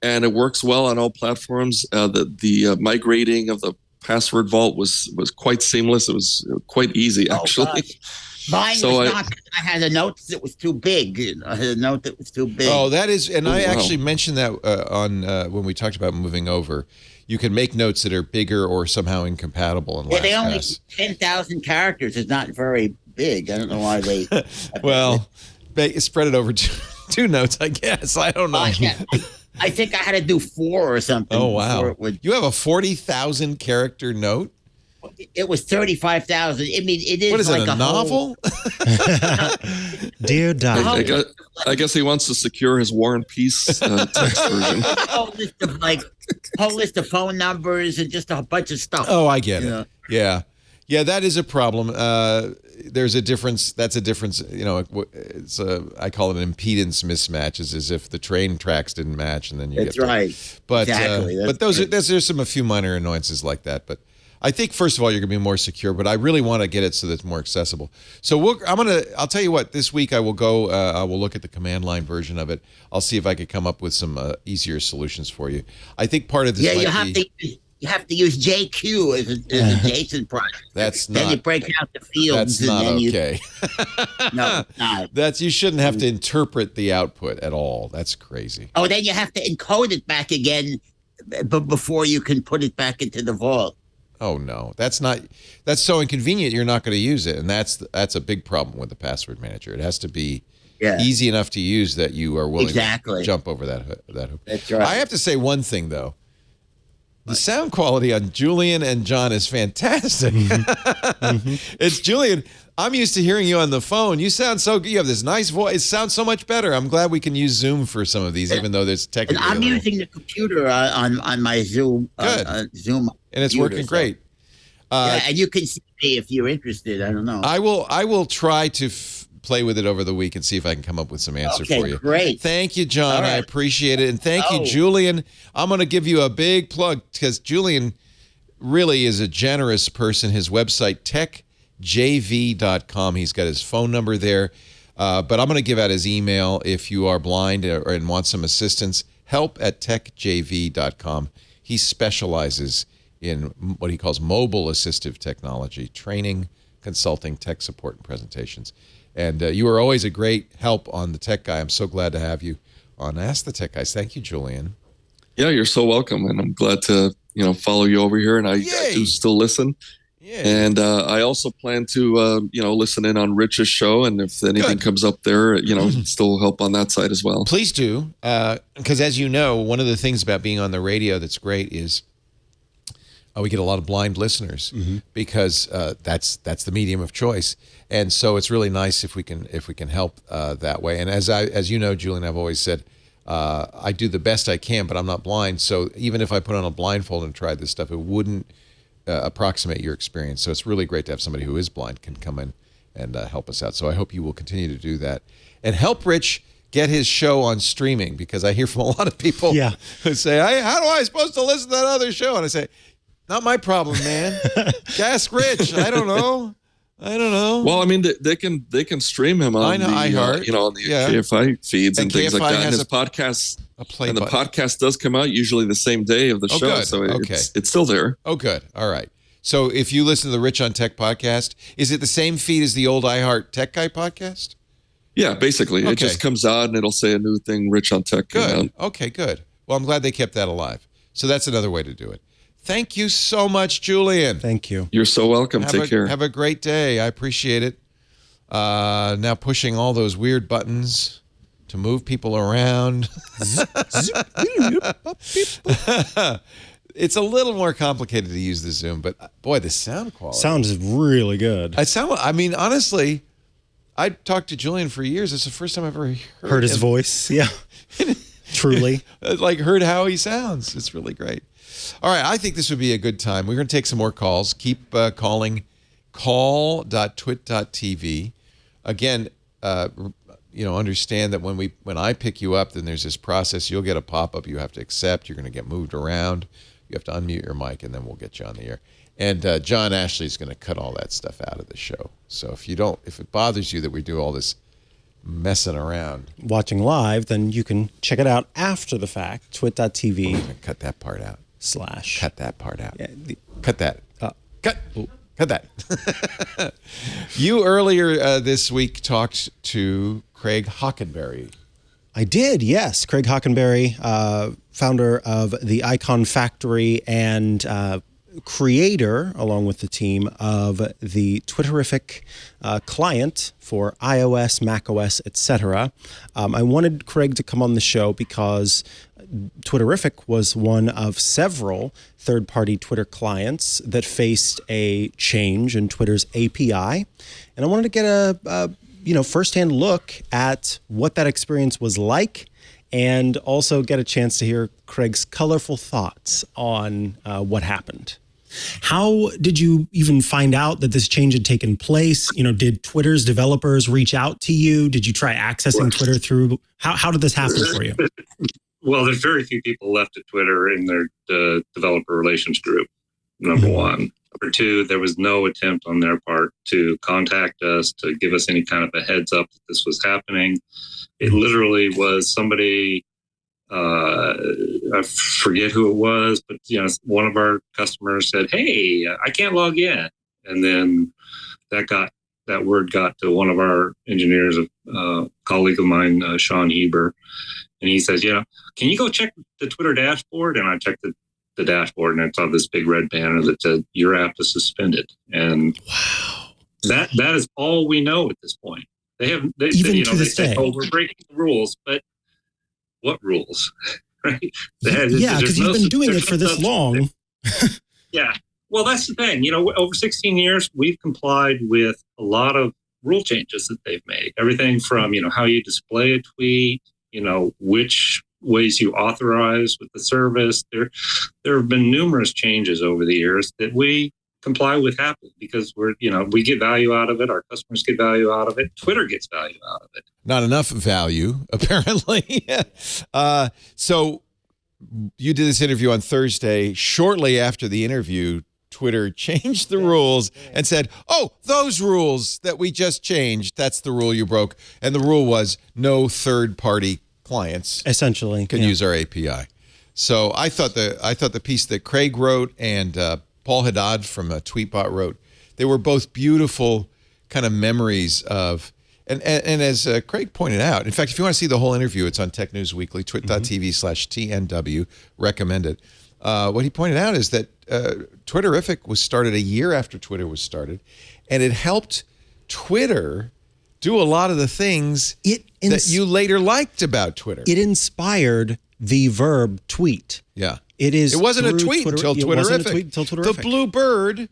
Speaker 9: and it works well on all platforms. The migrating of the password vault was quite seamless. It was quite easy, actually.
Speaker 8: Mine was not. I had a note that was too big. I had a note that was too big.
Speaker 1: Oh, that is, and I actually mentioned that on when we talked about moving over. You can make notes that are bigger or somehow incompatible in LastPass.
Speaker 8: They only 10,000 characters is not very big. I don't know why they.
Speaker 1: Well, spread it over two notes, I guess. I don't know.
Speaker 8: I think I had to do 4 or something.
Speaker 1: Oh wow! You have a 40,000 character note.
Speaker 8: It was 35,000. I mean, it is.
Speaker 1: What is
Speaker 8: like
Speaker 1: it? A novel?
Speaker 2: Dear Doctor.
Speaker 9: I guess he wants to secure his War and Peace text version.
Speaker 8: Whole list of phone numbers and just a bunch of stuff.
Speaker 1: Oh, I get it. Yeah. Yeah, that is a problem. There's a difference. That's a difference. You know, I call it an impedance mismatch. Is as if the train tracks didn't match, and then you
Speaker 8: That's
Speaker 1: get.
Speaker 8: right.
Speaker 1: But
Speaker 8: exactly.
Speaker 1: But there's a few minor annoyances like that. But I think first of all you're going to be more secure. But I really want to get it so that it's more accessible. So I'll tell you what. This week I will go. I will look at the command line version of it. I'll see if I could come up with some easier solutions for you. I think part of this.
Speaker 8: You have to use JQ as a JSON project. Then you break out the fields.
Speaker 1: That's not okay.
Speaker 8: No, not.
Speaker 1: You shouldn't have to interpret the output at all. That's crazy.
Speaker 8: Oh, then you have to encode it back again, before you can put it back into the vault.
Speaker 1: Oh no, that's so inconvenient. You're not going to use it, and that's a big problem with the password manager. It has to be easy enough to use that you are willing to jump over that hoop.
Speaker 8: That's right.
Speaker 1: I have to say one thing though. The sound quality on Julian and John is fantastic. It's Julian. I'm used to hearing you on the phone. You sound so good. You have this nice voice. It sounds so much better. I'm glad we can use Zoom for some of these, even though there's technically.
Speaker 8: And I'm using the computer on my Zoom. Zoom.
Speaker 1: And it's working great.
Speaker 8: And you can see me if you're interested. I don't know.
Speaker 1: I will try to play with it over the week and see if I can come up with some answer for you.
Speaker 8: Great.
Speaker 1: Thank you, John. Right. I appreciate it. And thank you, Julian. I'm going to give you a big plug because Julian really is a generous person. His website, techjv.com. He's got his phone number there. But I'm going to give out his email if you are blind and want some assistance. Help@techjv.com. He specializes in what he calls mobile assistive technology, training, consulting, tech support, and presentations. And you are always a great help on The Tech Guy. I'm so glad to have you on Ask the Tech Guys. Thank you, Julian.
Speaker 9: Yeah, you're so welcome, and I'm glad to follow you over here. And I do still listen. Yay. And I also plan to listen in on Rich's show, and if anything comes up there, still help on that side as well.
Speaker 1: Please do, because as you know, one of the things about being on the radio that's great is we get a lot of blind listeners because that's the medium of choice, and so it's really nice if we can help that way. And as you know, Julian, I've always said I do the best I can, but I'm not blind. So even if I put on a blindfold and tried this stuff, it wouldn't approximate your experience. So it's really great to have somebody who is blind can come in and help us out. So I hope you will continue to do that and help Rich get his show on streaming, because I hear from a lot of people who say, how do I supposed to listen to that other show? And I say, not my problem, man. Ask Rich. I don't know.
Speaker 9: Well, I mean, they can stream him on the iHeart, on the KFI feeds and things like that. And his podcast, and the podcast does come out usually the same day of the show, good. So it's still there.
Speaker 1: Oh, good. All right. So if you listen to the Rich on Tech podcast, is it the same feed as the old iHeart Tech Guy podcast?
Speaker 9: Yeah, basically, it just comes out and it'll say a new thing, Rich on Tech.
Speaker 1: Good. Okay, good. Well, I'm glad they kept that alive. So that's another way to do it. Thank you so much, Julian.
Speaker 2: Thank you.
Speaker 9: You're so welcome. Take care.
Speaker 1: Have a great day. I appreciate it. Now pushing all those weird buttons to move people around. It's a little more complicated to use the Zoom, but boy, the sound quality.
Speaker 2: Sounds really good.
Speaker 1: I mean, honestly, I talked to Julian for years. It's the first time I've ever
Speaker 2: heard his voice. Yeah. Truly.
Speaker 1: Like heard how he sounds. It's really great. All right, I think this would be a good time. We're going to take some more calls. Keep calling call.twit.tv. Again, understand that when I pick you up, then there's this process. You'll get a pop-up you have to accept. You're going to get moved around. You have to unmute your mic, and then we'll get you on the air. And John Ashley is going to cut all that stuff out of the show. So if it bothers you that we do all this messing around
Speaker 2: watching live, then you can check it out after the fact. Twit.tv.
Speaker 1: Cut that part out.
Speaker 2: /
Speaker 1: Cut that part out. Yeah, cut that. Cut that. You earlier this week talked to Craig Hockenberry.
Speaker 2: I did, yes. Craig Hockenberry, founder of the Icon Factory and creator, along with the team, of the Twitterific client for iOS, macOS, etc. I wanted Craig to come on the show because Twitterific was one of several third-party Twitter clients that faced a change in Twitter's API, and I wanted to get a firsthand look at what that experience was like, and also get a chance to hear Craig's colorful thoughts on what happened. How did you even find out that this change had taken place? Did Twitter's developers reach out to you? Did you try accessing Twitter through? How did this happen for you?
Speaker 10: Well, there's very few people left at Twitter in their developer relations group, number one. Number two, there was no attempt on their part to contact us, to give us any kind of a heads up that this was happening. It literally was somebody, I forget who it was, but one of our customers said, "Hey, I can't log in." And then that word got to one of our engineers, a colleague of mine, Sean Heber. And he says, "Can you go check the Twitter dashboard?" And I checked the dashboard, and I saw this big red banner that said, "Your app is suspended." And
Speaker 2: wow,
Speaker 10: that is all we know at this point. They say, "Oh, we're breaking the rules," but what rules? Right?
Speaker 2: Because you've been doing it for this long.
Speaker 10: Yeah. Well, that's the thing. Over 16 years, we've complied with a lot of rule changes that they've made. Everything from, how you display a tweet, which ways you authorize with the service. There have been numerous changes over the years that we comply with happily because we get value out of it. Our customers get value out of it. Twitter gets value out of it.
Speaker 1: Not enough value, apparently. So you did this interview on Thursday. Shortly after the interview, Twitter changed the rules and said, "Oh, those rules that we just changed, that's the rule you broke." And the rule was no third-party clients
Speaker 2: essentially
Speaker 1: can use our API. So I thought the piece that Craig wrote and Paul Haddad from Tweetbot wrote, they were both beautiful kind of memories of, and as Craig pointed out, in fact, if you want to see the whole interview, it's on Tech News Weekly, twit.tv/TNW, recommend it. What he pointed out is that Twitterific was started a year after Twitter was started, and it helped Twitter do a lot of the things that you later liked about Twitter.
Speaker 2: It inspired the verb tweet.
Speaker 1: Yeah.
Speaker 2: It
Speaker 1: wasn't a tweet until Twitterific. The blue bird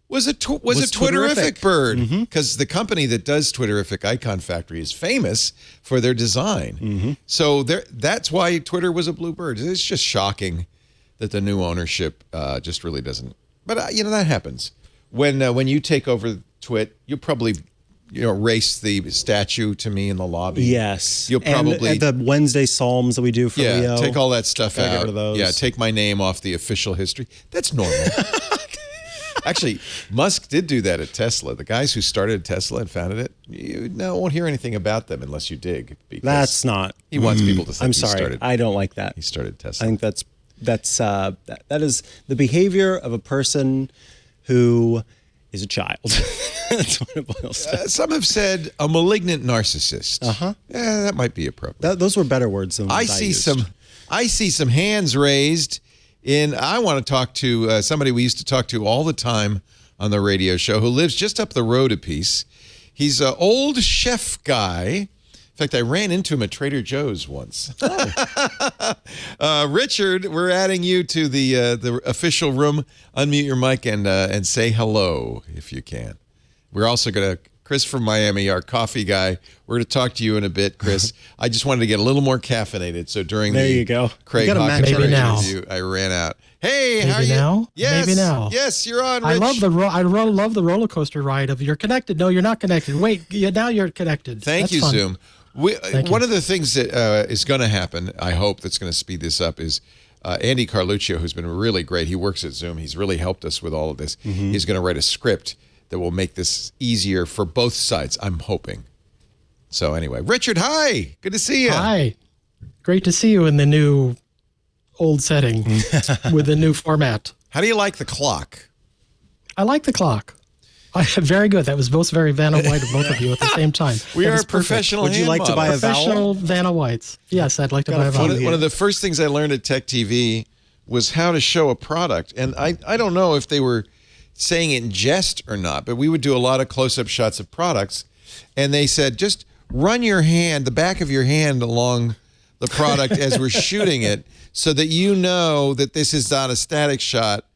Speaker 1: was a Twitterific bird, because the company that does Twitterific Icon Factory is famous for their design. So that's why Twitter was a blue bird. It's just shocking that the new ownership just really doesn't. But that happens when you take over Twit. You'll probably race the statue to me in the lobby.
Speaker 2: Yes,
Speaker 1: you'll probably
Speaker 2: and the Wednesday Psalms that we do for Leo.
Speaker 1: Take all that stuff out.
Speaker 2: Get rid of those.
Speaker 1: Yeah, take my name off the official history. That's normal. Actually, Musk did do that at Tesla. The guys who started Tesla and founded it, you won't hear anything about them unless you dig.
Speaker 2: That's not.
Speaker 1: He wants people to think
Speaker 2: I'm sorry. I don't like that.
Speaker 1: He started Tesla.
Speaker 2: I think that is the behavior of a person who is a child. That's what it boils down to.
Speaker 1: Some have said a malignant narcissist. Yeah, that might be appropriate.
Speaker 2: Those were better words than
Speaker 1: I see some hands raised. I want to talk to somebody we used to talk to all the time on the radio show who lives just up the road a piece. He's an old chef guy. In fact, I ran into him at Trader Joe's once. Richard, we're adding you to the official room. Unmute your mic and say hello if you can. We're also going to, Chris from Miami, our coffee guy, we're going to talk to you in a bit, Chris. I just wanted to get a little more caffeinated, so during the Craig Hawkins interview, I ran out. Hey, how are you?
Speaker 11: Now?
Speaker 1: Yes,
Speaker 11: maybe now.
Speaker 1: Yes, you're on, Rich.
Speaker 11: I love the roller coaster ride of you're connected. No, you're not connected. Wait, now you're connected.
Speaker 1: Thank you, Zoom. One of the things that is going to happen, I hope, that's going to speed this up is Andy Carluccio, who's been really great. He works at Zoom. He's really helped us with all of this. He's going to write a script that will make this easier for both sides, I'm hoping. So anyway, Richard, hi. Good to see you.
Speaker 11: Hi. Great to see you in the new old setting with the new format.
Speaker 1: How do you like the clock?
Speaker 11: I like the clock. Very good. That was both very Vanna White of both of you at the same time.
Speaker 1: We are professional.
Speaker 2: Would you like to buy a vowel?
Speaker 11: Professional Vanna Whites. Yes, I'd like to buy a vowel.
Speaker 1: One of the first things I learned at Tech TV was how to show a product. And I don't know if they were saying it in jest or not, but we would do a lot of close-up shots of products. And they said, just run your hand, the back of your hand along the product as we're shooting it so that you know that this is not a static shot.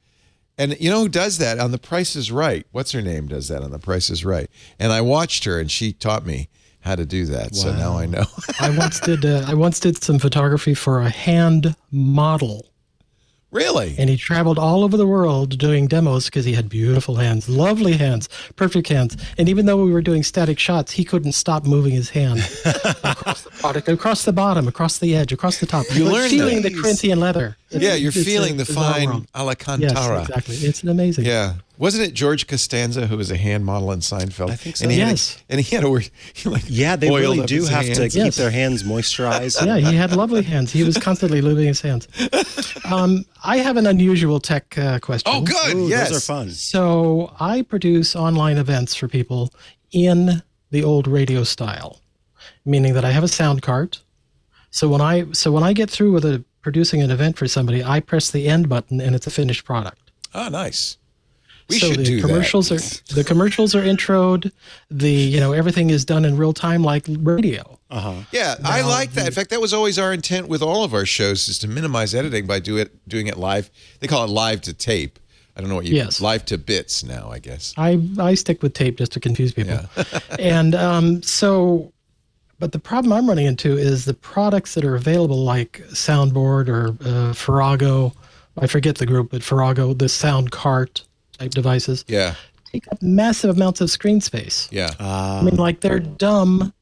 Speaker 1: And you know who does that on The Price is Right? What's her name does that on The Price is Right? And I watched her, and she taught me how to do that. Wow. So now I know.
Speaker 11: I once did some photography for a hand model.
Speaker 1: Really?
Speaker 11: And he traveled all over the world doing demos because he had beautiful hands, lovely hands, perfect hands. And even though we were doing static shots, he couldn't stop moving his hand across the product, across the bottom, across the edge, across the top.
Speaker 1: You learned
Speaker 11: feeling the Corinthian leather.
Speaker 1: You're feeling the fine Alcantara.
Speaker 11: Yes, exactly. It's amazing.
Speaker 1: Yeah. Wasn't it George Costanza who was a hand model in Seinfeld?
Speaker 2: I think so.
Speaker 1: And he
Speaker 11: yes.
Speaker 1: And he had to work.
Speaker 2: They really do have to keep their hands moisturized.
Speaker 11: Yeah, he had lovely hands. He was constantly moving his hands. I have an unusual tech question.
Speaker 1: Oh, good.
Speaker 2: Ooh,
Speaker 1: yes.
Speaker 2: Those are fun.
Speaker 11: So I produce online events for people in the old radio style, meaning that I have a sound cart. So when I get through with producing an event for somebody, I press the end button and it's a finished product.
Speaker 1: Oh, nice. We should do
Speaker 11: that. The commercials are introed. Everything is done in real time like radio.
Speaker 1: Yeah, I like that. In fact, that was always our intent with all of our shows, is to minimize editing by doing it live. They call it live to tape. I don't know what you live to bits now, I guess.
Speaker 11: I stick with tape just to confuse people. Yeah. And but the problem I'm running into is the products that are available, like Soundboard or Farrago. I forget the group, but Farrago, the sound cart type devices.
Speaker 1: Yeah.
Speaker 11: Take up massive amounts of screen space.
Speaker 1: Yeah.
Speaker 11: I mean, like, they're dumb.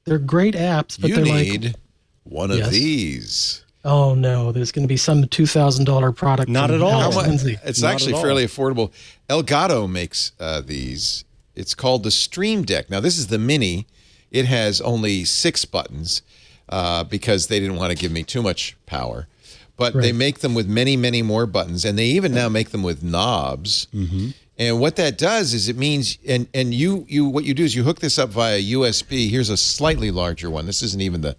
Speaker 11: They're great apps, but they're like... You
Speaker 1: need one of these.
Speaker 11: Oh, no. There's going to be some $2,000 product.
Speaker 2: Not at all.
Speaker 1: It's actually fairly affordable. Elgato makes these. It's called the Stream Deck. Now, this is the Mini. It has only 6 buttons because they didn't want to give me too much power. but they make them with many, many more buttons, and they even now make them with knobs. And what that does is it means, and you what you do is you hook this up via USB. Here's a slightly larger one. This isn't even the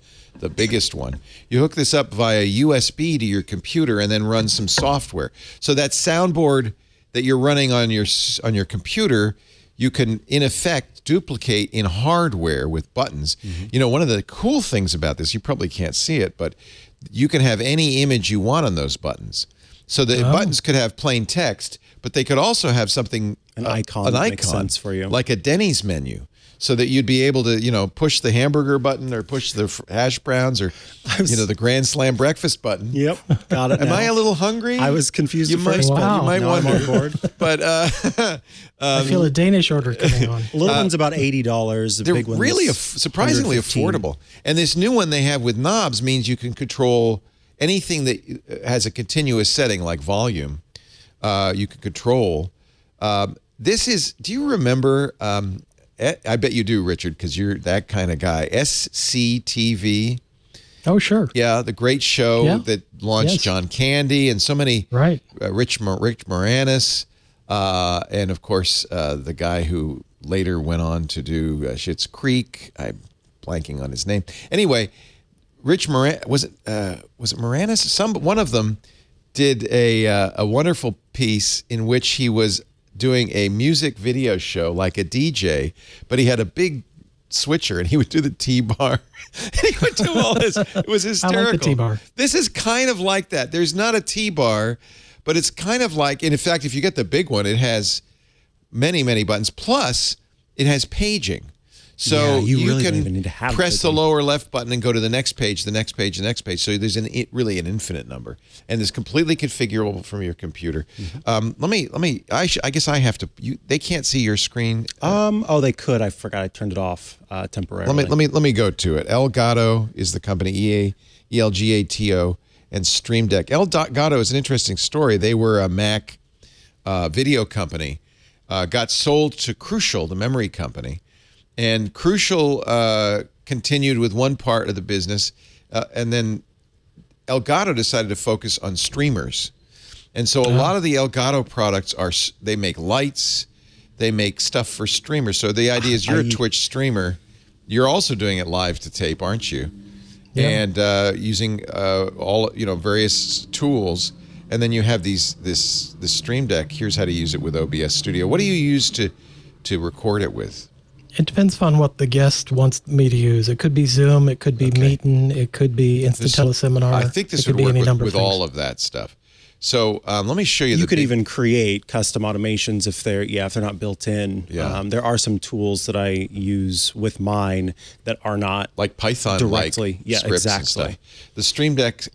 Speaker 1: biggest one. You hook this up via USB to your computer and then run some software. So that soundboard that you're running on your computer, you can in effect duplicate in hardware with buttons. You know, one of the cool things about this, you probably can't see it, but you can have any image you want on those buttons. So the buttons could have plain text, but they could also have something,
Speaker 2: an icon that makes sense for you,
Speaker 1: like a Denny's menu, so that you'd be able to, you know, push the hamburger button or push the hash browns or, you know, the Grand Slam breakfast button.
Speaker 2: Yep, got it.
Speaker 1: Am I a little hungry?
Speaker 2: I was confused
Speaker 1: You
Speaker 2: at
Speaker 1: might,
Speaker 2: first, but
Speaker 1: you might
Speaker 2: now I'm
Speaker 1: wonder.
Speaker 2: on board.
Speaker 1: But
Speaker 11: I feel a Danish order coming on.
Speaker 2: Little one's about $80. The
Speaker 1: they're
Speaker 2: big one's
Speaker 1: really surprisingly affordable. And this new one they have with knobs means you can control anything that has a continuous setting like volume. You can control. This is, do you remember, I bet you do, Richard, because you're that kind of guy, SCTV?
Speaker 11: Oh, sure.
Speaker 1: Yeah, the great show that launched John Candy and so many, Rich Moranis, and of course, the guy who later went on to do Schitt's Creek. I'm blanking on his name. Anyway, Rich Moranis, was it Moranis? One of them did a wonderful piece in which he was doing a music video show like a DJ, but he had a big switcher and he would do the T-bar. And he would do all this. It was hysterical.
Speaker 11: I like the T-bar.
Speaker 1: This is kind of like that. There's not a T-bar, but it's kind of like, and in fact, if you get the big one, it has many, many buttons. Plus, it has paging. So you
Speaker 2: really
Speaker 1: can
Speaker 2: don't even need to have
Speaker 1: press the lower left button and go to the next page, the next page, the next page. So there's really an infinite number, and it's completely configurable from your computer. I guess I have to. They can't see your screen.
Speaker 2: Oh, they could. I forgot. I turned it off temporarily.
Speaker 1: Let me go to it. Elgato is the company. ELGATO, and Stream Deck. Elgato is an interesting story. They were a Mac video company, got sold to Crucial, the memory company. And Crucial continued with one part of the business, and then Elgato decided to focus on streamers. And so a lot of the Elgato products they make lights, they make stuff for streamers. So the idea is you're a Twitch streamer, you're also doing it live to tape, aren't you? Yeah. And using various tools. And then you have this Stream Deck. Here's how to use it with OBS Studio. What do you use to record it with?
Speaker 11: It depends on what the guest wants me to use. It could be Zoom, it could be Meetin, it could be Instant Teleseminar.
Speaker 1: I think this would work with all of that stuff. So let me show you.
Speaker 2: You could even create custom automations if they're not built in.
Speaker 1: Yeah.
Speaker 2: There are some tools that I use with mine that are not
Speaker 1: like Python
Speaker 2: directly.
Speaker 1: Yeah, scripts exactly. And stuff. The Stream Deck.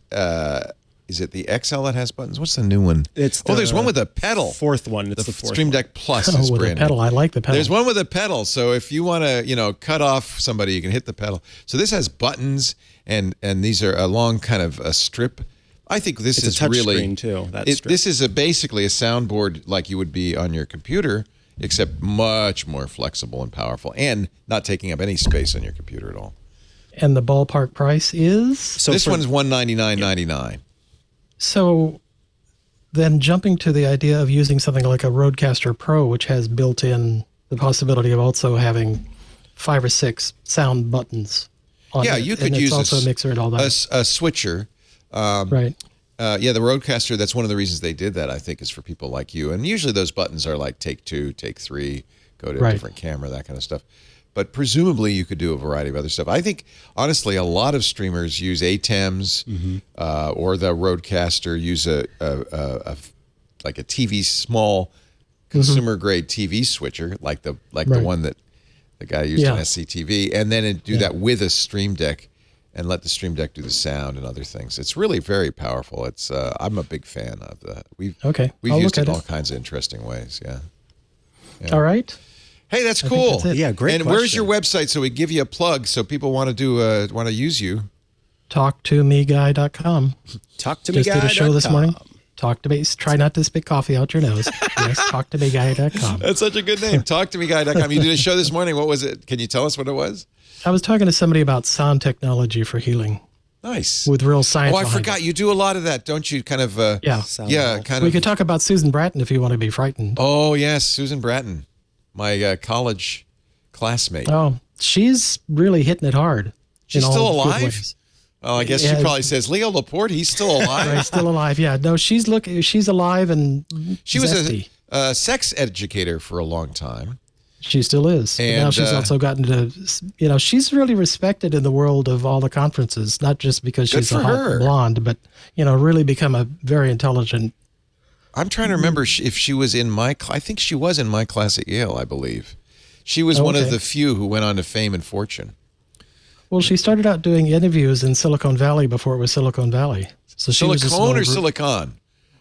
Speaker 1: Is it the XL that has buttons? What's the new one? There's one with a pedal.
Speaker 2: Fourth one. It's the fourth
Speaker 1: Stream Deck Plus is
Speaker 11: with
Speaker 1: brand
Speaker 11: a pedal.
Speaker 1: new.
Speaker 11: I like the pedal.
Speaker 1: There's one with a pedal. So if you want to, cut off somebody, you can hit the pedal. So this has buttons, and these are a long kind of a strip. I think this is
Speaker 2: a touch
Speaker 1: really
Speaker 2: screen too.
Speaker 1: This is basically a soundboard like you would be on your computer, except much more flexible and powerful, and not taking up any space on your computer at all.
Speaker 11: And the ballpark price is?
Speaker 1: So this one's $199.99.
Speaker 11: So then jumping to the idea of using something like a Rodecaster Pro, which has built in the possibility of also having 5 or 6 sound buttons on it.
Speaker 1: You could use
Speaker 11: also a mixer and all that.
Speaker 1: A switcher.
Speaker 11: Right.
Speaker 1: The Rodecaster, that's one of the reasons they did that, I think, is for people like you. And usually those buttons are like take 2, take 3, go to a different camera, that kind of stuff. But presumably you could do a variety of other stuff. I think, honestly, a lot of streamers use ATEMs or the Rodecaster, use a TV, small consumer-grade TV switcher, like the one that the guy used on SCTV, and then do that with a Stream Deck and let the Stream Deck do the sound and other things. It's really very powerful. It's I'm a big fan of that. We've used it in all kinds of interesting ways. Yeah.
Speaker 11: All right.
Speaker 1: Hey, that's cool.
Speaker 11: That's
Speaker 2: yeah, great.
Speaker 1: And
Speaker 2: question.
Speaker 1: Where's your website so we give you a plug so people want to use you?
Speaker 11: TalkToMeGuy.com.
Speaker 2: TalkToMeGuy.com.
Speaker 11: Just did a show this morning. Talk to me. Try not to spit coffee out your nose. Yes, TalkToMeGuy.com.
Speaker 1: That's such a good name. TalkToMeGuy.com. You did a show this morning. What was it? Can you tell us what it was?
Speaker 11: I was talking to somebody about sound technology for healing.
Speaker 1: Nice.
Speaker 11: with real science.
Speaker 1: Oh, I
Speaker 11: behind
Speaker 1: forgot.
Speaker 11: it.
Speaker 1: You do a lot of that, don't you? Kind of.
Speaker 11: Yeah.
Speaker 1: Kind
Speaker 11: We
Speaker 1: of.
Speaker 11: could talk about Susan Bratton if you want to be frightened.
Speaker 1: Oh yes, Susan Bratton, my college classmate.
Speaker 11: Oh, she's really hitting it hard.
Speaker 1: She's
Speaker 11: in
Speaker 1: still
Speaker 11: all good
Speaker 1: alive?
Speaker 11: ways.
Speaker 1: Oh, I guess she probably says Leo Laporte. He's still alive.
Speaker 11: Right, still alive. Yeah. No, she's alive and
Speaker 1: She was
Speaker 11: zesty.
Speaker 1: a sex educator for a long time.
Speaker 11: She still is. But now
Speaker 1: And,
Speaker 11: she's also gotten to, she's really respected in the world of all the conferences, not just because
Speaker 1: Good
Speaker 11: she's a
Speaker 1: for
Speaker 11: hot
Speaker 1: her.
Speaker 11: blonde, but, really become a very intelligent.
Speaker 1: I'm trying to remember if she was in my. I think she was in my class at Yale. I believe she was one of
Speaker 11: Okay.
Speaker 1: the few who went on to fame and fortune.
Speaker 11: Well, she started out doing interviews in Silicon Valley before it was Silicon Valley. So she was
Speaker 1: Silicone or silicon?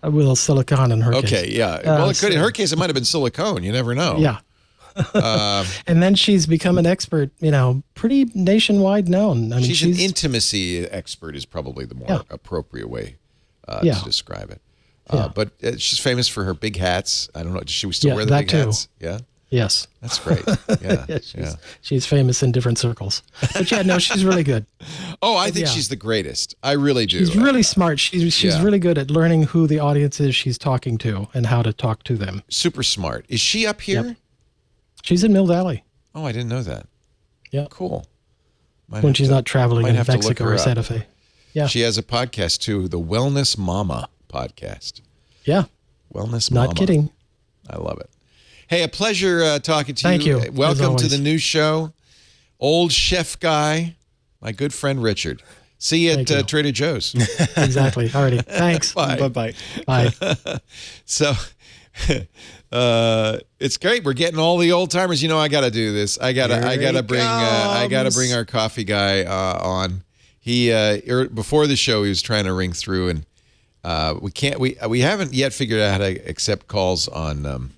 Speaker 11: Well, silicon in her case.
Speaker 1: Okay, yeah. Well, it could, in her case, it might have been silicone. You never know.
Speaker 11: Yeah. And then she's become an expert, pretty nationwide known. I mean,
Speaker 1: she's an intimacy expert is probably the more appropriate way to describe it. But she's famous for her big hats. I don't know. Does she still wear the big hats? Yeah.
Speaker 11: Yes.
Speaker 1: That's great. Yeah.
Speaker 11: She's famous in different circles. But yeah, no, she's really good.
Speaker 1: Oh, I think she's the greatest. I really do.
Speaker 11: She's really smart. She's really good at learning who the audience is she's talking to and how to talk to them.
Speaker 1: Super smart. Is she up here?
Speaker 11: Yep. She's in Mill Valley.
Speaker 1: Oh, I didn't know that.
Speaker 11: Yeah.
Speaker 1: Cool.
Speaker 11: When she's not traveling in Mexico or Santa Fe. Yeah.
Speaker 1: She has a podcast too, the Wellness Mama podcast.
Speaker 11: Yeah.
Speaker 1: Wellness Mama.
Speaker 11: Not kidding.
Speaker 1: I love it. Hey, a pleasure talking to
Speaker 11: Thank you.
Speaker 1: Welcome
Speaker 11: as
Speaker 1: to the
Speaker 11: always.
Speaker 1: new show. Old chef guy, my good friend Richard. See you at Trader Joe's.
Speaker 11: Exactly. Alrighty. Thanks.
Speaker 1: Bye.
Speaker 2: Bye.
Speaker 11: Bye.
Speaker 1: So it's great. We're getting all the old timers. I got to do this. I gotta bring our coffee guy on. He before the show he was trying to ring through, and we haven't yet figured out how to accept calls on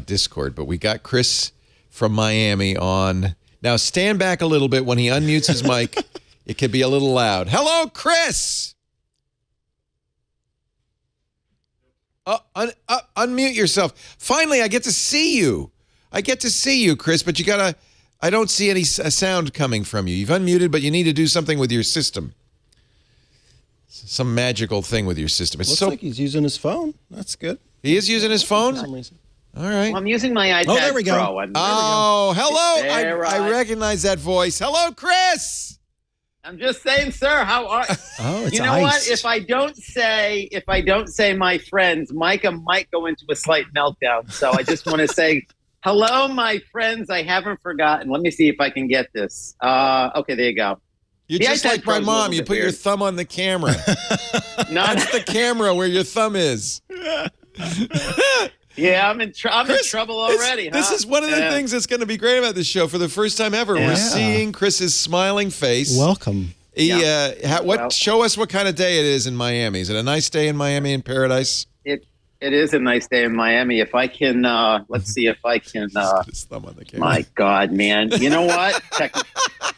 Speaker 1: Discord, but we got Chris from Miami on. Now stand back a little bit when he unmutes his mic. It could be a little loud. Hello, Chris. Unmute yourself. Finally, I get to see you. Chris, but I don't see any sound coming from you. You've unmuted, but you need to do something with your system. Some magical thing with your system.
Speaker 2: Looks like he's using his phone. That's good.
Speaker 1: He is using his phone?
Speaker 2: For some reason.
Speaker 1: All right.
Speaker 12: Well, I'm using my iPad
Speaker 2: there we go.
Speaker 12: Pro.
Speaker 1: Hello. I recognize that voice. Hello, Chris.
Speaker 12: I'm just saying, sir. How are?
Speaker 2: Oh, it's
Speaker 12: you know
Speaker 2: iced.
Speaker 12: what? If I don't say my friends, Mikah might go into a slight meltdown. So I just want to say hello, my friends. I haven't forgotten. Let me see if I can get this. Okay, there you go.
Speaker 1: You're
Speaker 12: The
Speaker 1: just
Speaker 12: iPad
Speaker 1: like my
Speaker 12: Pro's a
Speaker 1: mom.
Speaker 12: little
Speaker 1: You
Speaker 12: bit
Speaker 1: put your
Speaker 12: weird.
Speaker 1: thumb on the camera. That's the camera where your thumb is.
Speaker 12: Yeah, I'm in trouble already.
Speaker 1: This is one of the things that's going to be great about this show. For the first time ever, we're seeing Chris's smiling face.
Speaker 2: Welcome.
Speaker 1: Show us what kind of day it is in Miami. Is it a nice day in Miami in paradise?
Speaker 12: It is a nice day in Miami. If I can, let's see if I can.
Speaker 1: His thumb on the camera.
Speaker 12: My God, man! You know what?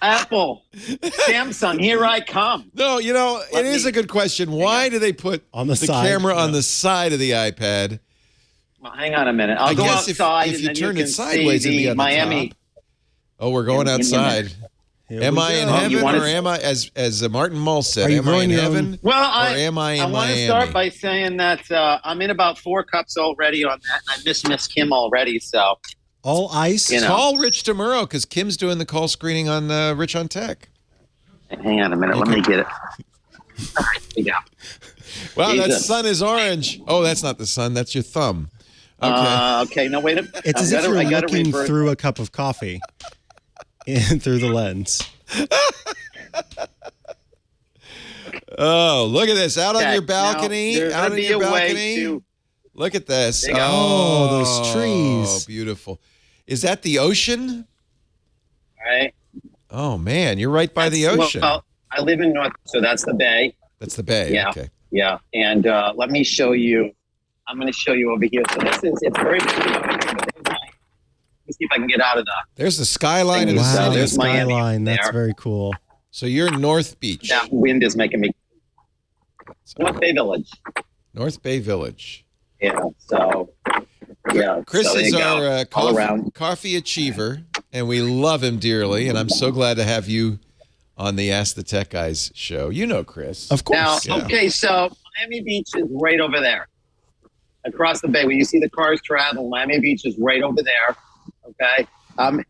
Speaker 12: Apple, Samsung, here I come.
Speaker 1: No, it is a good question. Why do they put
Speaker 2: on the
Speaker 1: side, camera on the side of the iPad?
Speaker 12: Well, hang on a minute. I'll go
Speaker 1: guess
Speaker 12: outside
Speaker 1: if you
Speaker 12: and then
Speaker 1: turn
Speaker 12: you
Speaker 1: it
Speaker 12: can
Speaker 1: sideways,
Speaker 12: see
Speaker 1: it'd be
Speaker 12: the
Speaker 1: on the
Speaker 12: Miami.
Speaker 1: top. Oh, we're going outside. Am I in heaven, or am I, as Martin Mull said, am I in heaven,
Speaker 12: or
Speaker 1: am I in
Speaker 12: I want to
Speaker 1: Miami?
Speaker 12: start by saying that I'm in about 4 cups already on that, and I miss Kim already. So
Speaker 2: all ice.
Speaker 1: Call Rich tomorrow because Kim's doing the call screening on Rich on Tech.
Speaker 12: Hang on a minute. Let me get it. All right, here we go.
Speaker 1: Wow, that
Speaker 12: Jesus.
Speaker 1: sun is orange. Oh, that's not the sun. That's your thumb. Okay.
Speaker 12: Okay. No, wait a minute.
Speaker 2: It's as if you're looking through a cup of coffee and through the lens.
Speaker 1: Oh, look at this. Out on
Speaker 12: Okay,
Speaker 1: your balcony.
Speaker 12: now,
Speaker 1: Out on your
Speaker 12: there'll be a way
Speaker 1: balcony.
Speaker 12: to-
Speaker 1: Look at this.
Speaker 12: There you go.
Speaker 2: Oh, those trees.
Speaker 1: Oh, beautiful. Is that the ocean?
Speaker 12: All right.
Speaker 1: Oh, man. You're right by the ocean.
Speaker 12: Well, I live in North, so that's the bay.
Speaker 1: That's the bay.
Speaker 12: Yeah.
Speaker 1: Okay.
Speaker 12: Yeah. And let me show you. I'm going to show you over here. So it's very. Let's see if I can get out of that.
Speaker 1: There's the skyline of the
Speaker 2: Wow,
Speaker 1: city.
Speaker 2: the
Speaker 12: There's Miami
Speaker 2: skyline. That's
Speaker 12: there.
Speaker 2: very cool.
Speaker 1: So you're in North Beach.
Speaker 12: That wind is making me. North Bay Village.
Speaker 1: North Bay Village.
Speaker 12: Yeah. So. Yeah.
Speaker 1: Chris
Speaker 12: so there
Speaker 1: is
Speaker 12: you
Speaker 1: our
Speaker 12: go. All around.
Speaker 1: coffee achiever, and we love him dearly. And I'm so glad to have you on the Ask the Tech Guys show. You know Chris.
Speaker 2: Of course.
Speaker 12: Now, okay, so Miami Beach is right over there. Across the bay, when you see the cars travel, Miami Beach is right over there. Okay.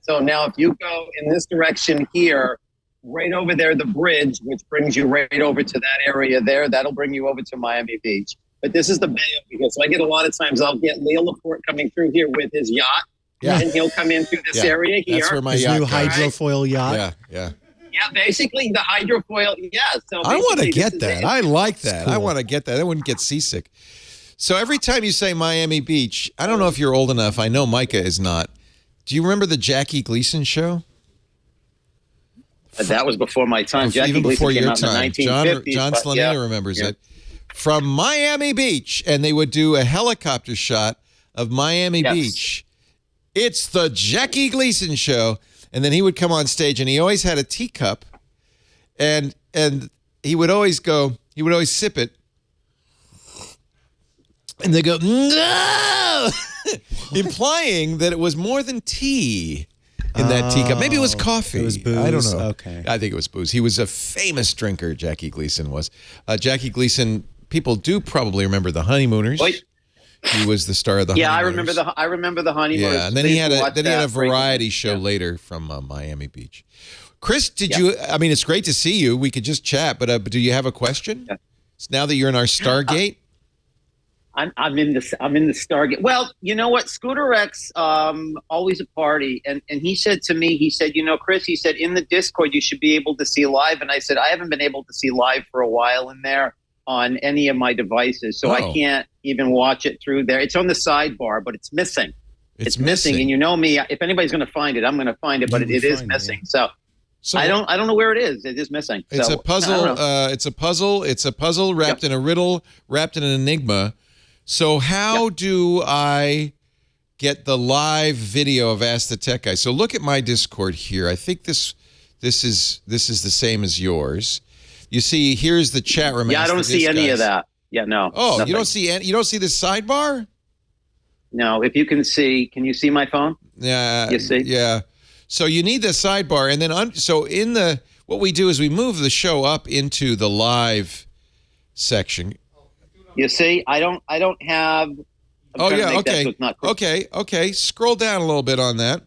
Speaker 12: So now if you go in this direction here, right over there, the bridge, which brings you right over to that area there, that'll bring you over to Miami Beach. But this is the bay because so I get a lot of times I'll get Leo Laporte coming through here with his yacht.
Speaker 1: Yeah.
Speaker 12: And he'll come in through this area here.
Speaker 1: That's where my
Speaker 2: His
Speaker 1: yacht
Speaker 2: new
Speaker 1: goes.
Speaker 2: hydrofoil yacht.
Speaker 1: Yeah.
Speaker 12: Yeah, basically the hydrofoil. Yeah. So
Speaker 1: I want to
Speaker 12: basically
Speaker 1: get
Speaker 12: this is
Speaker 1: that.
Speaker 12: it.
Speaker 1: I like that.
Speaker 2: Cool.
Speaker 1: I want to get that. I wouldn't get seasick. So every time you say Miami Beach, I don't know if you're old enough. I know Mikah is not. Do you remember the Jackie Gleason show?
Speaker 12: That was before my time. Jackie
Speaker 1: Even before
Speaker 12: Gleason came
Speaker 1: your
Speaker 12: out
Speaker 1: time.
Speaker 12: in the 1950s.
Speaker 1: John
Speaker 12: but
Speaker 1: Slanina
Speaker 12: yeah.
Speaker 1: remembers it. From Miami Beach, and they would do a helicopter shot of Miami Beach. It's the Jackie Gleason show. And then he would come on stage, and he always had a teacup, and he would always sip it, and they go, no, implying that it was more than tea in that teacup. Maybe it was coffee.
Speaker 2: It was booze.
Speaker 1: I don't know.
Speaker 2: Okay.
Speaker 1: I think it was booze. He was a famous drinker, Jackie Gleason was. Jackie Gleason, people do probably remember The Honeymooners.
Speaker 12: Wait.
Speaker 1: He was the star of The
Speaker 12: Yeah,
Speaker 1: Honeymooners.
Speaker 12: I remember the Honeymooners.
Speaker 1: Yeah, and then he had a variety show later from Miami Beach. Chris, did you? I mean, it's great to see you. We could just chat, but do you have a question? Yeah. Now that you're in our Stargate.
Speaker 12: I'm in the Stargate. Well, you know what? Scooter X, always a party, and he said to me, he said, Chris, he said in the Discord you should be able to see live, and I said I haven't been able to see live for a while in there on any of my devices, so I can't even watch it through there. It's on the sidebar, but it's missing. It's missing, and you know me. If anybody's going to find it, I'm going to find it, but it is missing. So I don't know where it is. It is missing.
Speaker 1: It's
Speaker 12: so,
Speaker 1: a puzzle. It's a puzzle. It's a puzzle wrapped in a riddle, wrapped in an enigma. So how do I get the live video of Ask the Tech Guy? So look at my Discord here. I think this is the same as yours. You see, here's the chat room.
Speaker 12: Yeah, I don't see any of that. Yeah, no.
Speaker 1: Oh,
Speaker 12: nothing.
Speaker 1: you don't see any? You don't see the sidebar?
Speaker 12: No. If you can you see my phone?
Speaker 1: Yeah.
Speaker 12: You see?
Speaker 1: Yeah. So you need the sidebar, and then what we do is we move the show up into the live section.
Speaker 12: You see, I don't have.
Speaker 1: Okay. Okay. Scroll down a little bit on that.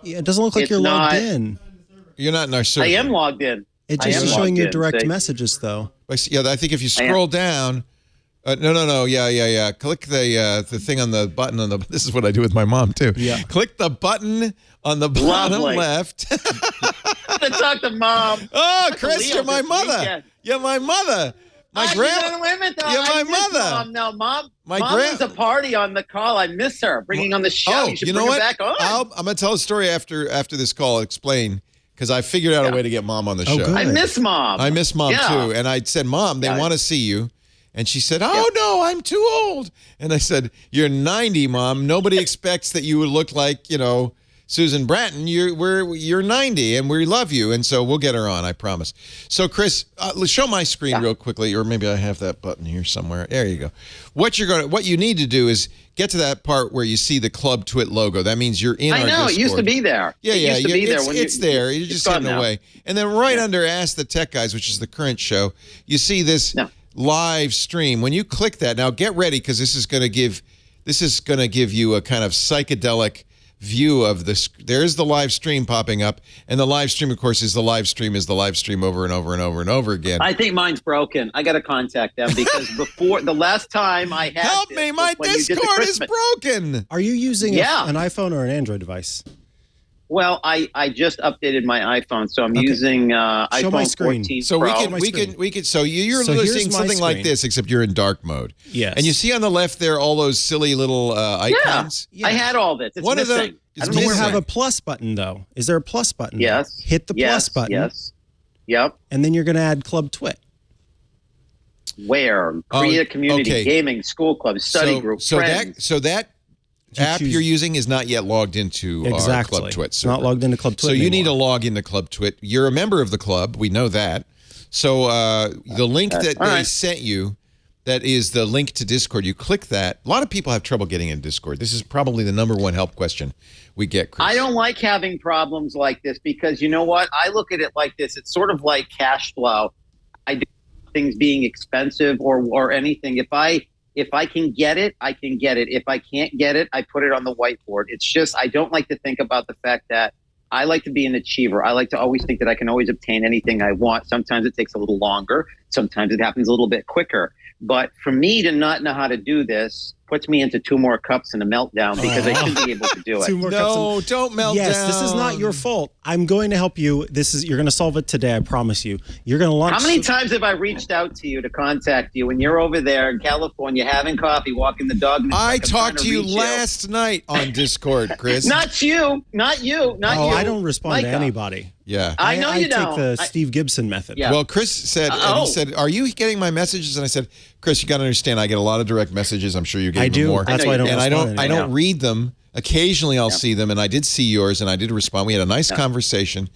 Speaker 2: Yeah, it doesn't look like you're logged in.
Speaker 1: You're not in our server.
Speaker 12: I am logged in.
Speaker 2: It's just showing your direct messages, though.
Speaker 1: Yeah, I think if you scroll down. No. Yeah. Click the thing on the button on the. This is what I do with my mom too. Yeah. Click the button on the bottom left.
Speaker 12: To talk to mom.
Speaker 1: Oh, Chris, you're my mother.
Speaker 12: Weekend.
Speaker 1: You're my mother. My grandma. You're my mother.
Speaker 12: Mom. No, mom. Mom was a party on the call. I miss her. Bringing on the show.
Speaker 1: Oh,
Speaker 12: you should
Speaker 1: you know
Speaker 12: bring her
Speaker 1: what?
Speaker 12: back on.
Speaker 1: I'm gonna tell a story after this call. Explain. Because I figured out a way to get mom on the show.
Speaker 12: Good. I miss mom.
Speaker 1: I miss mom too. And I said, Mom, they want to see you. And she said, oh, no, I'm too old. And I said, you're 90, Mom. Nobody expects that you would look like, Susan Bratton. You're 90, and we love you. And so we'll get her on, I promise. So, Chris, show my screen real quickly, or maybe I have that button here somewhere. There you go. What you need to do is get to that part where you see the Club TWiT logo. That means you're in our Discord.
Speaker 12: I know. It used to be there.
Speaker 1: Yeah.
Speaker 12: It used to be there
Speaker 1: it's there. You're just getting away. And then right under Ask the Tech Guys, which is the current show, you see this live stream. When you click that, now get ready because this is going to give you a kind of psychedelic view of this. There's the live stream popping up, and the live stream, of course, is the live stream over and over and over and over again.
Speaker 12: I think mine's broken. I got to contact them because before the last time I had
Speaker 1: help me, my Discord is broken.
Speaker 2: Are you using an iPhone or an Android device?
Speaker 12: Well, I just updated my iPhone, so I'm using iPhone 14
Speaker 1: so
Speaker 12: Pro.
Speaker 1: we can. So you're seeing something like this, except you're in dark mode.
Speaker 2: Yes.
Speaker 1: And you see on the left there all those silly little icons.
Speaker 12: Yeah. I had all this. It's
Speaker 1: One
Speaker 12: missing.
Speaker 1: of them.
Speaker 2: Do you have a plus button though? Is there a plus button?
Speaker 12: Yes.
Speaker 2: Hit the plus button.
Speaker 12: Yes. Yep.
Speaker 2: And then you're going to add Club TWiT.
Speaker 12: Where create a community, gaming, school club, study group, friends.
Speaker 1: That app you're using is not yet logged into our Club TWiT server.
Speaker 2: Not logged into Club TWiT.
Speaker 1: So you need to log into Club TWiT. You're a member of the club. We know that. So the link that they sent you That is the link to Discord. You click that. A lot of people have trouble getting in Discord. This is probably the #1 help question we get, Chris.
Speaker 12: I don't like having problems like this because you know what? I look at it like this. It's sort of like cash flow. I do things being expensive or anything. If I can get it, I can get it. If I can't get it, I put it on the whiteboard. It's just I don't like to think about the fact that I like to be an achiever. I like to always think that I can always obtain anything I want. Sometimes it takes a little longer. Sometimes it happens a little bit quicker. But for me to not know how to do this puts me into 2 more cups and a meltdown because I should be able to do it.
Speaker 2: 2 more cups.
Speaker 1: Don't melt
Speaker 2: Yes,
Speaker 1: down.
Speaker 2: this is not your fault. I'm going to help you. You're going to solve it today. I promise you. You're going to launch.
Speaker 12: How many times have I reached out to you to contact you when you're over there in California having coffee, walking the dog?
Speaker 1: I talked to you last night on Discord, Chris.
Speaker 12: Not you.
Speaker 2: I don't respond to
Speaker 12: Micah.
Speaker 2: anybody.
Speaker 1: Yeah.
Speaker 12: I know you
Speaker 2: I
Speaker 12: don't.
Speaker 2: take the Steve Gibson method.
Speaker 12: Yeah.
Speaker 1: Well, Chris said, and he said, "Are you getting my messages?" And I said, "Chris, you got to understand, I get a lot of direct messages. I'm sure you get
Speaker 2: I
Speaker 1: even
Speaker 2: do.
Speaker 1: more.
Speaker 2: That's why I don't
Speaker 1: and
Speaker 2: respond
Speaker 1: I don't read them. Occasionally, I'll see them, and I did see yours, and I did respond. We had a nice conversation.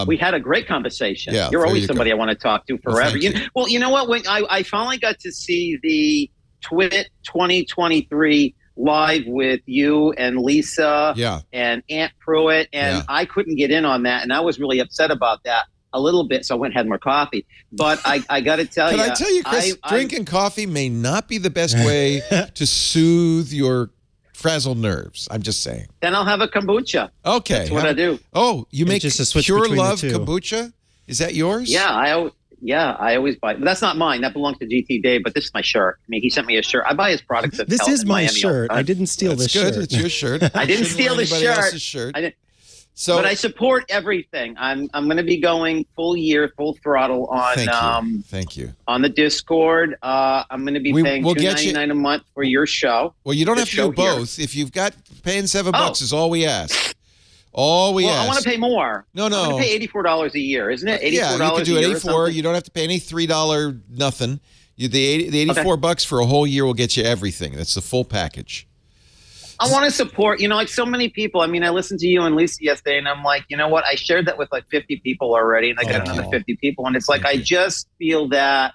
Speaker 12: We had a great conversation.
Speaker 1: Yeah,
Speaker 12: You're
Speaker 1: there
Speaker 12: always
Speaker 1: you
Speaker 12: somebody
Speaker 1: go.
Speaker 12: I want to talk to
Speaker 1: Well,
Speaker 12: forever.
Speaker 1: thank you.
Speaker 12: You know what? When I finally got to see the TWiT 2023 live with you and Lisa and Aunt Pruitt, and I couldn't get in on that, and I was really upset about that a little bit, so I went and had more coffee. But I got to tell you.
Speaker 1: Can I tell you, Chris, drinking coffee may not be the best way to soothe your frazzled nerves. I'm just saying.
Speaker 12: Then I'll have a kombucha.
Speaker 1: Okay.
Speaker 12: That's what I do.
Speaker 1: Oh, you make
Speaker 2: just a switch
Speaker 1: Pure
Speaker 2: between the
Speaker 1: Love
Speaker 2: two.
Speaker 1: kombucha? Is that yours?
Speaker 12: Yeah, I always buy. But that's not mine. That belongs to GT Dave. But this is my shirt. I mean, he sent me a shirt. I buy his products. At
Speaker 2: This is
Speaker 12: in
Speaker 2: my
Speaker 12: Miami all the
Speaker 2: shirt.
Speaker 12: time.
Speaker 2: I didn't steal
Speaker 1: That's
Speaker 2: this
Speaker 1: good.
Speaker 2: shirt.
Speaker 1: It's your shirt.
Speaker 12: I didn't
Speaker 1: Shouldn't
Speaker 12: steal
Speaker 1: wear
Speaker 12: the
Speaker 1: anybody
Speaker 12: shirt.
Speaker 1: else's shirt.
Speaker 12: I didn't.
Speaker 1: So,
Speaker 12: But I support everything. I'm going to be going full year, full throttle on
Speaker 1: Thank you.
Speaker 12: on the Discord. I'm going to be paying $2.99 a month for your show.
Speaker 1: Well, you don't have to do
Speaker 12: show here.
Speaker 1: both. If you've got paying $7 is all we ask. All we ask.
Speaker 12: I want to pay more.
Speaker 1: No.
Speaker 12: I'm going to pay $84 a year, isn't it? $84
Speaker 1: Yeah, you can do
Speaker 12: a year or
Speaker 1: 84.
Speaker 12: something?
Speaker 1: You don't have to pay any $3 nothing. The $84 for a whole year will get you everything. That's the full package.
Speaker 12: I want to support, like so many people. I mean, I listened to you and Lisa yesterday, and I'm like, you know what? I shared that with like 50 people already, and I got another 50 people. And it's like, I just feel that,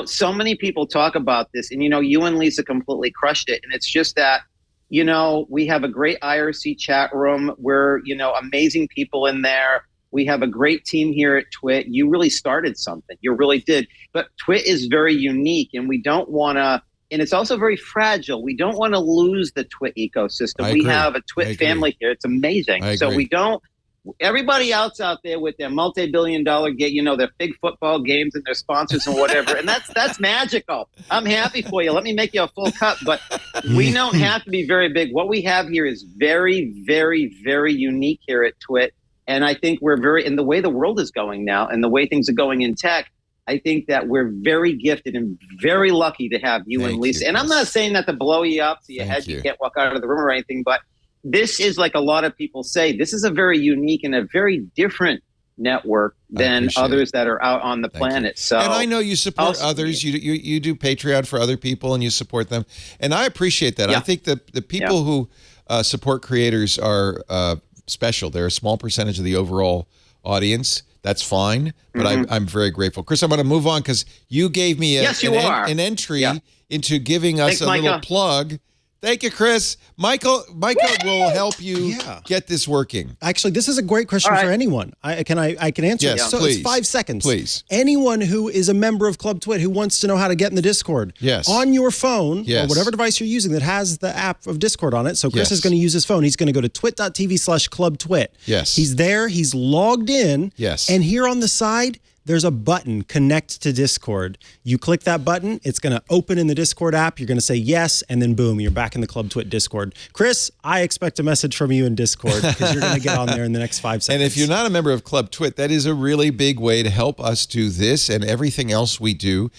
Speaker 12: so many people talk about this, and, you and Lisa completely crushed it. And it's just that, we have a great IRC chat room. We're, amazing people in there. We have a great team here at TWiT. You really started something. You really did. But TWiT is very unique, and we don't want to. And it's also very fragile. We don't want to lose the TWiT ecosystem. We have a TWiT family here. It's amazing. So we don't. Everybody else out there with their multi-billion-dollar their big football games and their sponsors and whatever, and that's magical. I'm happy for you. Let me make you a full cup. But we don't have to be very big. What we have here is very, very, very unique here at TWiT. And I think we're very, in the way the world is going now and the way things are going in tech, I think that we're very gifted and very lucky to have you and Lisa. And I'm not saying that to blow you up so you can't walk out of the room or anything, but this is, like a lot of people say, this is a very unique and a very different network than others that are out on the planet. So,
Speaker 1: and I know you support others. You do Patreon for other people, and you support them, and I appreciate that. I think that the people who support creators are special. They're a small percentage of the overall audience. That's fine, but I'm very grateful. Chris, I'm going to move on because you gave me an entry into giving us a little plug. Thank you, Chris. Micah will help you get this working.
Speaker 2: Actually, this is a great question for anyone. I can answer it.
Speaker 1: Yes,
Speaker 2: So
Speaker 1: please.
Speaker 2: it's 5 seconds.
Speaker 1: Please.
Speaker 2: Anyone who is a member of Club TWiT who wants to know how to get in the Discord.
Speaker 1: Yes.
Speaker 2: On your phone
Speaker 1: Yes.
Speaker 2: or whatever device you're using that has the app of Discord on it. So Chris
Speaker 1: Yes.
Speaker 2: is going to use his phone. He's going to go to twit.tv/clubtwit.
Speaker 1: Yes.
Speaker 2: He's there. He's logged in.
Speaker 1: Yes.
Speaker 2: And here on the side, there's a button, connect to Discord. You click that button, it's going to open in the Discord app. You're going to say yes, and then boom, you're back in the Club TWiT Discord. Chris, I expect a message from you in Discord because you're going to get on there in the next 5 seconds.
Speaker 1: And if you're not a member of Club TWiT, that is a really big way to help us do this and everything else we do.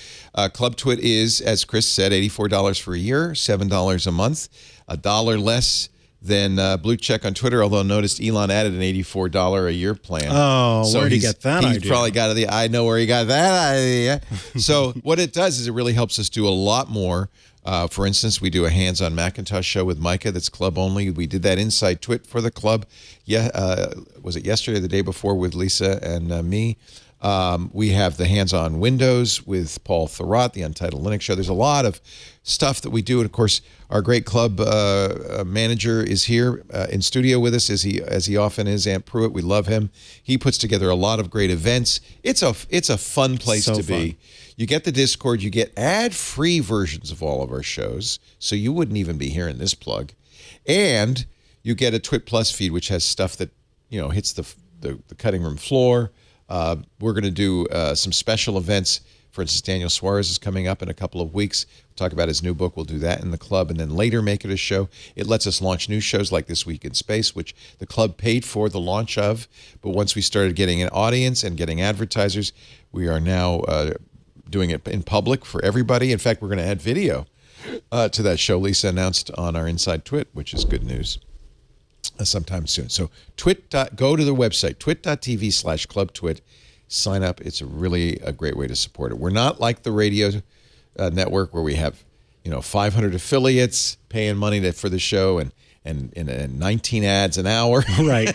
Speaker 1: Club TWiT is, as Chris said, $84 for a year, $7 a month, $1 less than Blue Check on Twitter, although noticed Elon added an $84 a year plan.
Speaker 2: Oh,
Speaker 1: so
Speaker 2: where'd he get that idea?
Speaker 1: He's probably got it. I know where he got that idea. So what it does is it really helps us do a lot more. For instance, we do a hands-on Macintosh show with Mikah that's club only. We did that inside TWiT for the club. Was it yesterday or the day before with Lisa and me? We have the Hands-on Windows with Paul Thurrott, the Untitled Linux Show. There's a lot of stuff that we do. And, of course, our great club manager is here in studio with us, as he often is, Ant Pruitt. We love him. He puts together a lot of great events. It's a fun place to be. You get the Discord. You get ad-free versions of all of our shows, so you wouldn't even be hearing this plug. And you get a TWiT Plus feed, which has stuff that hits the cutting room floor. We're going to do some special events. For instance, Daniel Suarez is coming up in a couple of weeks. We'll talk about his new book. We'll do that in the club, and then later make it a show. It lets us launch new shows like This Week in Space, which the club paid for the launch of. But once we started getting an audience and getting advertisers, we are now doing it in public for everybody. In fact, we're going to add video to that show. Lisa announced on our Inside Twit, which is good news, sometime soon. So go to the website, twit.tv/clubtwit. Sign up. It's really a great way to support it. We're not like the radio network where we have 500 affiliates paying money for the show and 19 ads an hour.
Speaker 2: Right.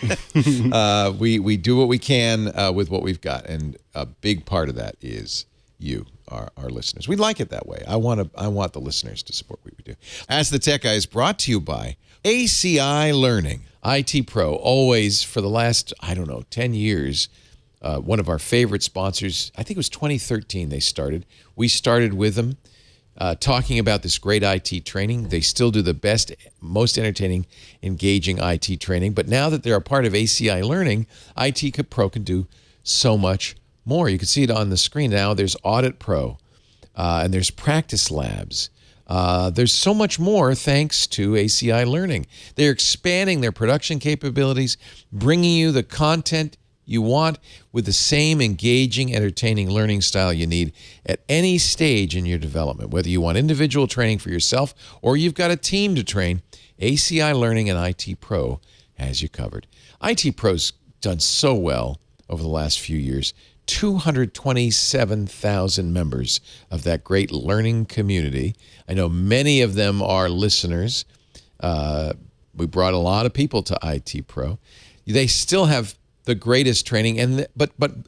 Speaker 1: We do what we can with what we've got, and a big part of that is you, our listeners. We like it that way. I want the listeners to support what we do. As the Tech Guy is brought to you by ACI Learning. IT Pro, always for the last, 10 years, one of our favorite sponsors. I think it was 2013 they started. We started with them talking about this great IT training. They still do the best, most entertaining, engaging IT training. But now that they're a part of ACI Learning, IT Pro can do so much more. You can see it on the screen now. There's Audit Pro, and there's Practice Labs. There's so much more thanks to ACI Learning. They're expanding their production capabilities, bringing you the content you want with the same engaging, entertaining learning style you need at any stage in your development. Whether you want individual training for yourself or you've got a team to train, ACI Learning and IT Pro has you covered. IT Pro's done so well over the last few years. 227,000 members of that great learning community. I know many of them are listeners. We brought a lot of people to IT Pro. They still have the greatest training, and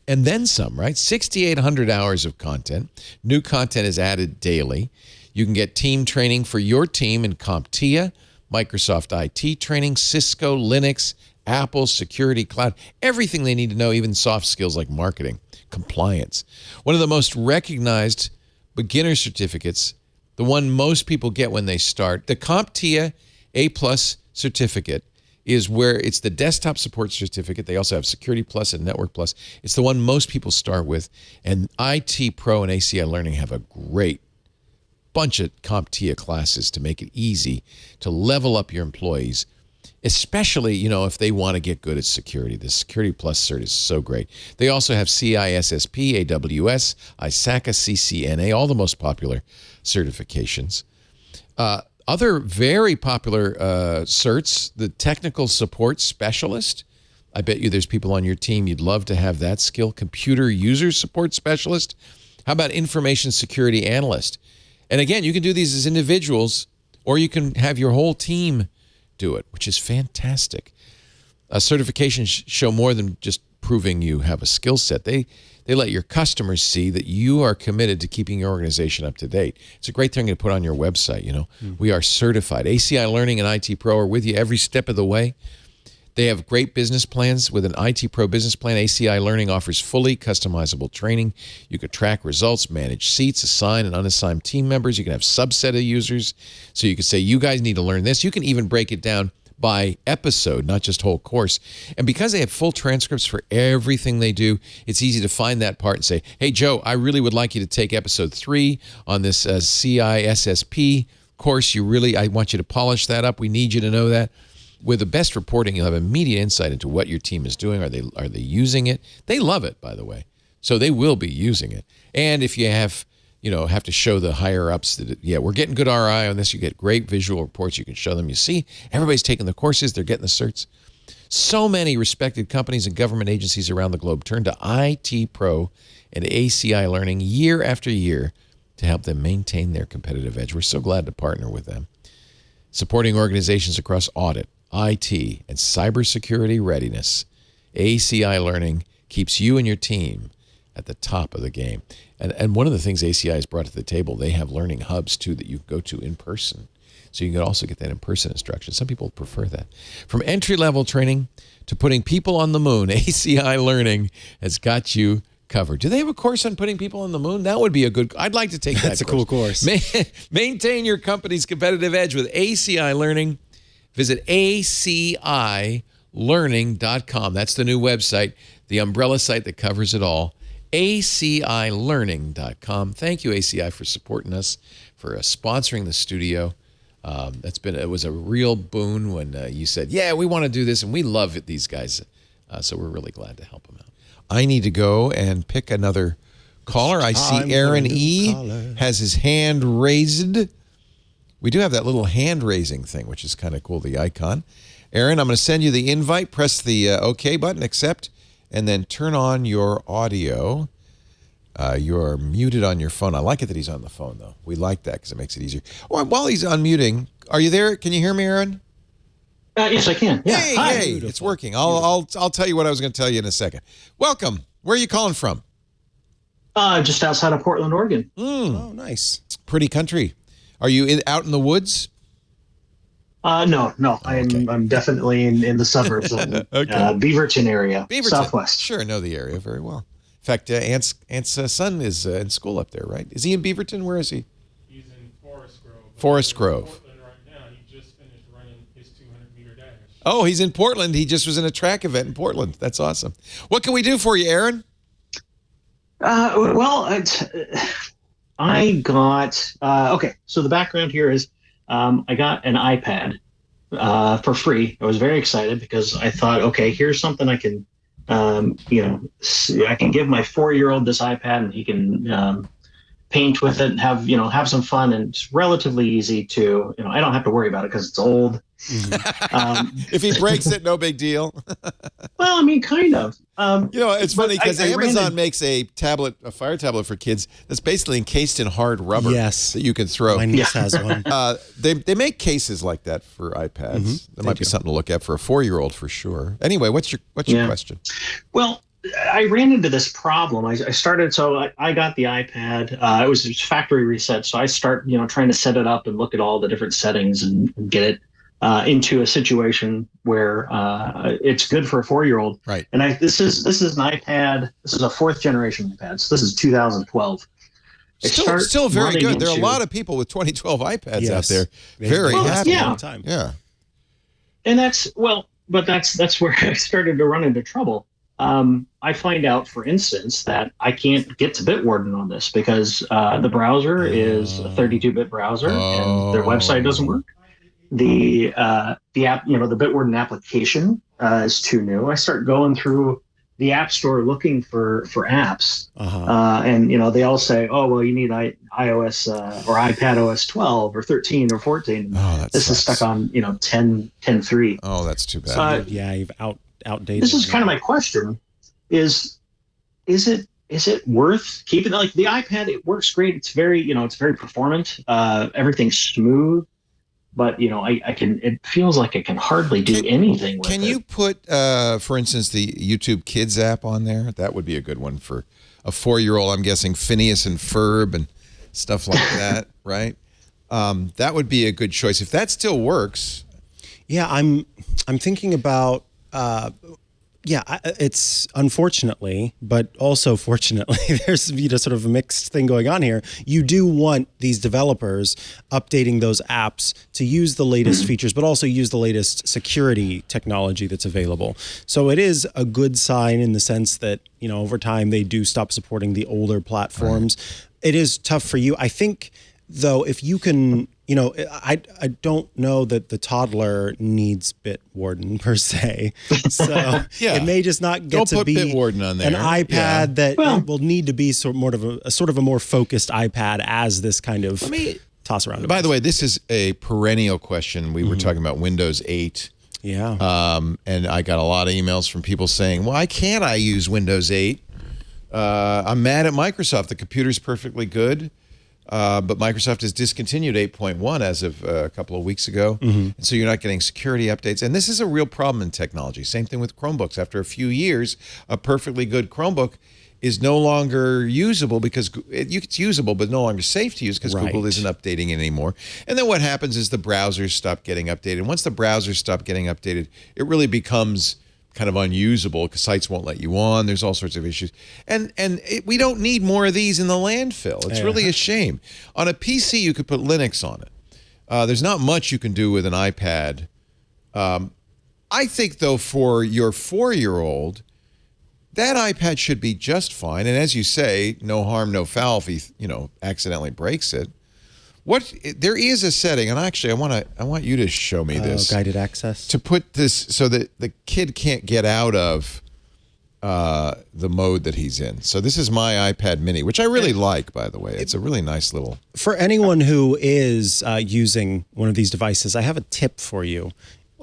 Speaker 1: then some, right? 6,800 hours of content. New content is added daily. You can get team training for your team in CompTIA, Microsoft IT training, Cisco, Linux, Apple, security, cloud, everything they need to know, even soft skills like marketing, compliance. One of the most recognized beginner certificates, the one most people get when they start, the CompTIA A+ certificate, is where it's the desktop support certificate. They also have Security Plus and Network Plus. It's the one most people start with. And IT Pro and ACI Learning have a great bunch of CompTIA classes to make it easy to level up your employees, especially, if they want to get good at security. The Security Plus cert is so great. They also have CISSP, AWS, ISACA, CCNA, all the most popular certifications. Other very popular certs, the Technical Support Specialist. I bet you there's people on your team you'd love to have that skill. Computer User Support Specialist. How about Information Security Analyst? And again, you can do these as individuals, or you can have your whole team do it, which is fantastic. Certifications show more than just proving you have a skill set. They let your customers see that you are committed to keeping your organization up to date. It's a great thing to put on your website. We are certified. ACI Learning and IT Pro are with you every step of the way. They have great business plans. With an IT Pro business plan, ACI Learning offers fully customizable training. You can track results, manage seats, assign and unassigned team members. You can have subset of users. So you can say, you guys need to learn this. You can even break it down by episode, not just whole course. And because they have full transcripts for everything they do, it's easy to find that part and say, hey, Joe, I really would like you to take episode 3 on this CISSP course. I want you to polish that up. We need you to know that. With the best reporting, you'll have immediate insight into what your team is doing. Are they using it? They love it, by the way. So they will be using it. And if you have to show the higher ups that, we're getting good ROI on this. You get great visual reports. You can show them. You see, everybody's taking the courses. They're getting the certs. So many respected companies and government agencies around the globe turn to IT Pro and ACI Learning year after year to help them maintain their competitive edge. We're so glad to partner with them. Supporting organizations across audit, IT, and cybersecurity readiness, ACI Learning keeps you and your team at the top of the game. And one of the things ACI has brought to the table, they have learning hubs too that you go to in person. So you can also get that in-person instruction. Some people prefer that. From entry-level training to putting people on the moon, ACI Learning has got you covered. Do they have a course on putting people on the moon? That would be a good. I'd like to take that.
Speaker 2: That's a cool course.
Speaker 1: Maintain your company's competitive edge with ACI Learning. Visit ACILearning.com. That's the new website, the umbrella site that covers it all. ACILearning.com. Thank you, ACI, for supporting us, for sponsoring the studio. It was a real boon when you said, yeah, we want to do this, and we love it, these guys. So we're really glad to help them out. I need to go and pick another caller. I see Aaron E. has his hand raised. We do have that little hand raising thing, which is kind of cool, the icon. Aaron, I'm going to send you the invite. Press the OK button, accept, and then turn on your audio. You're muted on your phone. I like it that he's on the phone, though. We like that because it makes it easier. Well, while he's unmuting, are you there? Can you hear me, Aaron?
Speaker 13: Yes, I can. Yeah.
Speaker 1: Hey, it's working. I'll tell you what I was going to tell you in a second. Welcome. Where are you calling from?
Speaker 13: Just outside of Portland, Oregon.
Speaker 2: Oh, nice.
Speaker 1: Pretty country. Are you out in the woods?
Speaker 13: No. I'm definitely in the suburbs of Beaverton area, Southwest.
Speaker 1: Sure, I know the area very well. In fact, Ant's son is in school up there, right? Is he in Beaverton? Where is he?
Speaker 14: He's in Forest Grove.
Speaker 1: Forest Grove.
Speaker 14: Portland right now. He just finished running his 200-meter dash.
Speaker 1: Oh, he's in Portland. He just was in a track event in Portland. That's awesome. What can we do for you, Aaron?
Speaker 13: I got okay. So the background here is I got an iPad for free. I was very excited because I thought, okay, here's something I can, I can give my 4-year-old this iPad and he can paint with it and have some fun, and it's relatively easy to, I don't have to worry about it because it's old.
Speaker 1: If he breaks it, no big deal.
Speaker 13: Well, I mean, kind of.
Speaker 1: It's funny because Amazon makes a fire tablet for kids that's basically encased in hard rubber.
Speaker 2: Yes,
Speaker 1: that you can throw.
Speaker 2: My niece has one.
Speaker 1: They make cases like that for iPads.
Speaker 2: Mm-hmm.
Speaker 1: That might be something to look at for a 4-year-old for sure. Anyway, what's your question?
Speaker 13: Well, I ran into this problem. I started, so I got the iPad. It was factory reset, so I start, trying to set it up and look at all the different settings and get it into a situation where it's good for a 4-year-old.
Speaker 1: Right.
Speaker 13: And this is an iPad. This is a 4th generation iPad. So this is 2012.
Speaker 1: Still very good. There are a lot of people with 2012 iPads out there. Very happy.
Speaker 13: Yeah. And that's where I started to run into trouble. I find out, for instance, that I can't get to BitWarden on this because the browser is a 32-bit browser and their website doesn't work. The app, the BitWarden application is too new. I start going through the App Store looking for apps, and they all say, "Oh, well, you need iOS or iPad OS 12 or 13 or 14." This is stuck on 10.3.
Speaker 1: Oh, that's too bad.
Speaker 2: You've outdated.
Speaker 13: This is kind of my question: is it worth keeping? Like the iPad, it works great. It's very it's very performant. Everything's smooth. But it feels like I can hardly do anything with it.
Speaker 1: Can you put, for instance, the YouTube Kids app on there? That would be a good one for a 4-year-old. I'm guessing Phineas and Ferb and stuff like that, right? That would be a good choice if that still works.
Speaker 2: Yeah, I'm thinking about. It's unfortunately, but also fortunately, there's sort of a mixed thing going on here. You do want these developers updating those apps to use the latest features, but also use the latest security technology that's available. So it is a good sign in the sense that, over time they do stop supporting the older platforms. Right. It is tough for you. I think, though, if you can, I don't know that the toddler needs BitWarden per se. So it may just not get to be
Speaker 1: BitWarden on there.
Speaker 2: An iPad that will need to be sort of a more focused iPad as this kind of toss around.
Speaker 1: By the way, this is a perennial question. We were talking about Windows 8.
Speaker 2: Yeah.
Speaker 1: And I got a lot of emails from people saying, why can't I use Windows 8? I'm mad at Microsoft. The computer's perfectly good. But Microsoft has discontinued 8.1 as of a couple of weeks ago. And so you're not getting security updates. And this is a real problem in technology. Same thing with Chromebooks. After a few years, a perfectly good Chromebook is no longer usable because it's usable, but no longer safe to use because
Speaker 2: Right.
Speaker 1: Google isn't updating it anymore. And then what happens is the browsers stop getting updated. Once the browsers stop getting updated, it really becomes kind of unusable because sites won't let you on. There's all sorts of issues. And we don't need more of these in the landfill. It's really a shame. On a PC, you could put Linux on it. There's not much you can do with an iPad. I think, though, for your 4-year-old, that iPad should be just fine. And as you say, no harm, no foul if he, accidentally breaks it. There is a setting, and actually, I want you to show me this.
Speaker 2: Guided access.
Speaker 1: To put this so that the kid can't get out of the mode that he's in. So this is my iPad Mini, which I really like, by the way. It's a really nice little.
Speaker 2: For anyone who is using one of these devices, I have a tip for you.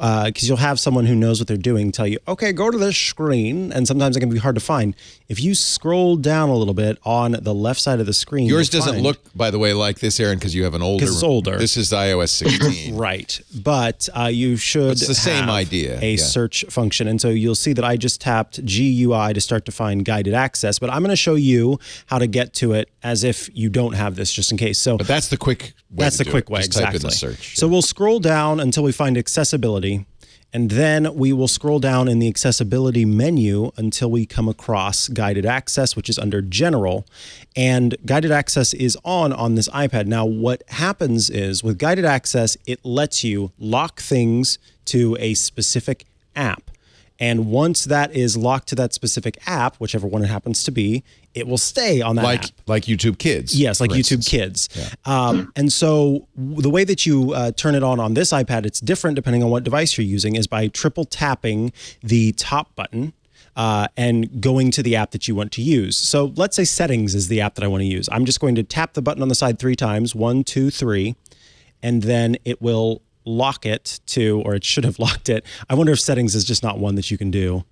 Speaker 2: Because you'll have someone who knows what they're doing tell you, okay, go to this screen, and sometimes it can be hard to find. If you scroll down a little bit on the left side of the screen,
Speaker 1: yours doesn't look, by the way, like this, Aaron, because you have an older.
Speaker 2: Because it's older.
Speaker 1: This is iOS 16.
Speaker 2: Right, but you should.
Speaker 1: It's the same idea.
Speaker 2: A search function, and so you'll see that I just tapped GUI to start to find guided access. But I'm going to show you how to get to it as if you don't have this, just in case. So,
Speaker 1: but that's the quick way.
Speaker 2: That's the quick way.
Speaker 1: Just
Speaker 2: Exactly.
Speaker 1: type in the search.
Speaker 2: So we'll scroll down until we find accessibility. And then we will scroll down in the accessibility menu until we come across guided access, which is under general. And guided access is on this iPad. Now, what happens is with guided access, it lets you lock things to a specific app. And once that is locked to that specific app, whichever one it happens to be, it will stay on that app.
Speaker 1: Like YouTube Kids.
Speaker 2: Yes, like YouTube Kids. Yeah. And so the way that you turn it on this iPad, it's different depending on what device you're using, is by triple tapping the top button and going to the app that you want to use. So let's say settings is the app that I want to use. I'm just going to tap the button on the side 3 times, 1, 2, 3, and then it will lock it to, or it should have locked it. I wonder if settings is just not one that you can do.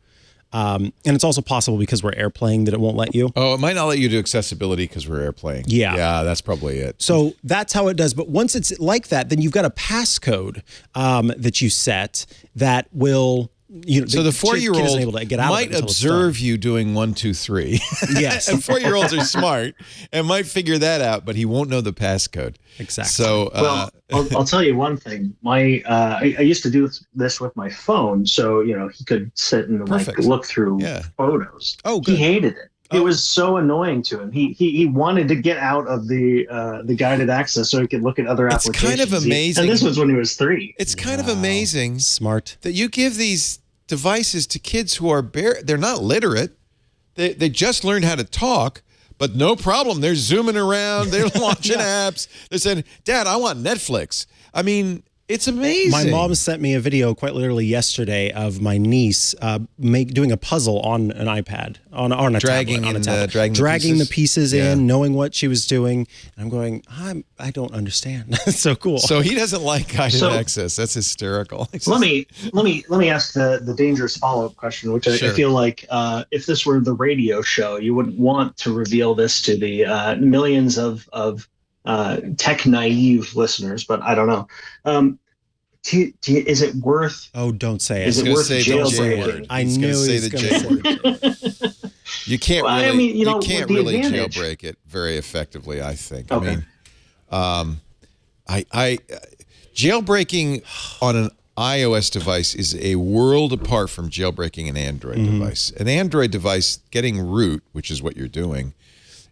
Speaker 2: And it's also possible because we're AirPlaying that it won't let you.
Speaker 1: Oh, it might not let you do accessibility because we're AirPlaying. Yeah, that's probably it.
Speaker 2: So that's how it does. But once it's like that, then you've got a passcode that you set that will.
Speaker 1: So the 4-year-old might
Speaker 2: of
Speaker 1: observe you doing 1, 2, 3.
Speaker 2: Yes.
Speaker 1: And 4-year-olds are smart and might figure that out, but he won't know the passcode.
Speaker 2: Exactly.
Speaker 1: So,
Speaker 13: I'll tell you one thing. I used to do this with my phone, so he could sit and look through photos.
Speaker 2: Oh, good.
Speaker 13: He hated it. It was so annoying to him. He wanted to get out of the guided access so he could look at other applications.
Speaker 1: It's kind of amazing.
Speaker 13: And this was when he was 3.
Speaker 1: It's kind of amazing,
Speaker 2: smart,
Speaker 1: that you give these devices to kids who are they're not literate. They just learned how to talk, but no problem. They're zooming around. They're launching apps. They're saying, "Dad, I want Netflix." I mean, it's amazing.
Speaker 2: My mom sent me a video quite literally yesterday of my niece doing a puzzle on an iPad, on a
Speaker 1: dragging
Speaker 2: tablet, dragging the pieces in, knowing what she was doing. And I'm going, I don't understand. It's so cool.
Speaker 1: So he doesn't like guided access. That's hysterical.
Speaker 13: Let me ask the dangerous follow-up question, which I feel like if this were the radio show, you wouldn't want to reveal this to the millions of tech naive listeners, but I don't know. Is it worth?
Speaker 2: Oh, don't say it.
Speaker 13: Is it worth jailbreaking?
Speaker 2: I knew he was going to say it.
Speaker 1: You can't
Speaker 13: Well,
Speaker 1: really,
Speaker 13: I mean,
Speaker 1: you can't really
Speaker 13: advantage.
Speaker 1: jailbreak it very effectively, I think.
Speaker 13: Okay.
Speaker 1: I mean, jailbreaking on an iOS device is a world apart from jailbreaking an Android device. An Android device getting root, which is what you're doing,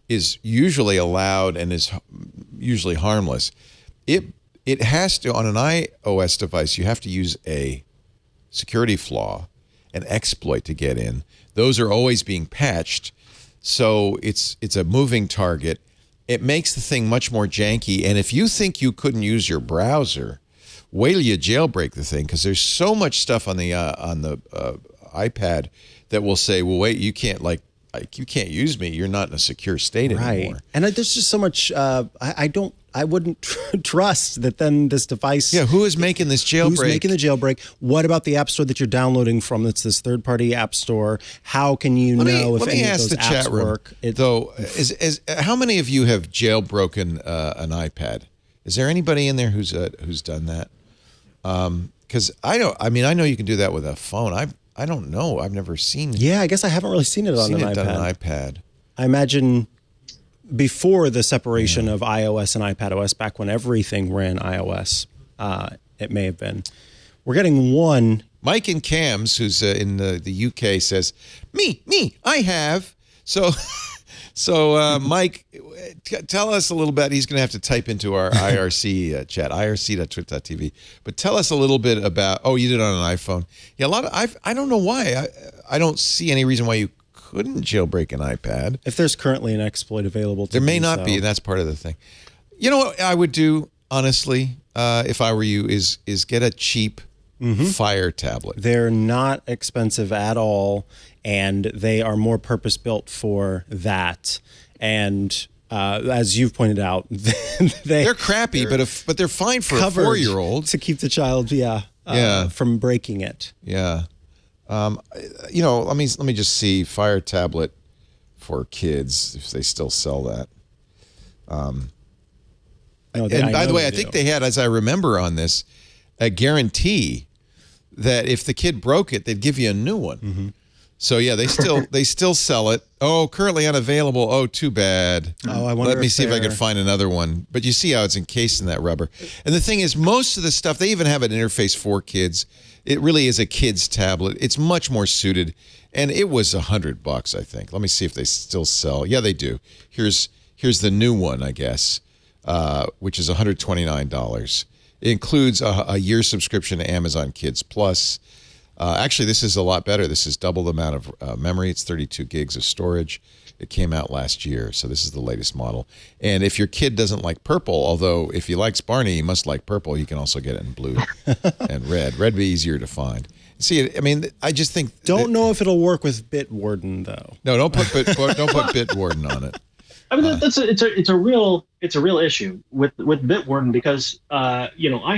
Speaker 1: is usually allowed and is usually harmless. It has to, on an iOS device, you have to use a security flaw, an exploit to get in. Those are always being patched, so it's a moving target. It makes the thing much more janky, and if you think you couldn't use your browser, wait till you jailbreak the thing, because there's so much stuff on the iPad that will say, well, wait, you can't you can't use me. You're not in a secure state anymore.
Speaker 2: And there's just so much. I wouldn't trust that then this device.
Speaker 1: Yeah, who is making this jailbreak?
Speaker 2: Who's making the jailbreak? What about the app store that you're downloading from? That's this third-party app store. How can you know if any of those apps work?
Speaker 1: Though, how many of you have jailbroken an iPad? Is there anybody in there who's done that? Because I know you can do that with a phone. I don't know. I've never seen.
Speaker 2: Yeah, I guess I haven't really seen it on an iPad.
Speaker 1: Done on an iPad.
Speaker 2: I imagine before the separation of iOS and iPadOS, back when everything ran iOS, it may have been. We're getting one.
Speaker 1: Mike in Cams, who's in the UK, says, me, I have. So Mike, tell us a little bit. He's going to have to type into our IRC chat, irc.twit.tv. But tell us a little bit about, you did it on an iPhone. Yeah, I don't know why. I don't see any reason why you couldn't jailbreak an iPad.
Speaker 2: If there's currently an exploit available to
Speaker 1: there may not be, and that's part of the thing. You know what I would do, honestly, if I were you, is get a cheap Fire tablet.
Speaker 2: They're not expensive at all, and they are more purpose-built for that. And as you've pointed out,
Speaker 1: they're crappy, but they're fine for a 4-year-old
Speaker 2: to keep the child, from breaking it.
Speaker 1: Yeah. Let me just see Fire tablet for kids if they still sell that. And by the way, I think they had, as I remember on this, a guarantee that if the kid broke it, they'd give you a new one. So yeah, they still sell it. Oh, currently unavailable. Oh, too bad.
Speaker 2: Oh, I wonder.
Speaker 1: Let me see if I can find another one. But you see how it's encased in that rubber. And the thing is, most of the stuff, they even have an interface for kids. It really is a kid's tablet. It's much more suited. And it was $100, I think. Let me see if they still sell. Yeah, they do. Here's the new one, I guess, which is $129. It includes a year subscription to Amazon Kids Plus. Actually, this is a lot better. This is double the amount of memory. It's 32 gigs of storage. It came out last year, so this is the latest model. And if your kid doesn't like purple, although if he likes Barney, he must like purple, you can also get it in blue and red. Red would be easier to find. See, I mean, I just think...
Speaker 2: Don't know if it'll work with BitWarden, though.
Speaker 1: No, don't put BitWarden on it.
Speaker 13: I mean, it's a real issue with BitWarden because I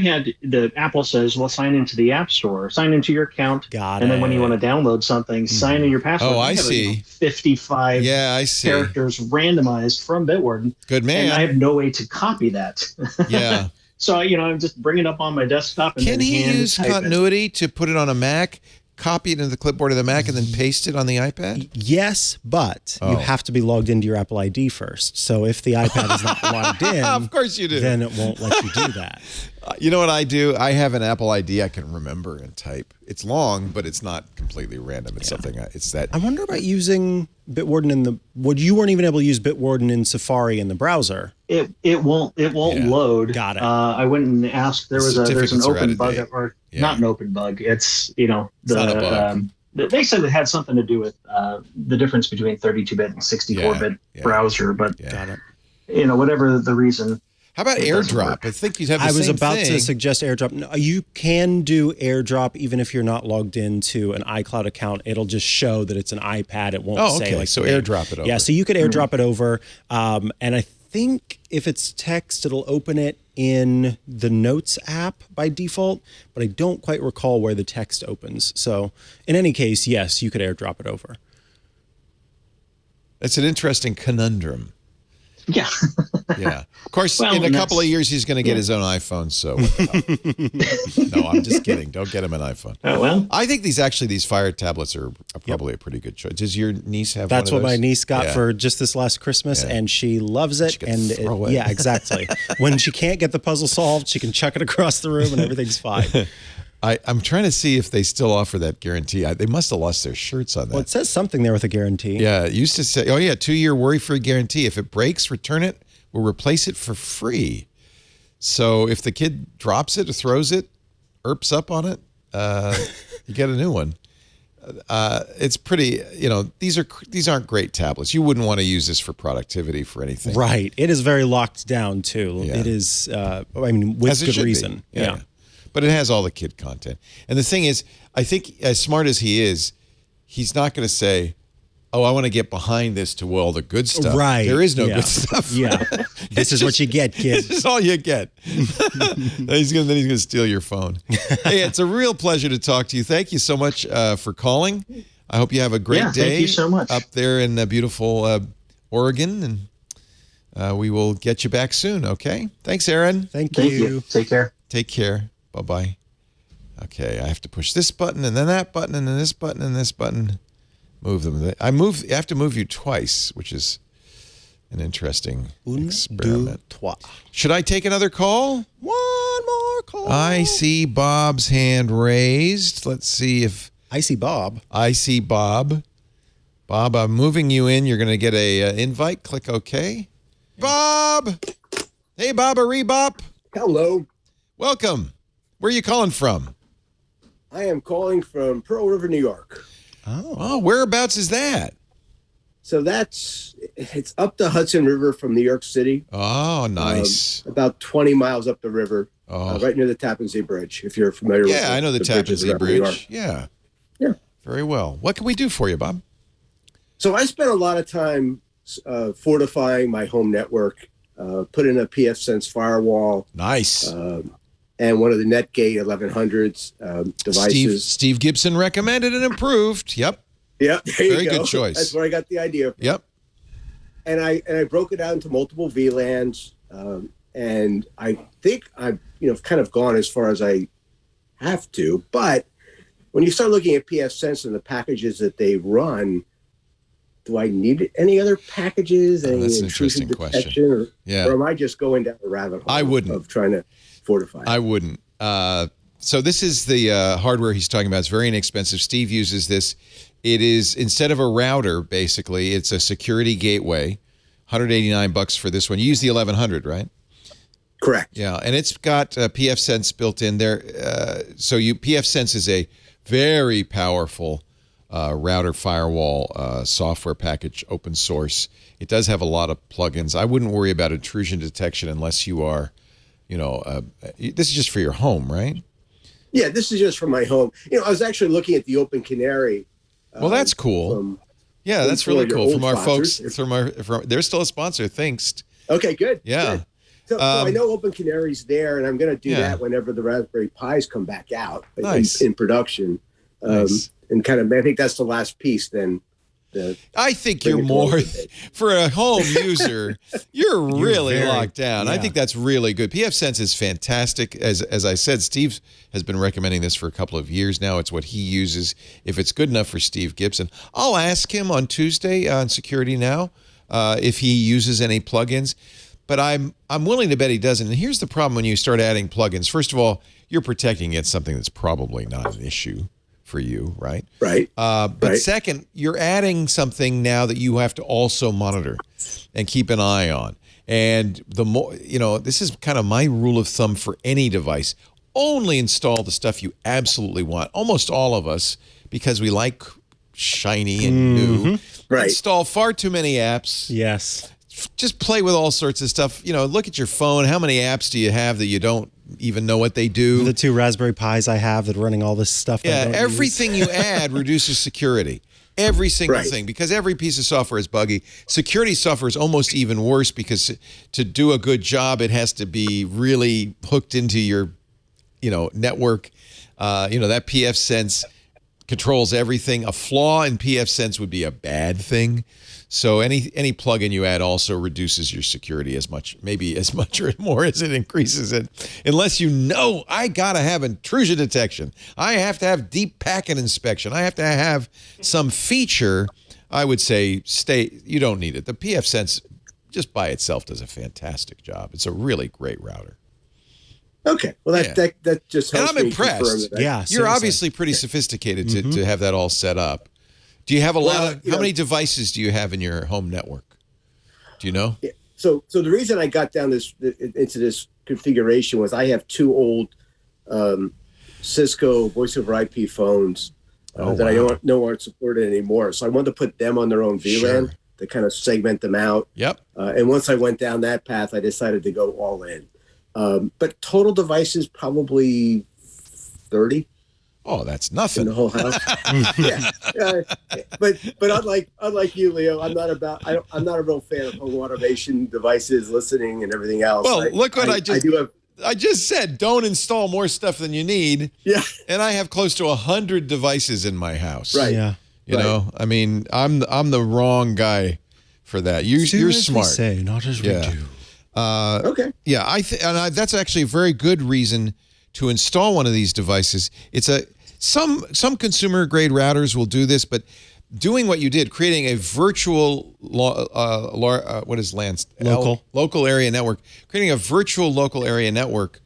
Speaker 13: had the Apple says, well, sign into the App Store, sign into your account, and then when you want to download something, sign in your password.
Speaker 1: Oh, I see.
Speaker 13: 55 characters randomized from BitWarden.
Speaker 1: Good man.
Speaker 13: And I have no way to copy that.
Speaker 1: Yeah.
Speaker 13: So I'm just bringing it up on my desktop. And
Speaker 1: can he use continuity to put it on a Mac? Copy it into the clipboard of the Mac and then paste it on the iPad?
Speaker 2: Yes, but you have to be logged into your Apple ID first. So if the iPad is not logged in,
Speaker 1: of course you do.
Speaker 2: Then it won't let you do that.
Speaker 1: You know what I do? I have an Apple ID I can remember and type. It's long, but it's not completely random. It's something. It's that.
Speaker 2: I wonder about using BitWarden in the. You weren't even able to use BitWarden in Safari in the browser.
Speaker 13: It won't load.
Speaker 2: Got it.
Speaker 13: I went and asked. There's an open bug, or not an open bug. It's
Speaker 1: it's not a bug.
Speaker 13: They said it had something to do with the difference between 32-bit and 64-bit browser, but
Speaker 2: got it.
Speaker 13: Whatever the reason.
Speaker 1: How about AirDrop? I think you'd have the same thing.
Speaker 2: I was about to suggest AirDrop. No, you can do AirDrop even if you're not logged into an iCloud account. It'll just show that it's an iPad. It won't say like
Speaker 1: so AirDrop it over.
Speaker 2: Yeah, so you could AirDrop it over. And I think if it's text, it'll open it in the Notes app by default, but I don't quite recall where the text opens. So in any case, yes, you could AirDrop it over.
Speaker 1: That's an interesting conundrum.
Speaker 13: Yeah.
Speaker 1: Yeah. Of course, in a couple of years, he's going to get his own iPhone. So, no, I'm just kidding. Don't get him an iPhone.
Speaker 13: Oh, well.
Speaker 1: I think these Fire tablets are probably a pretty good choice. Does your niece have
Speaker 2: That's
Speaker 1: one of
Speaker 2: what
Speaker 1: those?
Speaker 2: my niece got for just this last Christmas, and she loves it.
Speaker 1: She can throw it.
Speaker 2: Yeah, exactly. When she can't get the puzzle solved, she can chuck it across the room and everything's fine.
Speaker 1: I'm trying to see if they still offer that guarantee. They must have lost their shirts on that.
Speaker 2: Well, it says something there with a guarantee.
Speaker 1: Yeah, it used to say, 2-year worry-free guarantee. If it breaks, return it. We'll replace it for free. So if the kid drops it or throws it, erps up on it, you get a new one. It's pretty, these aren't great tablets. You wouldn't want to use this for productivity for anything.
Speaker 2: Right. It is very locked down, too. Yeah. It is, with good reason.
Speaker 1: Yeah. But it has all the kid content. And the thing is, I think as smart as he is, he's not going to say, oh, I want to get behind this to all the good stuff.
Speaker 2: Right.
Speaker 1: There is no good stuff.
Speaker 2: Yeah. This is what you get, kid.
Speaker 1: This is all you get. then he's going to steal your phone. Hey, it's a real pleasure to talk to you. Thank you so much for calling. I hope you have a great day.
Speaker 13: Thank you so much.
Speaker 1: Up there in beautiful Oregon. And we will get you back soon, okay? Thanks, Aaron.
Speaker 2: Thank you.
Speaker 13: Take care.
Speaker 1: Take care. Bye-bye. Okay, I have to push this button and then that button and then this button and this button. move them. I have to move you twice, which is an interesting experiment. Should I take another call?
Speaker 2: One more call.
Speaker 1: I see Bob's hand raised. Let's see if
Speaker 2: I see Bob.
Speaker 1: Bob, I'm moving you in. You're going to get a invite. Click OK. Bob. Hey, Bob-a-ree-bop.
Speaker 15: Hello.
Speaker 1: Welcome. Where are you calling from?
Speaker 15: I am calling from Pearl River, New York.
Speaker 1: Oh, whereabouts is that?
Speaker 15: So it's up the Hudson River from New York City.
Speaker 1: Oh, nice.
Speaker 15: About 20 miles up the river, right near the Tappan Zee Bridge, if you're familiar with it.
Speaker 1: Yeah, I know the Tappan Zee Bridge. Yeah. Very well. What can we do for you, Bob?
Speaker 15: So I spent a lot of time fortifying my home network, put in a pfSense firewall.
Speaker 1: Nice.
Speaker 15: And one of the Netgate 1100s devices.
Speaker 1: Steve Gibson recommended and improved. Yep.
Speaker 15: Yep.
Speaker 1: Very good choice.
Speaker 15: That's where I got the idea from.
Speaker 1: Yep.
Speaker 15: And I broke it out into multiple VLANs. And I think I've kind of gone as far as I have to. But when you start looking at pfSense and the packages that they run, do I need any other packages?
Speaker 1: That's an interesting question.
Speaker 15: Or am I just going down the rabbit hole of trying to fortify?
Speaker 1: I wouldn't. So this is the hardware he's talking about. It's very inexpensive. Steve uses this. It is, instead of a router, basically, it's a security gateway. $189 for this one. You use the 1100, right?
Speaker 15: Correct.
Speaker 1: Yeah, and it's got pfSense built in there. pfSense is a very powerful router firewall software package, open source. It does have a lot of plugins. I wouldn't worry about intrusion detection unless you are, this is just for your home, right?
Speaker 15: Yeah, this is just for my home. I was actually looking at the Open Canary.
Speaker 1: Well, that's cool. That's really cool. From our folks, they're still a sponsor. Thanks.
Speaker 15: Okay, good.
Speaker 1: Yeah.
Speaker 15: Good. So I know Open Canary's there, and I'm going to do that whenever the Raspberry Pis come back out in production.
Speaker 1: Nice.
Speaker 15: And kind of, I think that's the last piece then.
Speaker 1: I think you're more, for a home user, you're really locked down. Yeah. I think that's really good. pfSense is fantastic. As I said, Steve has been recommending this for a couple of years now. It's what he uses. If it's good enough for Steve Gibson, I'll ask him on Tuesday on Security Now if he uses any plugins. But I'm willing to bet he doesn't. And here's the problem when you start adding plugins. First of all, you're protecting against something that's probably not an issue for you, right?
Speaker 15: Right.
Speaker 1: But second, you're adding something now that you have to also monitor and keep an eye on. And the more, this is kind of my rule of thumb for any device. Only install the stuff you absolutely want. Almost all of us, because we like shiny and new, install far too many apps.
Speaker 2: Yes.
Speaker 1: Just play with all sorts of stuff. Look at your phone. How many apps do you have that you don't even know what they do?
Speaker 2: The 2 Raspberry Pis I have that are running all this stuff.
Speaker 1: Yeah, everything you add reduces security. Every single thing, because every piece of software is buggy. Security software is almost even worse because to do a good job, it has to be really hooked into your, network. That pfSense controls everything. A flaw in pfSense would be a bad thing. So any plugin you add also reduces your security maybe as much or more as it increases it. Unless I gotta have intrusion detection. I have to have deep packet inspection. I have to have some feature. I would say you don't need it. The pfSense just by itself does a fantastic job. It's a really great router.
Speaker 15: Okay, well that just helps.
Speaker 1: And I'm impressed. You're obviously pretty sophisticated to have that all set up. Do you have how many devices do you have in your home network? Do you know?
Speaker 15: Yeah. So the reason I got down into this configuration was I have 2 old Cisco voice over IP phones that I don't know aren't supported anymore. So I wanted to put them on their own VLAN to kind of segment them out.
Speaker 1: Yep.
Speaker 15: And once I went down that path, I decided to go all in. But total devices, probably 30.
Speaker 1: Oh, that's nothing.
Speaker 15: In the whole house. But unlike you, Leo, I'm not a real fan of home automation devices, listening, and everything else.
Speaker 1: Well, look what I just said. Don't install more stuff than you need.
Speaker 15: Yeah.
Speaker 1: And I have close to 100 devices in my house.
Speaker 15: Right.
Speaker 2: Yeah.
Speaker 1: You know, I mean, I'm the wrong guy for that. You're smart.
Speaker 2: Say, not as we do.
Speaker 15: Okay.
Speaker 1: Yeah, that's actually a very good reason to install one of these devices. It's some consumer grade routers will do this, but doing what you did, creating a virtual what is LAN? Local area network. Creating a virtual local area network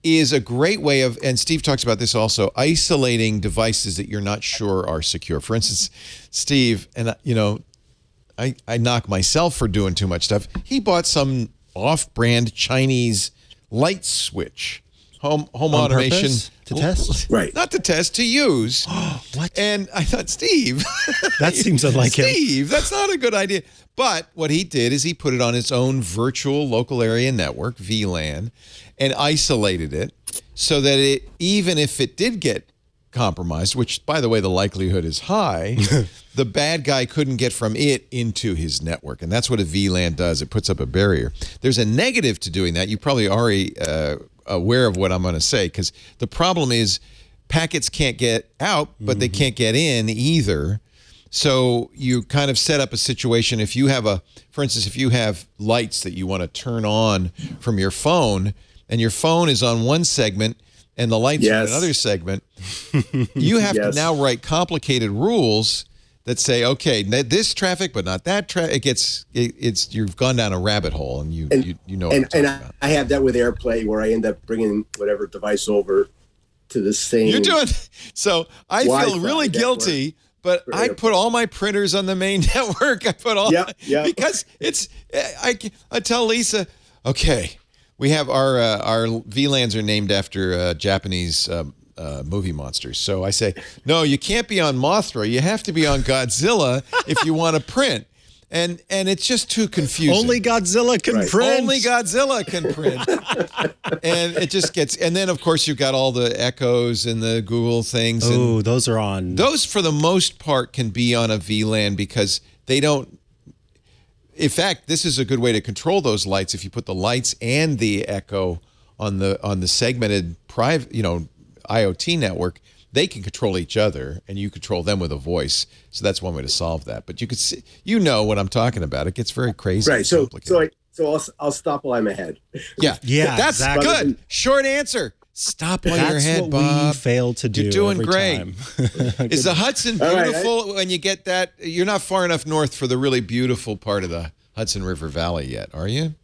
Speaker 1: is a great way of, and Steve talks about this also, isolating devices that you're not sure are secure. For instance, Steve, and I knock myself for doing too much stuff. He bought some off-brand Chinese light switch, home automation
Speaker 2: to test,
Speaker 15: right?
Speaker 1: Not to test, to use.
Speaker 2: What?
Speaker 1: And I thought, Steve,
Speaker 2: that seems unlike him.
Speaker 1: Steve, that's not a good idea. But what he did is he put it on its own virtual local area network, VLAN, and isolated it so that it, even if it did get compromised, which, by the way, the likelihood is high, the bad guy couldn't get from it into his network. And that's what a VLAN does. It puts up a barrier. There's a negative to doing that. You probably already aware of what I'm going to say, because the problem is packets can't get out, but they can't get in either. So you kind of set up a situation. If you have for instance, if you have lights that you want to turn on from your phone, and your phone is on one segment and the lights are on another segment, you have to now write complicated rules that say, okay, this traffic, but not that traffic. You've gone down a rabbit hole, and you know.
Speaker 15: And I have that with AirPlay, where I end up bringing whatever device over to the same.
Speaker 1: You're doing so. I feel really guilty. But I put all my printers on the main network. I put all because it's. I tell Lisa, okay, we have our VLANs are named after Japanese movie monsters. So I say, no, you can't be on Mothra. You have to be on Godzilla if you want to print. And it's just too confusing.
Speaker 2: Only Godzilla can print.
Speaker 1: Only Godzilla can print. And it just gets, and then of course you've got all the echoes and the Google things.
Speaker 2: Oh, those are on.
Speaker 1: Those for the most part can be on a VLAN because they don't, in fact, this is a good way to control those lights. If you put the lights and the echo on the segmented private, IoT network, they can control each other, and you control them with a voice. So that's one way to solve that. But you could see, what I'm talking about. It gets very crazy.
Speaker 15: Right. So I'll stop while I'm ahead.
Speaker 1: Yeah. That's
Speaker 2: exactly.
Speaker 1: good. Short answer. Stop while you're ahead,
Speaker 2: Bob.
Speaker 1: Bob.
Speaker 2: We fail to do.
Speaker 1: You're doing
Speaker 2: every
Speaker 1: great.
Speaker 2: Time.
Speaker 1: Is the Hudson beautiful when you get that? You're not far enough north for the really beautiful part of the Hudson River Valley yet, are you?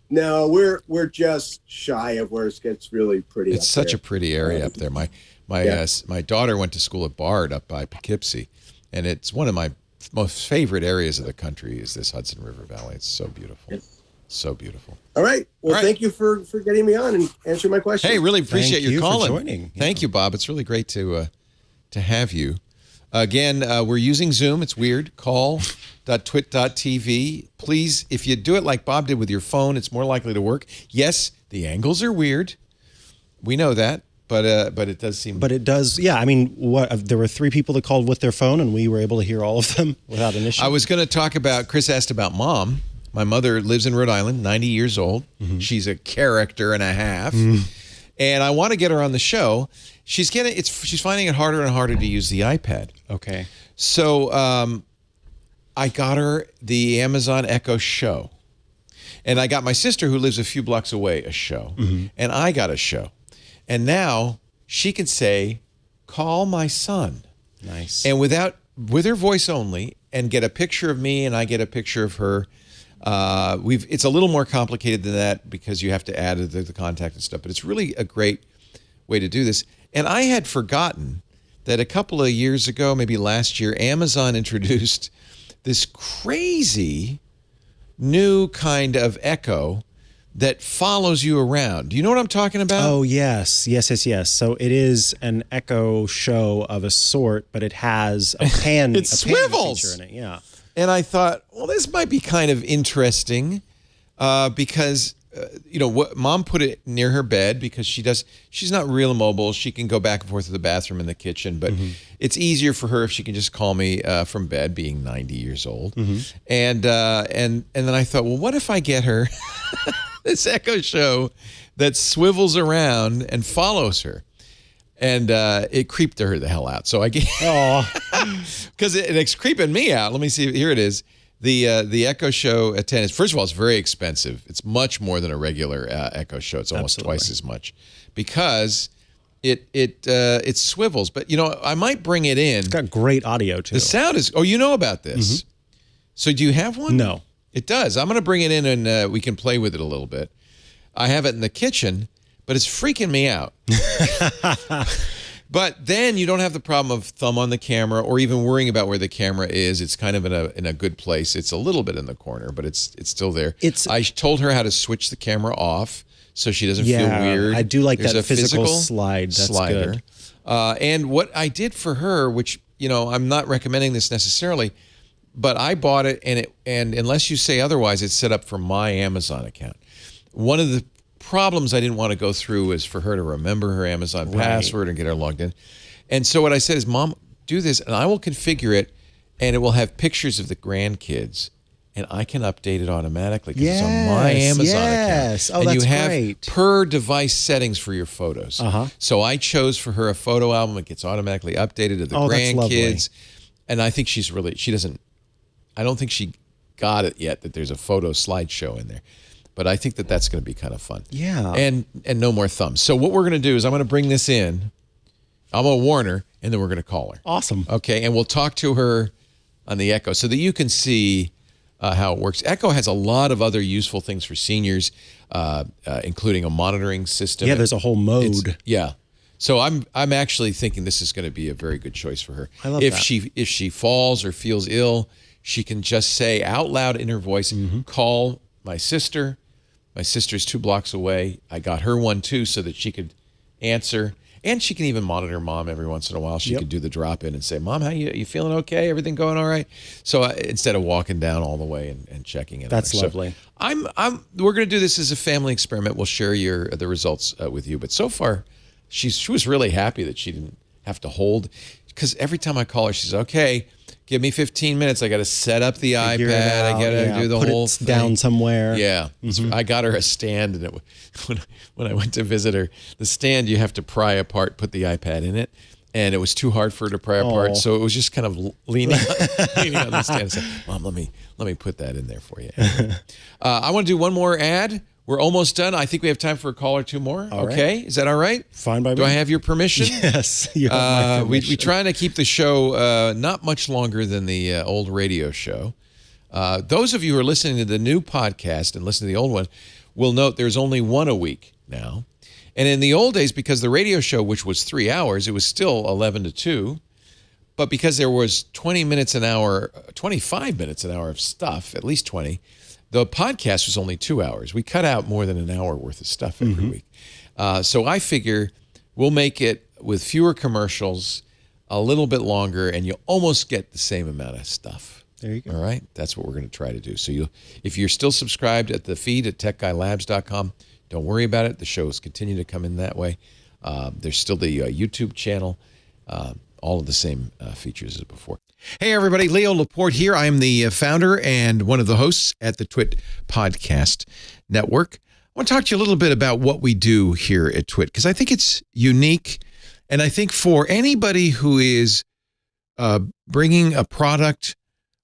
Speaker 15: No, we're just shy of where it gets really pretty.
Speaker 1: It's such a pretty area up there. My daughter went to school at Bard up by Poughkeepsie, and it's one of my most favorite areas of the country is this Hudson River Valley. It's so beautiful.
Speaker 15: Yes.
Speaker 1: So beautiful.
Speaker 15: All right. Well, thank you for getting me on and answering my question.
Speaker 1: Hey, really appreciate your calling.
Speaker 2: for joining.
Speaker 1: Thank you, Bob. It's really great to have you. Again, we're using Zoom. It's weird. Call.twit.tv. Please, if you do it like Bob did with your phone, it's more likely to work. Yes, the angles are weird. We know that. But it does seem.
Speaker 2: But it does, yeah. I mean, there were 3 people that called with their phone, and we were able to hear all of them without an issue.
Speaker 1: I was going to talk about. Chris asked about Mom. My mother lives in Rhode Island, 90 years old. Mm-hmm. She's a character and a half, and I want to get her on the show. She's finding it harder and harder to use the iPad.
Speaker 2: Okay.
Speaker 1: So I got her the Amazon Echo Show, and I got my sister, who lives a few blocks away, a show, and I got a show. And now she can say, call my son.
Speaker 2: Nice.
Speaker 1: And with her voice only, and get a picture of me and I get a picture of her. It's a little more complicated than that because you have to add the contact and stuff, but it's really a great way to do this. And I had forgotten that a couple of years ago, maybe last year, Amazon introduced this crazy new kind of Echo that follows you around. Do you know what I'm talking about?
Speaker 2: Oh, yes. So it is an Echo Show of a sort, but it has a pan.
Speaker 1: It swivels.
Speaker 2: Feature in it. Yeah.
Speaker 1: And I thought, well, this might be kind of interesting because, what Mom put it near her bed because she's not real mobile. She can go back and forth to the bathroom and the kitchen, but it's easier for her if she can just call me from bed, being 90 years old. And then I thought, well, what if I get her this Echo Show that swivels around and follows her? And it creeped her the hell out. So I get, because it's creeping me out. Let me see. Here it is. The Echo Show attendance. First of all, it's very expensive. It's much more than a regular Echo Show. It's almost twice as much because it swivels. But I might bring it in.
Speaker 2: It's got great audio too.
Speaker 1: The sound is. Oh, you know about this? Mm-hmm. So do you have one?
Speaker 2: No.
Speaker 1: It does. I'm going to bring it in and we can play with it a little bit. I have it in the kitchen, but it's freaking me out. But then you don't have the problem of thumb on the camera or even worrying about where the camera is. It's kind of in a good place. It's a little bit in the corner, but it's still there. I told her how to switch the camera off so she doesn't feel weird.
Speaker 2: I do like
Speaker 1: There's
Speaker 2: that
Speaker 1: a
Speaker 2: physical slide. That's
Speaker 1: slider.
Speaker 2: Good.
Speaker 1: And what I did for her, which I'm not recommending this necessarily, but I bought it and unless you say otherwise, it's set up for my Amazon account. One of the problems I didn't want to go through is for her to remember her Amazon password and get her logged in. And so what I said is, Mom, do this and I will configure it and it will have pictures of the grandkids and I can update it automatically because it's on my Amazon account.
Speaker 2: Oh,
Speaker 1: and
Speaker 2: that's
Speaker 1: you have
Speaker 2: great.
Speaker 1: per device settings for your photos. So I chose for her a photo album. It gets automatically updated to the grandkids. And I think I don't think she got it yet that there's a photo slideshow in there. But I think that's going to be kind of fun.
Speaker 2: Yeah.
Speaker 1: And no more thumbs. So what we're going to do is I'm going to bring this in. I'm going to warn her, and then we're going to call her.
Speaker 2: Awesome.
Speaker 1: Okay, and we'll talk to her on the Echo so that you can see how it works. Echo has a lot of other useful things for seniors, including a monitoring system.
Speaker 2: Yeah, there's a whole mode.
Speaker 1: So I'm actually thinking this is going to be a very good choice for her.
Speaker 2: I love that.
Speaker 1: If she falls or feels ill, she can just say out loud in her voice, call my sister. My sister's 2 blocks away. I got her one too so that she could answer. And she can even monitor Mom every once in a while. She could do the drop-in and say, Mom, how you feeling okay? Everything going all right? So instead of walking down all the way and checking it.
Speaker 2: That's lovely.
Speaker 1: So we're going to do this as a family experiment. We'll share the results with you. But so far, she was really happy that she didn't have to hold. Because every time I call her, she says, okay, give me 15 minutes. I got to set up the iPad. I got to do the whole thing.
Speaker 2: Down somewhere.
Speaker 1: Yeah. I got her a stand. And when I went to visit her, the stand, you have to pry apart, put the iPad in it. And it was too hard for her to pry apart. So it was just kind of leaning on the stand and saying, Mom, let me put that in there for you. Anyway, I want to do one more ad. We're almost done. I think we have time for a call or two more. Okay. Is that all right?
Speaker 2: Fine by me.
Speaker 1: Do I have your permission?
Speaker 2: Yes. You have my permission.
Speaker 1: We try to keep the show not much longer than the old radio show. Those of you who are listening to the new podcast and listen to the old one will note there's only one a week now. And in the old days, because the radio show, which was 3 hours, it was still 11 to 2. But because there was 25 minutes an hour of stuff, at least 20, the podcast was only 2 hours. We cut out more than an hour worth of stuff every week. So I figure we'll make it with fewer commercials, a little bit longer, and you'll almost get the same amount of stuff.
Speaker 2: There you go.
Speaker 1: All right? That's what we're going to try to do. So if you're still subscribed at the feed at techguylabs.com, don't worry about it. The shows continue to come in that way. There's still the YouTube channel, all of the same features as before. Hey, everybody. Leo Laporte here. I'm the founder and one of the hosts at the TWiT Podcast Network. I want to talk to you a little bit about what we do here at TWiT, because I think it's unique. And I think for anybody who is bringing a product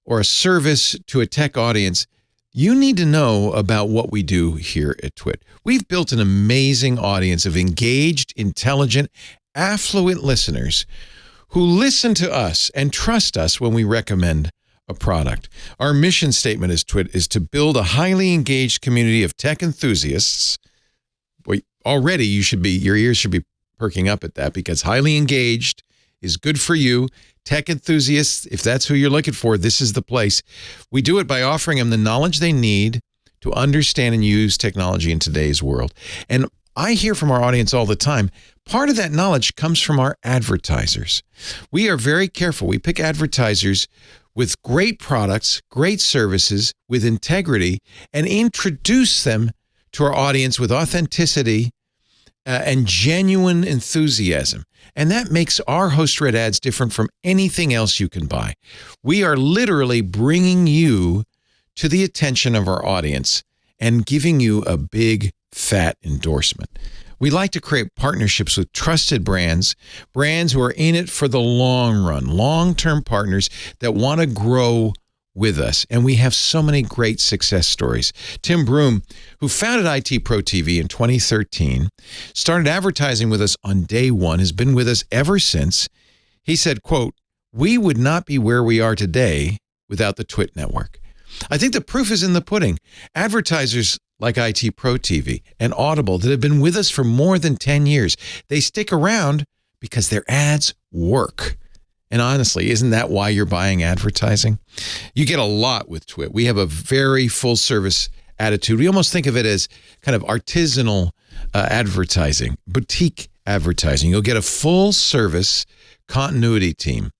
Speaker 1: or a service to a tech audience, you need to know about what we do here at TWiT. We've built an amazing audience of engaged, intelligent, affluent listeners who listen to us and trust us when we recommend a product. Our mission statement as TWiT is to build a highly engaged community of tech enthusiasts. Well, already your ears should be perking up at that, because highly engaged is good for you. Tech enthusiasts, if that's who you're looking for, this is the place. We do it by offering them the knowledge they need to understand and use technology in today's world. And I hear from our audience all the time, part of that knowledge comes from our advertisers. We are very careful. We pick advertisers with great products, great services, with integrity, and introduce them to our audience with authenticity and genuine enthusiasm. And that makes our host-read ads different from anything else you can buy. We are literally bringing you to the attention of our audience and giving you a big, fat endorsement. We like to create partnerships with trusted brands who are in it for the long run, long-term partners that want to grow with us, and we have so many great success stories. Tim Broom, who founded IT Pro TV in 2013, started advertising with us on day one, has been with us ever since. He said, quote, "We would not be where we are today without the TWiT network." I think the proof is in the pudding. Advertisers like IT Pro TV and Audible that have been with us for more than 10 years, they stick around because their ads work. And honestly, isn't that why you're buying advertising? You get a lot with TWiT. We have a very full service attitude. We almost think of it as kind of artisanal advertising, boutique advertising. You'll get a full service continuity team.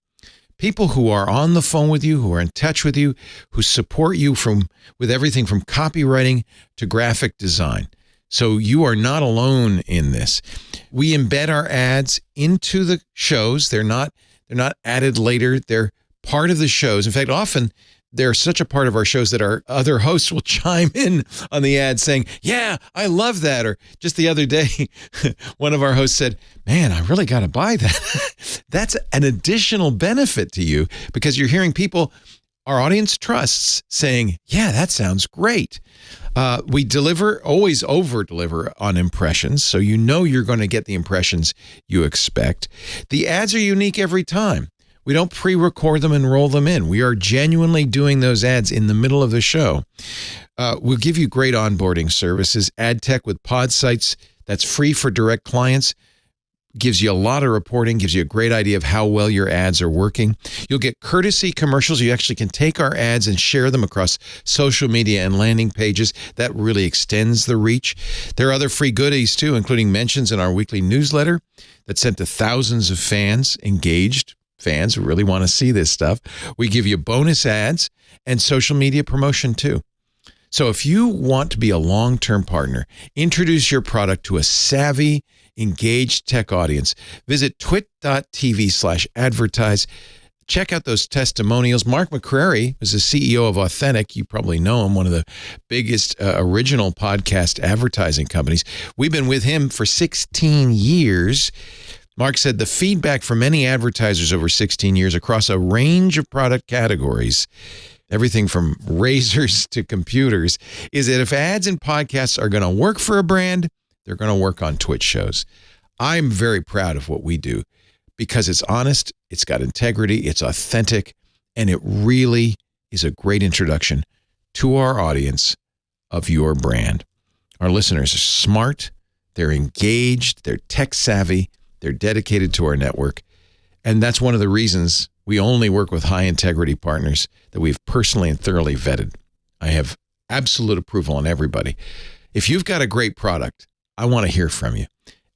Speaker 1: People who are on the phone with you, who are in touch with you, who support you with everything from copywriting to graphic design. So you are not alone in this. We embed our ads into the shows. They're not added later. They're part of the shows. In fact, often they're such a part of our shows that our other hosts will chime in on the ad saying, "Yeah, I love that." Or just the other day, one of our hosts said, "Man, I really got to buy that." That's an additional benefit to you because you're hearing people our audience trusts saying, "Yeah, that sounds great." We always over-deliver on impressions, so you know you're going to get the impressions you expect. The ads are unique every time. We don't pre-record them and roll them in. We are genuinely doing those ads in the middle of the show. We'll give you great onboarding services. Ad tech with pod sites, that's free for direct clients. Gives you a lot of reporting, gives you a great idea of how well your ads are working. You'll get courtesy commercials. You actually can take our ads and share them across social media and landing pages. That really extends the reach. There are other free goodies too, including mentions in our weekly newsletter that's sent to thousands of fans, engaged fans who really want to see this stuff. We give you bonus ads and social media promotion too. So if you want to be a long-term partner, introduce your product to a savvy, engaged tech audience. Visit twit.tv/advertise. Check out those testimonials. Mark McCrary is the CEO of Authentic. You probably know him, one of the biggest original podcast advertising companies. We've been with him for 16 years. Mark said the feedback from many advertisers over 16 years across a range of product categories, everything from razors to computers, is that if ads and podcasts are going to work for a brand, they're going to work on Twitch shows. I'm very proud of what we do because it's honest, it's got integrity, it's authentic, and it really is a great introduction to our audience of your brand. Our listeners are smart, they're engaged, they're tech savvy, they're dedicated to our network, and that's one of the reasons we only work with high integrity partners that we've personally and thoroughly vetted. I have absolute approval on everybody. If you've got a great product, I want to hear from you.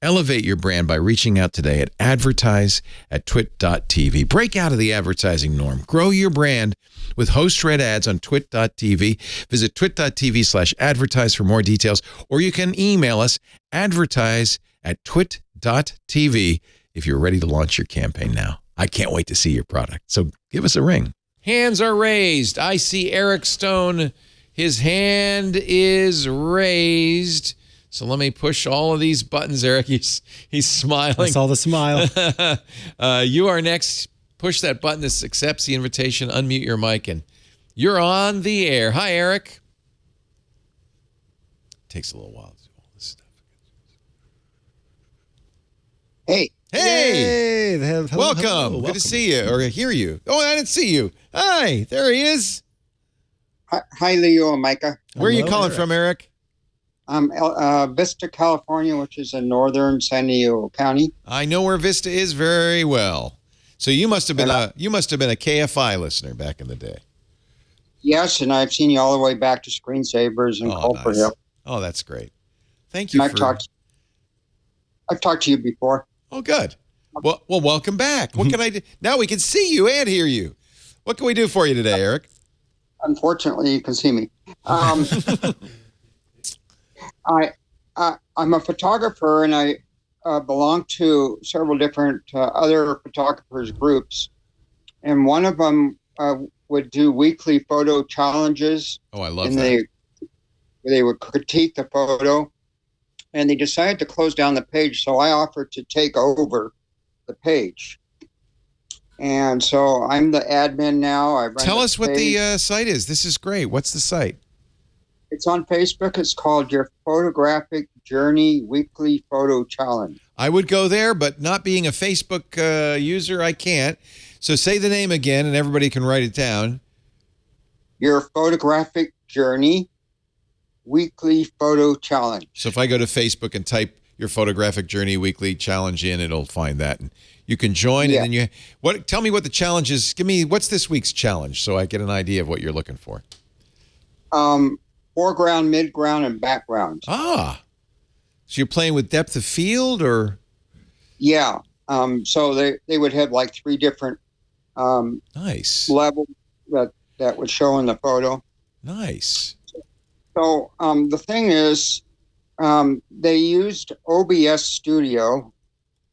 Speaker 1: Elevate your brand by reaching out today at advertise@twit.tv. Break out of the advertising norm. Grow your brand with host-read ads on twit.tv. Visit twit.tv/advertise for more details, or you can email us advertise@twit.tv if you're ready to launch your campaign now. I can't wait to see your product, so give us a ring. Hands are raised. I see Eric Stone. His hand is raised. So let me push all of these buttons, Eric. He's smiling.
Speaker 2: I saw the smile.
Speaker 1: You are next. Push that button. This accepts the invitation. Unmute your mic, and you're on the air. Hi, Eric. Takes a little while to do all this stuff.
Speaker 16: Hey.
Speaker 1: Hey.
Speaker 2: Hello,
Speaker 1: Welcome.
Speaker 2: hello.
Speaker 1: Good to see you or hear you. Oh, I didn't see you. Hi. There he is.
Speaker 16: Hi, Leo and Micah.
Speaker 1: Where are you calling from, Eric?
Speaker 16: Vista, California, which is in northern San Diego County.
Speaker 1: I know where Vista is very well. So you must have been a KFI listener back in the day.
Speaker 16: Yes, and I've seen you all the way back to Screensavers and Culper Hill.
Speaker 1: Oh, that's great. Thank you.
Speaker 16: I've talked to you before.
Speaker 1: Oh, good. Well, welcome back. What can I do? Now we can see you and hear you. What can we do for you today, Eric?
Speaker 16: Unfortunately, you can see me. I'm a photographer, and I belong to several different other photographers groups, and one of them would do weekly photo challenges.
Speaker 1: Oh, I love that.
Speaker 16: They would critique the photo, and they decided to close down the page, so I offered to take over the page. And so I'm the admin now.
Speaker 1: Tell us what the site is. This is great. What's the site?
Speaker 16: It's on Facebook. It's called Your Photographic Journey Weekly Photo Challenge.
Speaker 1: I would go there, but not being a Facebook user, I can't. So say the name again, and everybody can write it down.
Speaker 16: Your Photographic Journey Weekly Photo Challenge.
Speaker 1: So if I go to Facebook and type Your Photographic Journey Weekly Challenge in, it'll find that. And you can join, and then tell me what the challenge is. What's this week's challenge so I get an idea of what you're looking for.
Speaker 16: Foreground, midground, and background.
Speaker 1: Ah. So you're playing with depth of field, or?
Speaker 16: Yeah. So they would have like 3 different
Speaker 1: nice
Speaker 16: levels that would show in the photo.
Speaker 1: Nice.
Speaker 16: So the thing is, they used OBS Studio,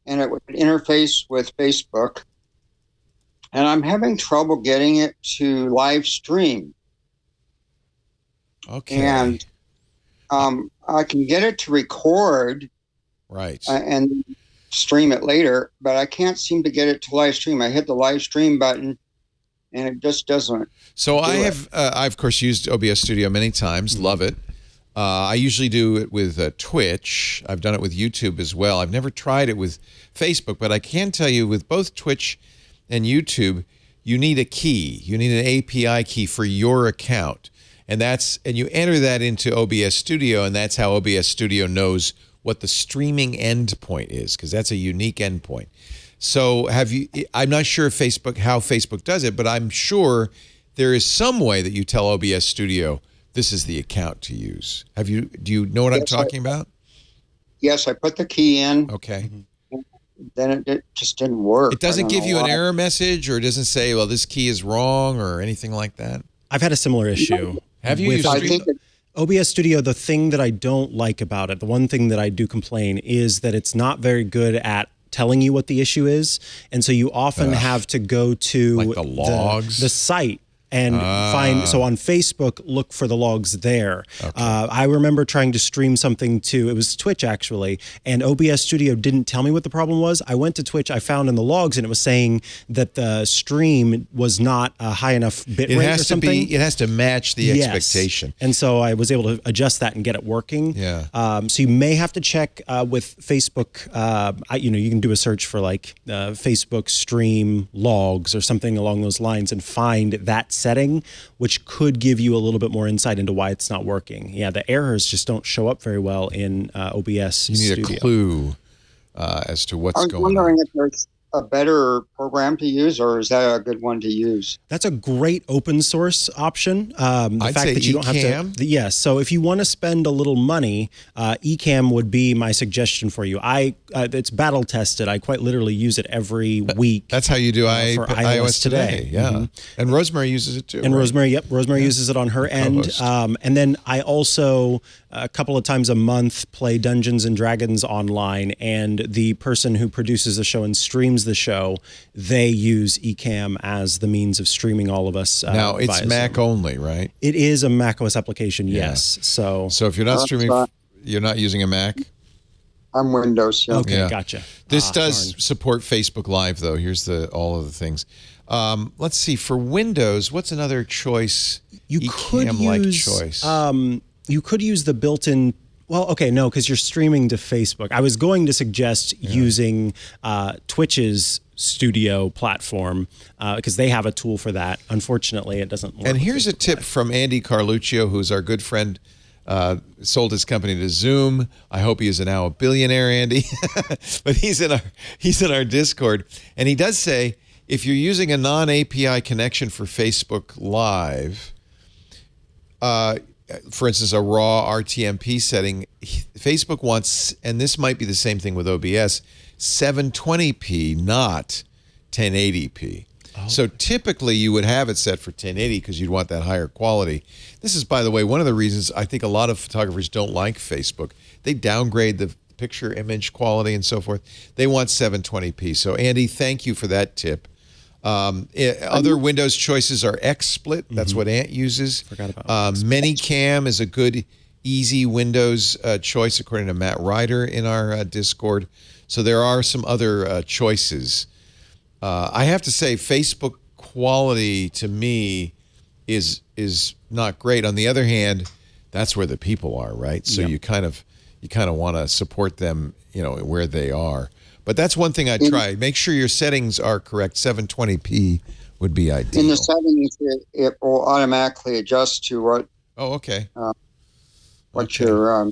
Speaker 16: and it would interface with Facebook. And I'm having trouble getting it to live stream.
Speaker 1: Okay.
Speaker 16: And I can get it to record,
Speaker 1: right,
Speaker 16: and stream it later, but I can't seem to get it to live stream. I hit the live stream button, and it just doesn't.
Speaker 1: So I've of course used OBS Studio many times. Love it. I usually do it with Twitch. I've done it with YouTube as well. I've never tried it with Facebook, but I can tell you with both Twitch and YouTube, you need a key. You need an API key for your account. And you enter that into OBS Studio, and that's how OBS Studio knows what the streaming endpoint is, because that's a unique endpoint. So I'm not sure how Facebook does it, but I'm sure there is some way that you tell OBS Studio this is the account to use. Do you know what I'm talking about?
Speaker 16: Yes, I put the key in.
Speaker 1: Okay.
Speaker 16: Then it just didn't work.
Speaker 1: It doesn't give you an error message, or it doesn't say, well, this key is wrong, or anything like that?
Speaker 2: I've had a similar issue.
Speaker 1: Have you used
Speaker 2: OBS Studio? The thing that I don't like about it, the one thing that I do complain, is that it's not very good at telling you what the issue is. And so you often have to go to
Speaker 1: like the logs,
Speaker 2: the site, and find. So on Facebook, look for the logs there. Okay. I remember trying to stream something to, it was Twitch actually, and OBS Studio didn't tell me what the problem was. I went to Twitch, I found in the logs, and it was saying that the stream was not a high enough bit rate or something.
Speaker 1: It has to match the expectation.
Speaker 2: And so I was able to adjust that and get it working.
Speaker 1: Yeah.
Speaker 2: So you may have to check with Facebook. You can do a search for like Facebook stream logs or something along those lines and find that setting, which could give you a little bit more insight into why it's not working. Yeah, the errors just don't show up very well in OBS Studio.
Speaker 1: You need a clue as to what's going on.
Speaker 16: I was wondering if there's a better program to use, or is that a good one to use?
Speaker 2: That's a great open source option. The fact that you don't have to. Yes. So if you want to spend a little money, Ecamm would be my suggestion for you. It's battle tested. I quite literally use it every week.
Speaker 1: That's how you do
Speaker 2: for iOS today.
Speaker 1: Yeah. Mm-hmm. And Rosemary uses it too.
Speaker 2: And right? Rosemary uses it on her end. And then I also a couple of times a month play Dungeons and Dragons online, and the person who produces the show and streams the show, they use Ecamm as the means of streaming all of us.
Speaker 1: Now it's Mac only, right?
Speaker 2: It is a macOS application, yes. So
Speaker 1: if you're not streaming, you're not using a Mac?
Speaker 16: I'm Windows. Yeah.
Speaker 2: Okay, gotcha.
Speaker 1: This does support Facebook Live, though. Here's all of the things. Let's see. For Windows, what's another choice?
Speaker 2: You could use the built-in. Well, okay, no, because you're streaming to Facebook. I was going to suggest using Twitch's studio platform because they have a tool for that. Unfortunately, it doesn't work.
Speaker 1: And here's a tip from Andy Carluccio, who's our good friend. Sold his company to Zoom. I hope he is now a billionaire, Andy. But he's in our Discord, and he does say if you're using a non-API connection for Facebook Live, for instance, a raw RTMP setting, Facebook wants, and this might be the same thing with OBS, 720p, not 1080p. Oh. So typically you would have it set for 1080 because you'd want that higher quality. This is, by the way, one of the reasons I think a lot of photographers don't like Facebook. They downgrade the picture image quality and so forth. They want 720p. So Andy, thank you for that tip. Other Windows choices are XSplit. That's what Ant uses.
Speaker 2: Forgot about
Speaker 1: Manycam is a good, easy Windows choice, according to Matt Ryder in our Discord. So there are some other choices. I have to say, Facebook quality to me is not great. On the other hand, that's where the people are, right? So you kind of want to support them, where they are. But that's one thing I try. Make sure your settings are correct. 720p would be ideal.
Speaker 16: In the settings, it will automatically adjust to what.
Speaker 1: Oh, okay.
Speaker 16: What your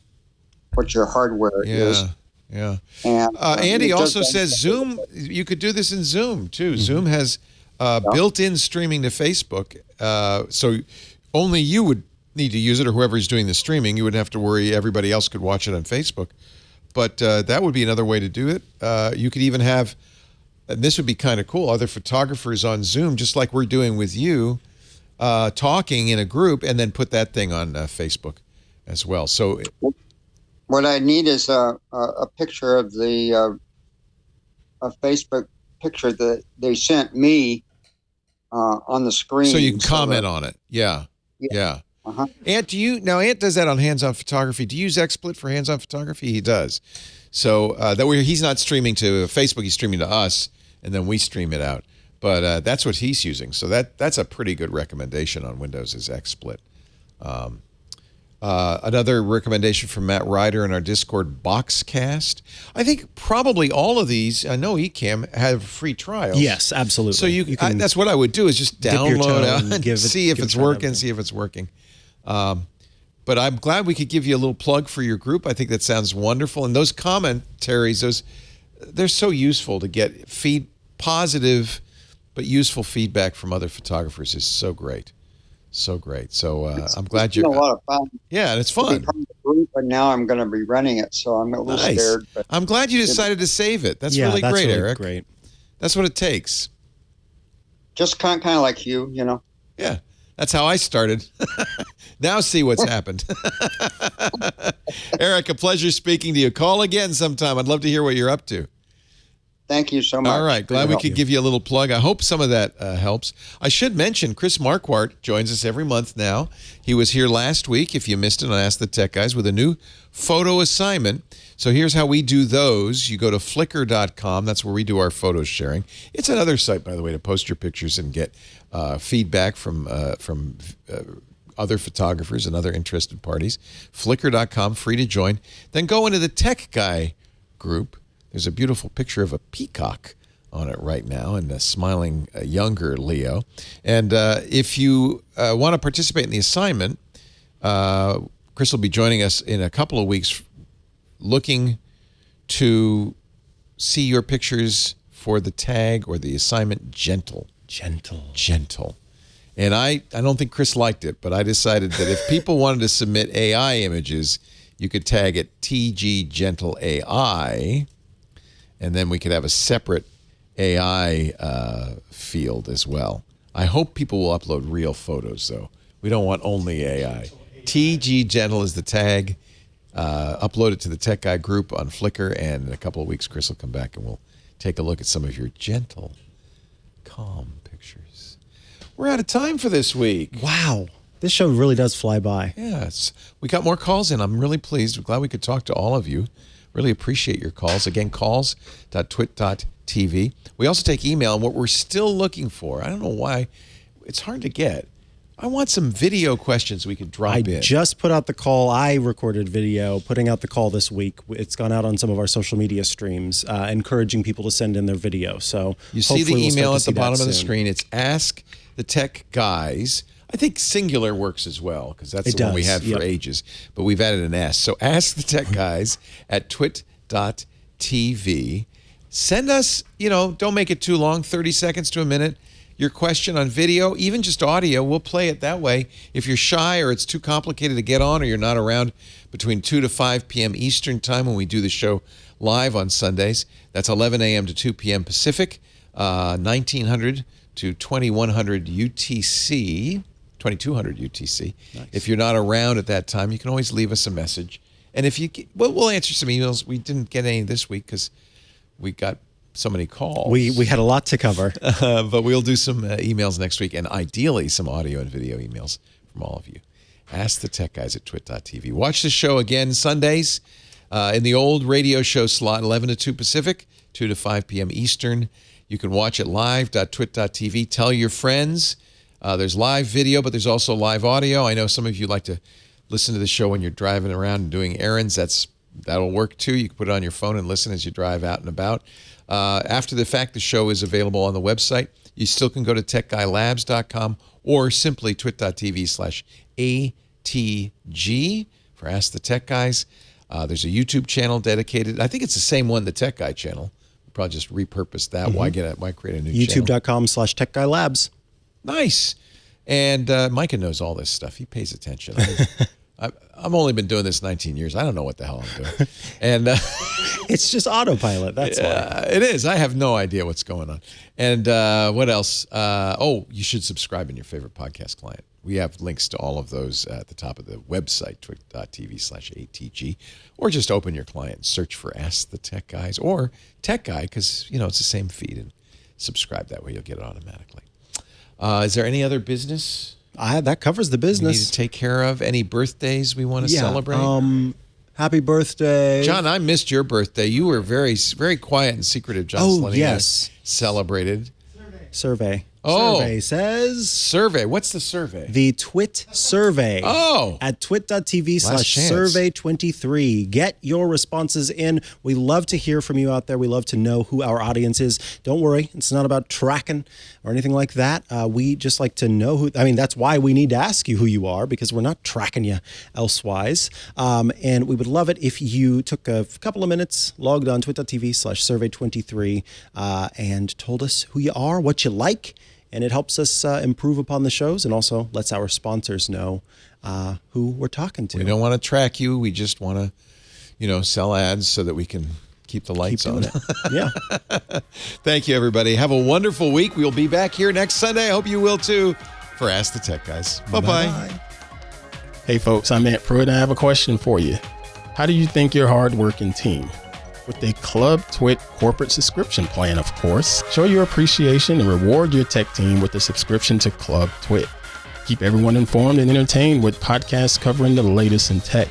Speaker 16: hardware is.
Speaker 1: Yeah.
Speaker 16: And
Speaker 1: Andy also says Zoom. You could do this in Zoom too. Zoom has built-in streaming to Facebook, so only you would need to use it, or whoever's doing the streaming. You wouldn't have to worry. Everybody else could watch it on Facebook. But that would be another way to do it. You could even have, and this would be kind of cool, other photographers on Zoom, just like we're doing with you, talking in a group, and then put that thing on Facebook as well. So
Speaker 16: what I need is a picture of the a Facebook picture that they sent me on the screen.
Speaker 1: So you can comment on it. Yeah.
Speaker 16: Uh-huh.
Speaker 1: Ant does that on Hands-On Photography. Do you use XSplit for Hands-On Photography? He does. So he's not streaming to Facebook, he's streaming to us, and then we stream it out. But that's what he's using. So that's a pretty good recommendation on Windows is XSplit. Another recommendation from Matt Ryder in our Discord, Boxcast. I think probably all of these, I know Ecamm, have free trials.
Speaker 2: Yes, absolutely.
Speaker 1: So you can, that's what I would do is just download out and see if it's working. But I'm glad we could give you a little plug for your group. I think that sounds wonderful. And those commentaries, they're so useful to get positive but useful feedback from other photographers is so great. So great. So I'm glad you're.
Speaker 16: It's been a lot of fun.
Speaker 1: Yeah, and it's fun.
Speaker 16: But now I'm going to be running it, so I'm a little scared. But
Speaker 1: I'm glad you decided to save it. That's really great,
Speaker 2: really
Speaker 1: Eric.
Speaker 2: Great.
Speaker 1: That's what it takes.
Speaker 16: Just kind of like you.
Speaker 1: Yeah, that's how I started. Now see what's happened. Eric, a pleasure speaking to you. Call again sometime. I'd love to hear what you're up to.
Speaker 16: Thank you so much.
Speaker 1: All right. Glad we could give you a little plug. I hope some of that helps. I should mention Chris Marquardt joins us every month now. He was here last week, if you missed it, on Ask the Tech Guys, with a new photo assignment. So here's how we do those. You go to flickr.com. That's where we do our photo sharing. It's another site, by the way, to post your pictures and get feedback from other photographers and other interested parties. Flickr.com, free to join. Then go into the Tech Guy group. There's a beautiful picture of a peacock on it right now, and a smiling younger Leo. And if you want to participate in the assignment, Chris will be joining us in a couple of weeks, looking to see your pictures for the tag or the assignment gentle. And I don't think Chris liked it, but I decided that if people wanted to submit AI images, you could tag it TG Gentle AI, and then we could have a separate AI field as well. I hope people will upload real photos, though. We don't want only AI. TG Gentle is the tag. Upload it to the Tech Guy group on Flickr, and in a couple of weeks, Chris will come back and we'll take a look at some of your gentle, calm pictures. We're out of time for this week.
Speaker 2: Wow. This show really does fly by.
Speaker 1: Yes. We got more calls in. I'm really pleased. I'm glad we could talk to all of you. Really appreciate your calls. Again, calls.twit.tv. We also take email, and what we're still looking for, I don't know why, it's hard to get. I want some video questions we could drop in.
Speaker 2: I just put out the call. I recorded video, putting out the call this week. It's gone out on some of our social media streams, encouraging people to send in their video. So
Speaker 1: you see the email at the bottom of the screen. It's Ask the Tech Guys. I think singular works as well, because that's the one we had for ages. But we've added an S. So Ask the Tech Guys at twit.tv. Send us, don't make it too long, 30 seconds to a minute, your question on video, even just audio. We'll play it that way. If you're shy or it's too complicated to get on, or you're not around between 2 to 5 p.m. Eastern time when we do the show live on Sundays, that's 11 a.m. to 2 p.m. Pacific, 1900 to 2100 UTC. 2200 UTC. Nice. If you're not around at that time, you can always leave us a message. And if we'll answer some emails. We didn't get any this week because we got so many calls.
Speaker 2: We had a lot to cover.
Speaker 1: But we'll do some emails next week, and ideally some audio and video emails from all of you. Ask the Tech Guys at twit.tv. Watch the show again Sundays in the old radio show slot, 11 to 2 Pacific, 2 to 5 p.m. Eastern. You can watch it live.twit.tv. Tell your friends. There's live video, but there's also live audio. I know some of you like to listen to the show when you're driving around and doing errands. That'll work too. You can put it on your phone and listen as you drive out and about. After the fact, the show is available on the website. You still can go to techguylabs.com or simply twit.tv/ATG for Ask the Tech Guys. There's a YouTube channel dedicated. I think it's the same one, the Tech Guy channel. We'll probably just repurpose that.
Speaker 2: Mm-hmm.
Speaker 1: Why create a new channel?
Speaker 2: YouTube.com/techguylabs.
Speaker 1: Nice. And Mikah knows all this stuff. He pays attention. I've only been doing this 19 years. I don't know what the hell I'm doing. And
Speaker 2: it's just autopilot. That's why.
Speaker 1: It is. I have no idea what's going on. And what else? You should subscribe in your favorite podcast client. We have links to all of those at the top of the website, twit.tv/ATG, or just open your client and search for Ask the Tech Guys or Tech Guy, because it's the same feed, and subscribe. That way you'll get it automatically. Is there any other business?
Speaker 2: That covers the business.
Speaker 1: We need to take care of. Any birthdays we want to celebrate?
Speaker 2: Happy birthday.
Speaker 1: John, I missed your birthday. You were very, very quiet and secretive, John Slenny.
Speaker 2: Yes.
Speaker 1: Celebrated.
Speaker 2: Survey.
Speaker 1: Survey
Speaker 2: says.
Speaker 1: Survey. What's the survey?
Speaker 2: The TWiT survey. At twit.tv/survey23. Get your responses in. We love to hear from you out there. We love to know who our audience is. Don't worry. It's not about tracking or anything like that. We just like to know who. That's why we need to ask you who you are, because we're not tracking you elsewise. And we would love it if you took a couple of minutes, logged on twit.tv/survey23, and told us who you are, what you like. And it helps us improve upon the shows, and also lets our sponsors know who we're talking to.
Speaker 1: We don't want to track you. We just want to, sell ads so that we can keep the lights on.
Speaker 2: Yeah.
Speaker 1: Thank you, everybody. Have a wonderful week. We'll be back here next Sunday. I hope you will too, for Ask the Tech Guys. Bye-bye.
Speaker 17: Hey, folks, I'm Ant Pruitt, and I have a question for you. How do you think your hardworking team, with a Club TWiT corporate subscription plan, of course, show your appreciation and reward your tech team with a subscription to Club TWiT? Keep everyone informed and entertained with podcasts covering the latest in tech.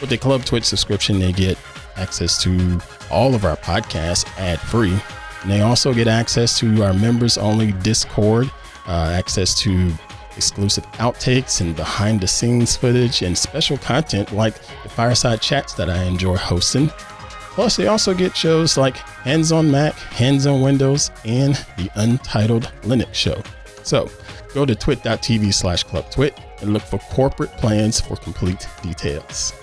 Speaker 17: With the Club TWiT subscription, they get access to all of our podcasts ad-free. And they also get access to our members-only Discord, access to exclusive outtakes and behind-the-scenes footage, and special content like the fireside chats that I enjoy hosting. Plus, they also get shows like Hands on Mac, Hands on Windows, and the Untitled Linux Show. So, go to twit.tv/clubtwit and look for corporate plans for complete details.